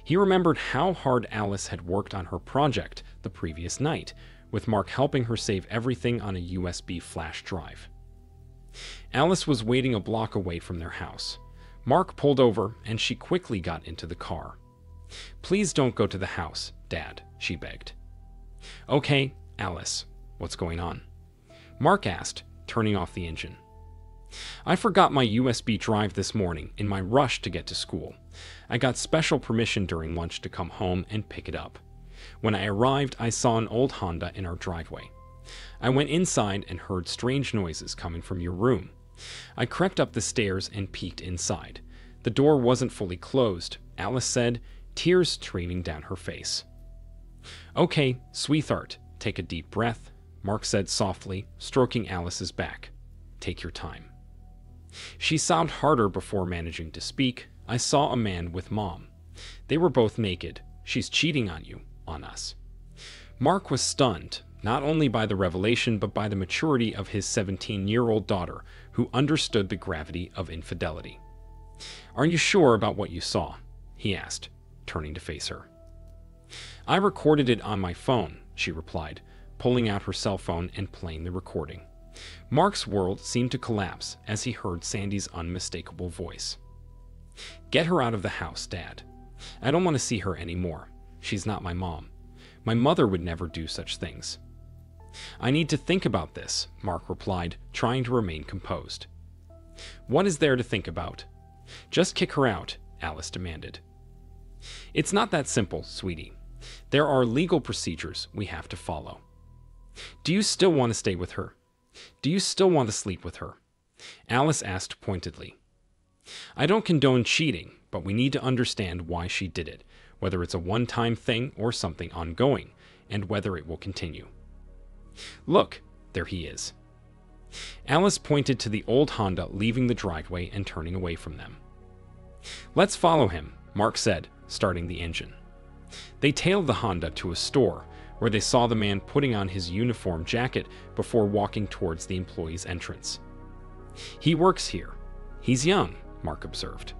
He remembered how hard Alice had worked on her project the previous night, with Mark helping her save everything on a USB flash drive. Alice was waiting a block away from their house. Mark pulled over, and she quickly got into the car. "Please don't go to the house, Dad," she begged. "Okay, Alice, what's going on?" Mark asked, turning off the engine. "I forgot my USB drive this morning in my rush to get to school. I got special permission during lunch to come home and pick it up. When I arrived, I saw an old Honda in our driveway. I went inside and heard strange noises coming from your room. I crept up the stairs and peeked inside. The door wasn't fully closed," Alice said, tears streaming down her face. "Okay, sweetheart, take a deep breath," Mark said softly, stroking Alice's back. "Take your time." She sobbed harder before managing to speak. "I saw a man with Mom. They were both naked. She's cheating on you, on us." Mark was stunned, not only by the revelation but by the maturity of his 17-year-old daughter, who understood the gravity of infidelity. "Are you sure about what you saw?" he asked, turning to face her. "I recorded it on my phone," she replied, pulling out her cell phone and playing the recording. Mark's world seemed to collapse as he heard Sandy's unmistakable voice. "Get her out of the house, Dad. I don't want to see her anymore. She's not my mom. My mother would never do such things." "I need to think about this," Mark replied, trying to remain composed. "What is there to think about? Just kick her out," Alice demanded. "It's not that simple, sweetie. There are legal procedures we have to follow." "Do you still want to stay with her? Do you still want to sleep with her?" Alice asked pointedly. "I don't condone cheating, but we need to understand why she did it, whether it's a one-time thing or something ongoing, and whether it will continue." "Look, there he is." Alice pointed to the old Honda leaving the driveway and turning away from them. "Let's follow him," Mark said, starting the engine. They tailed the Honda to a store, where they saw the man putting on his uniform jacket before walking towards the employee's entrance. "He works here. He's young," Mark observed.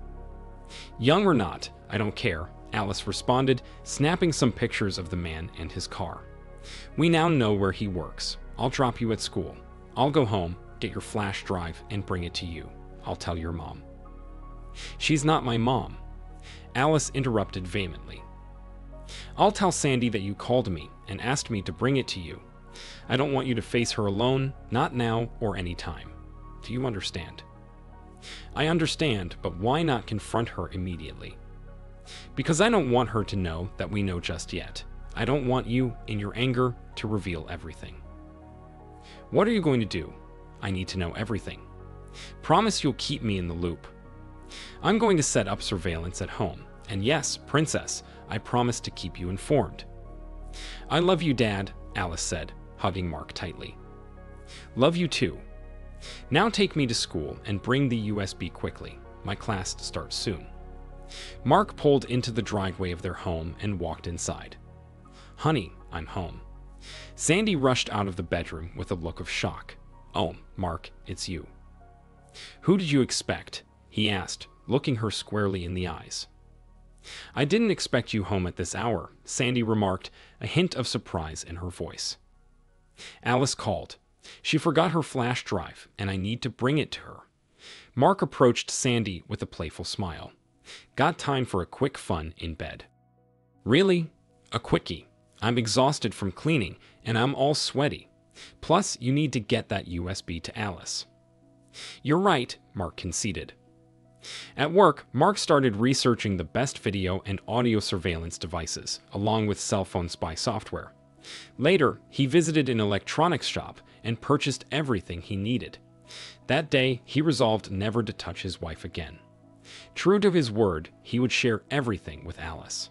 "Young or not, I don't care," Alice responded, snapping some pictures of the man and his car. "We now know where he works. I'll drop you at school. I'll go home, get your flash drive, and bring it to you. I'll tell your mom." "She's not my mom," Alice interrupted vehemently. "I'll tell Sandy that you called me and asked me to bring it to you. I don't want you to face her alone, not now or any time. Do you understand?" "I understand, but why not confront her immediately?" "Because I don't want her to know that we know just yet. I don't want you, in your anger, to reveal everything." "What are you going to do?" "I need to know everything." "Promise you'll keep me in the loop." "I'm going to set up surveillance at home. And yes, Princess, I promise to keep you informed." "I love you, Dad," Alice said, hugging Mark tightly. "Love you too. Now take me to school and bring the USB quickly. My class starts soon." Mark pulled into the driveway of their home and walked inside. "Honey, I'm home." Sandy rushed out of the bedroom with a look of shock. "Oh, Mark, it's you." "Who did you expect?" he asked, looking her squarely in the eyes. "I didn't expect you home at this hour," Sandy remarked, a hint of surprise in her voice. Alice called. "She forgot her flash drive, and I need to bring it to her." Mark approached Sandy with a playful smile. "Got time for a quick fun in bed?" "Really? A quickie. I'm exhausted from cleaning, and I'm all sweaty. Plus, you need to get that USB to Alice." "You're right," Mark conceded. At work, Mark started researching the best video and audio surveillance devices, along with cell phone spy software. Later, he visited an electronics shop and purchased everything he needed. That day, he resolved never to touch his wife again. True to his word, he would share everything with Alice.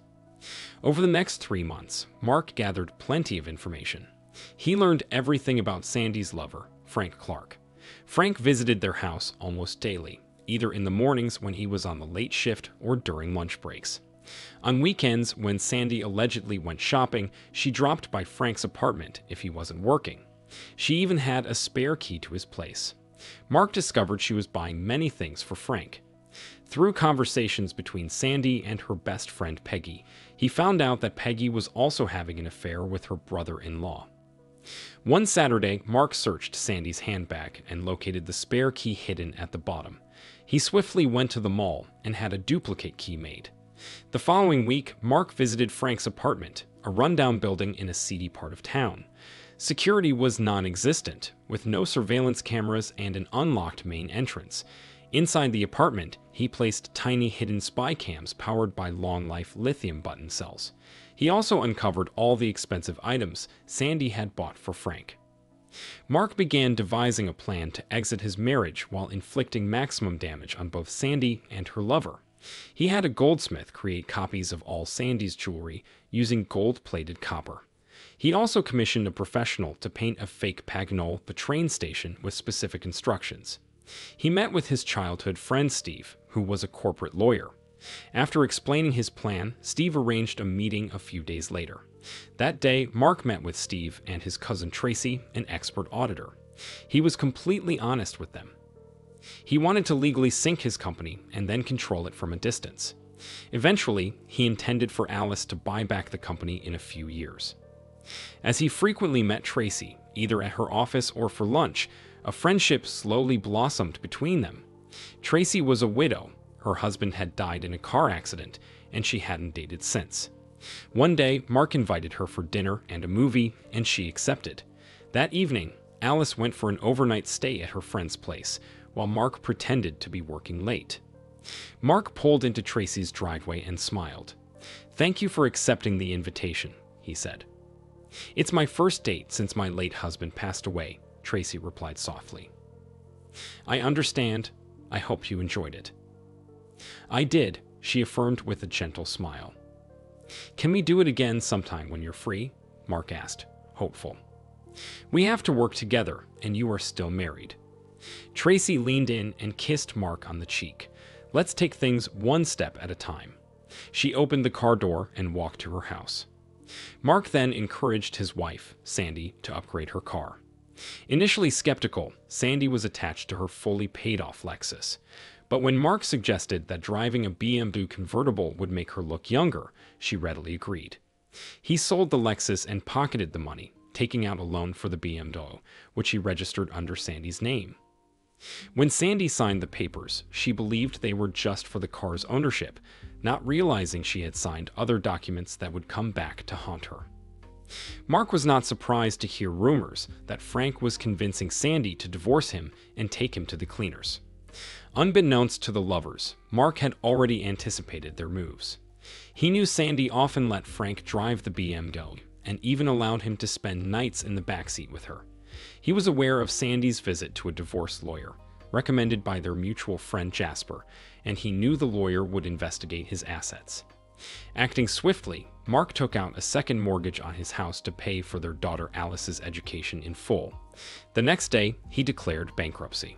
Over the next 3 months, Mark gathered plenty of information. He learned everything about Sandy's lover, Frank Clark. Frank visited their house almost daily, either in the mornings when he was on the late shift or during lunch breaks. On weekends, when Sandy allegedly went shopping, she dropped by Frank's apartment if he wasn't working. She even had a spare key to his place. Mark discovered she was buying many things for Frank. Through conversations between Sandy and her best friend Peggy, he found out that Peggy was also having an affair with her brother-in-law. One Saturday, Mark searched Sandy's handbag and located the spare key hidden at the bottom. He swiftly went to the mall and had a duplicate key made. The following week, Mark visited Frank's apartment, a rundown building in a seedy part of town. Security was non-existent, with no surveillance cameras and an unlocked main entrance. Inside the apartment, he placed tiny hidden spy cams powered by long-life lithium button cells. He also uncovered all the expensive items Sandy had bought for Frank. Mark began devising a plan to exit his marriage while inflicting maximum damage on both Sandy and her lover. He had a goldsmith create copies of all Sandy's jewelry using gold-plated copper. He also commissioned a professional to paint a fake Paganol, the train station, with specific instructions. He met with his childhood friend Steve, who was a corporate lawyer. After explaining his plan, Steve arranged a meeting a few days later. That day, Mark met with Steve and his cousin Tracy, an expert auditor. He was completely honest with them. He wanted to legally sink his company and then control it from a distance. Eventually, he intended for Alice to buy back the company in a few years. As he frequently met Tracy, either at her office or for lunch, a friendship slowly blossomed between them. Tracy was a widow. Her husband had died in a car accident, and she hadn't dated since. One day, Mark invited her for dinner and a movie, and she accepted. That evening, Alice went for an overnight stay at her friend's place, while Mark pretended to be working late. Mark pulled into Tracy's driveway and smiled. "Thank you for accepting the invitation," he said. "It's my first date since my late husband passed away," Tracy replied softly. "I understand. I hope you enjoyed it." "I did," she affirmed with a gentle smile. "Can we do it again sometime when you're free?" Mark asked, hopeful. "We have to work together, and you are still married." Tracy leaned in and kissed Mark on the cheek. "Let's take things one step at a time." She opened the car door and walked to her house. Mark then encouraged his wife, Sandy, to upgrade her car. Initially skeptical, Sandy was attached to her fully paid-off Lexus. But when Mark suggested that driving a BMW convertible would make her look younger, she readily agreed. He sold the Lexus and pocketed the money, taking out a loan for the BMW, which he registered under Sandy's name. When Sandy signed the papers, she believed they were just for the car's ownership, not realizing she had signed other documents that would come back to haunt her. Mark was not surprised to hear rumors that Frank was convincing Sandy to divorce him and take him to the cleaners. Unbeknownst to the lovers, Mark had already anticipated their moves. He knew Sandy often let Frank drive the BMW and even allowed him to spend nights in the backseat with her. He was aware of Sandy's visit to a divorce lawyer, recommended by their mutual friend Jasper, and he knew the lawyer would investigate his assets. Acting swiftly, Mark took out a second mortgage on his house to pay for their daughter Alice's education in full. The next day, he declared bankruptcy.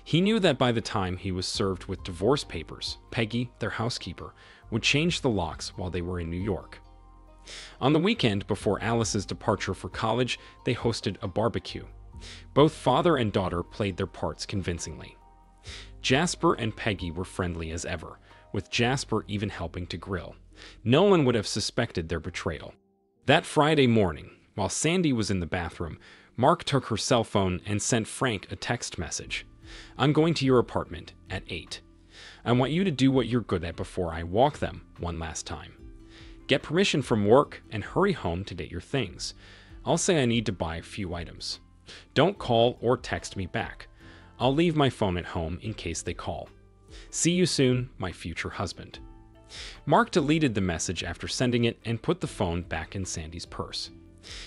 He knew that by the time he was served with divorce papers, Peggy, their housekeeper, would change the locks while they were in New York. On the weekend before Alice's departure for college, they hosted a barbecue. Both father and daughter played their parts convincingly. Jasper and Peggy were friendly as ever, with Jasper even helping to grill. No one would have suspected their betrayal. That Friday morning, while Sandy was in the bathroom, Mark took her cell phone and sent Frank a text message. "I'm going to your apartment at 8. I want you to do what you're good at before I walk them one last time. Get permission from work and hurry home to get your things. I'll say I need to buy a few items. Don't call or text me back. I'll leave my phone at home in case they call. See you soon, my future husband." Mark deleted the message after sending it and put the phone back in Sandy's purse.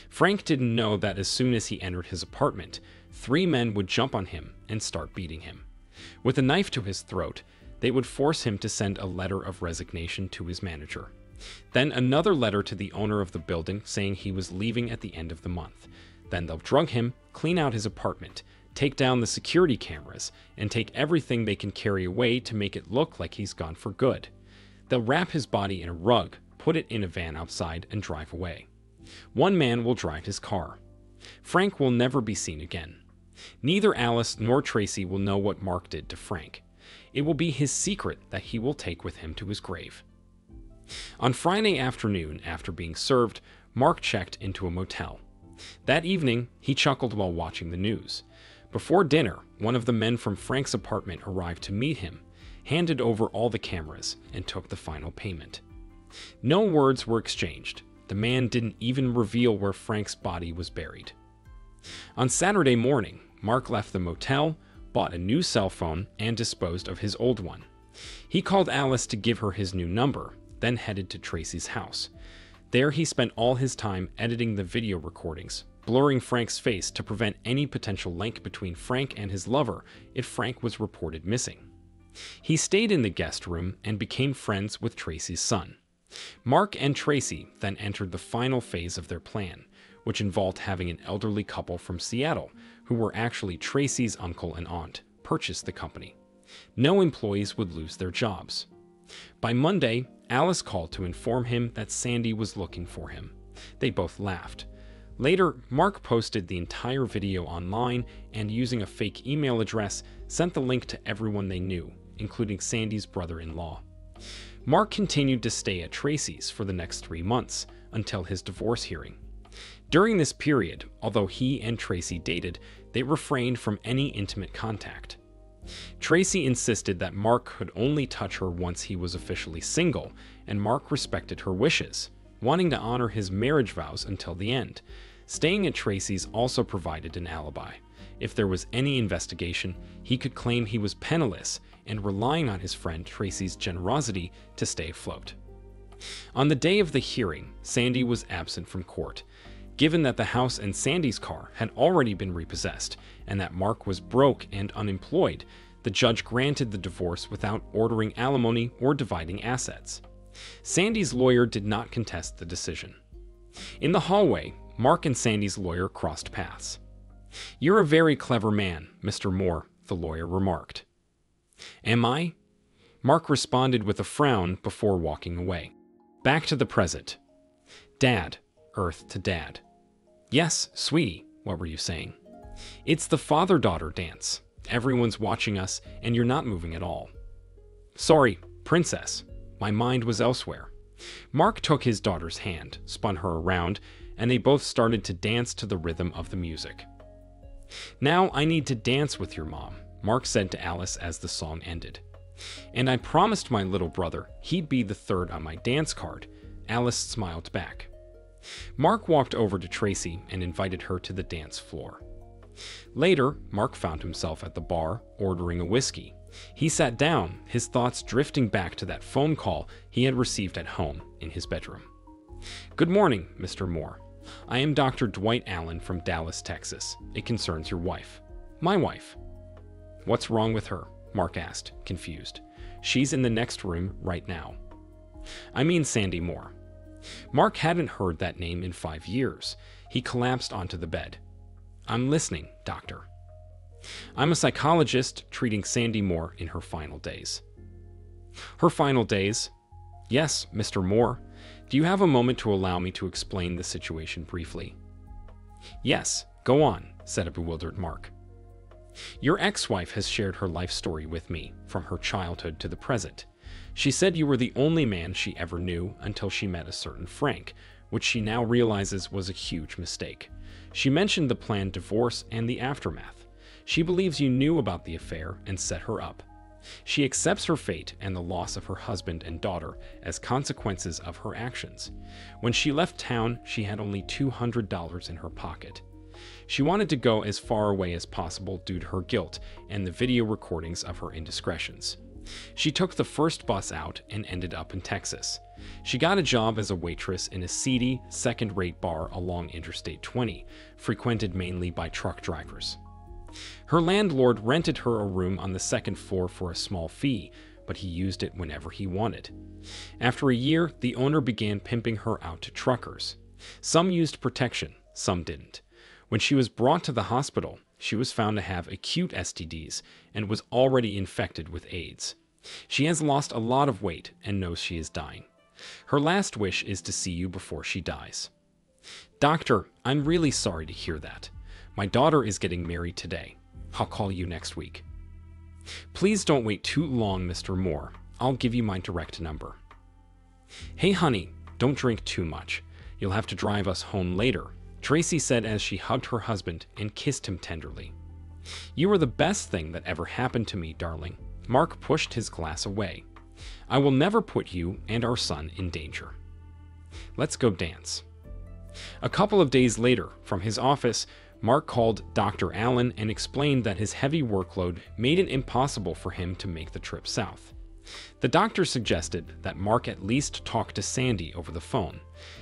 Frank didn't know that as soon as he entered his apartment, 3 men would jump on him and start beating him. With a knife to his throat, they would force him to send a letter of resignation to his manager. Then another letter to the owner of the building saying he was leaving at the end of the month. Then they'll drug him, clean out his apartment, take down the security cameras, and take everything they can carry away to make it look like he's gone for good. They'll wrap his body in a rug, put it in a van outside, and drive away. One man will drive his car. Frank will never be seen again. Neither Alice nor Tracy will know what Mark did to Frank. It will be his secret that he will take with him to his grave. On Friday afternoon, after being served, Mark checked into a motel. That evening, he chuckled while watching the news. Before dinner, one of the men from Frank's apartment arrived to meet him, handed over all the cameras, and took the final payment. No words were exchanged. The man didn't even reveal where Frank's body was buried. On Saturday morning, Mark left the motel, bought a new cell phone, and disposed of his old one. He called Alice to give her his new number, then headed to Tracy's house. There he spent all his time editing the video recordings, blurring Frank's face to prevent any potential link between Frank and his lover if Frank was reported missing. He stayed in the guest room and became friends with Tracy's son. Mark and Tracy then entered the final phase of their plan, which involved having an elderly couple from Seattle, who were actually Tracy's uncle and aunt, purchase the company. No employees would lose their jobs. By Monday, Alice called to inform him that Sandy was looking for him. They both laughed. Later, Mark posted the entire video online and, using a fake email address, sent the link to everyone they knew, including Sandy's brother-in-law. Mark continued to stay at Tracy's for the next 3 months, until his divorce hearing. During this period, although he and Tracy dated, they refrained from any intimate contact. Tracy insisted that Mark could only touch her once he was officially single, and Mark respected her wishes, wanting to honor his marriage vows until the end. Staying at Tracy's also provided an alibi. If there was any investigation, he could claim he was penniless and relying on his friend Tracy's generosity to stay afloat. On the day of the hearing, Sandy was absent from court. Given that the house and Sandy's car had already been repossessed and that Mark was broke and unemployed, the judge granted the divorce without ordering alimony or dividing assets. Sandy's lawyer did not contest the decision. In the hallway, Mark and Sandy's lawyer crossed paths. "You're a very clever man, Mr. Moore," the lawyer remarked. "Am I?" Mark responded with a frown before walking away. Back to the present. Dad, Earth to Dad. "Yes, sweetie, what were you saying?" "It's the father-daughter dance. Everyone's watching us, and you're not moving at all." "Sorry, princess. My mind was elsewhere." Mark took his daughter's hand, spun her around, and they both started to dance to the rhythm of the music. "Now I need to dance with your mom," Mark said to Alice as the song ended. "And I promised my little brother he'd be the third on my dance card." Alice smiled back. Mark walked over to Tracy and invited her to the dance floor. Later, Mark found himself at the bar, ordering a whiskey. He sat down, his thoughts drifting back to that phone call he had received at home in his bedroom. "Good morning, Mr. Moore. I am Dr. Dwight Allen from Dallas, Texas. It concerns your wife." "My wife?" "What's wrong with her?" Mark asked, confused. "She's in the next room right now." "I mean Sandy Moore." Mark hadn't heard that name in 5 years. He collapsed onto the bed. "I'm listening, doctor." "I'm a psychologist treating Sandy Moore in her final days." "Her final days?" "Yes, Mr. Moore. Do you have a moment to allow me to explain the situation briefly?" "Yes, go on," said a bewildered Mark. "Your ex-wife has shared her life story with me, from her childhood to the present. She said you were the only man she ever knew until she met a certain Frank, which she now realizes was a huge mistake. She mentioned the planned divorce and the aftermath. She believes you knew about the affair and set her up. She accepts her fate and the loss of her husband and daughter as consequences of her actions. When she left town, she had only $200 in her pocket. She wanted to go as far away as possible due to her guilt and the video recordings of her indiscretions. She took the first bus out and ended up in Texas. She got a job as a waitress in a seedy, second-rate bar along Interstate 20, frequented mainly by truck drivers. Her landlord rented her a room on the second floor for a small fee, but he used it whenever he wanted. After a year, the owner began pimping her out to truckers. Some used protection, some didn't. When she was brought to the hospital, she was found to have acute STDs and was already infected with AIDS. She has lost a lot of weight and knows she is dying. Her last wish is to see you before she dies. Doctor, I'm really sorry to hear that. My daughter is getting married today. I'll call you next week. Please don't wait too long, Mr. Moore. I'll give you my direct number. Hey, honey, don't drink too much. You'll have to drive us home later, Tracy said as she hugged her husband and kissed him tenderly. You are the best thing that ever happened to me, darling. Mark pushed his glass away. I will never put you and our son in danger. Let's go dance. A couple of days later, from his office, Mark called Dr. Allen and explained that his heavy workload made it impossible for him to make the trip south. The doctor suggested that Mark at least talk to Sandy over the phone.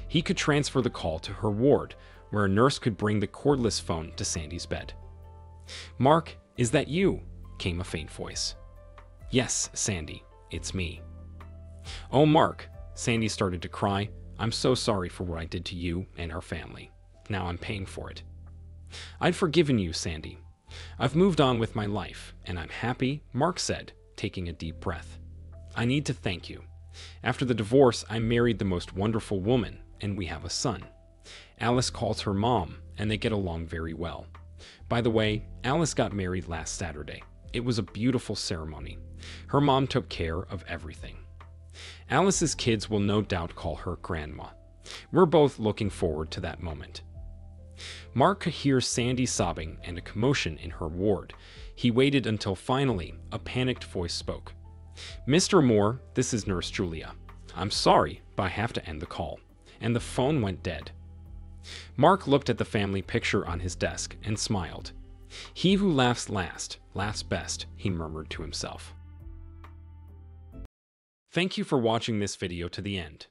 He could transfer the call to her ward, where a nurse could bring the cordless phone to Sandy's bed. Mark, is that you? Came a faint voice. Yes, Sandy, it's me. Oh, Mark, Sandy started to cry. I'm so sorry for what I did to you and our family. Now I'm paying for it. I've forgiven you, Sandy. I've moved on with my life, and I'm happy, Mark said, taking a deep breath. I need to thank you. After the divorce, I married the most wonderful woman, and we have a son. Alice calls her mom, and they get along very well. By the way, Alice got married last Saturday. It was a beautiful ceremony. Her mom took care of everything. Alice's kids will no doubt call her grandma. We're both looking forward to that moment. Mark could hear Sandy sobbing and a commotion in her ward. He waited until finally a panicked voice spoke. Mr. Moore, this is Nurse Julia. I'm sorry, but I have to end the call. And the phone went dead. Mark looked at the family picture on his desk and smiled. He who laughs last, laughs best, he murmured to himself. Thank you for watching this video to the end.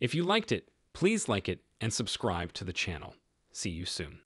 If you liked it, please like it and subscribe to the channel. See you soon.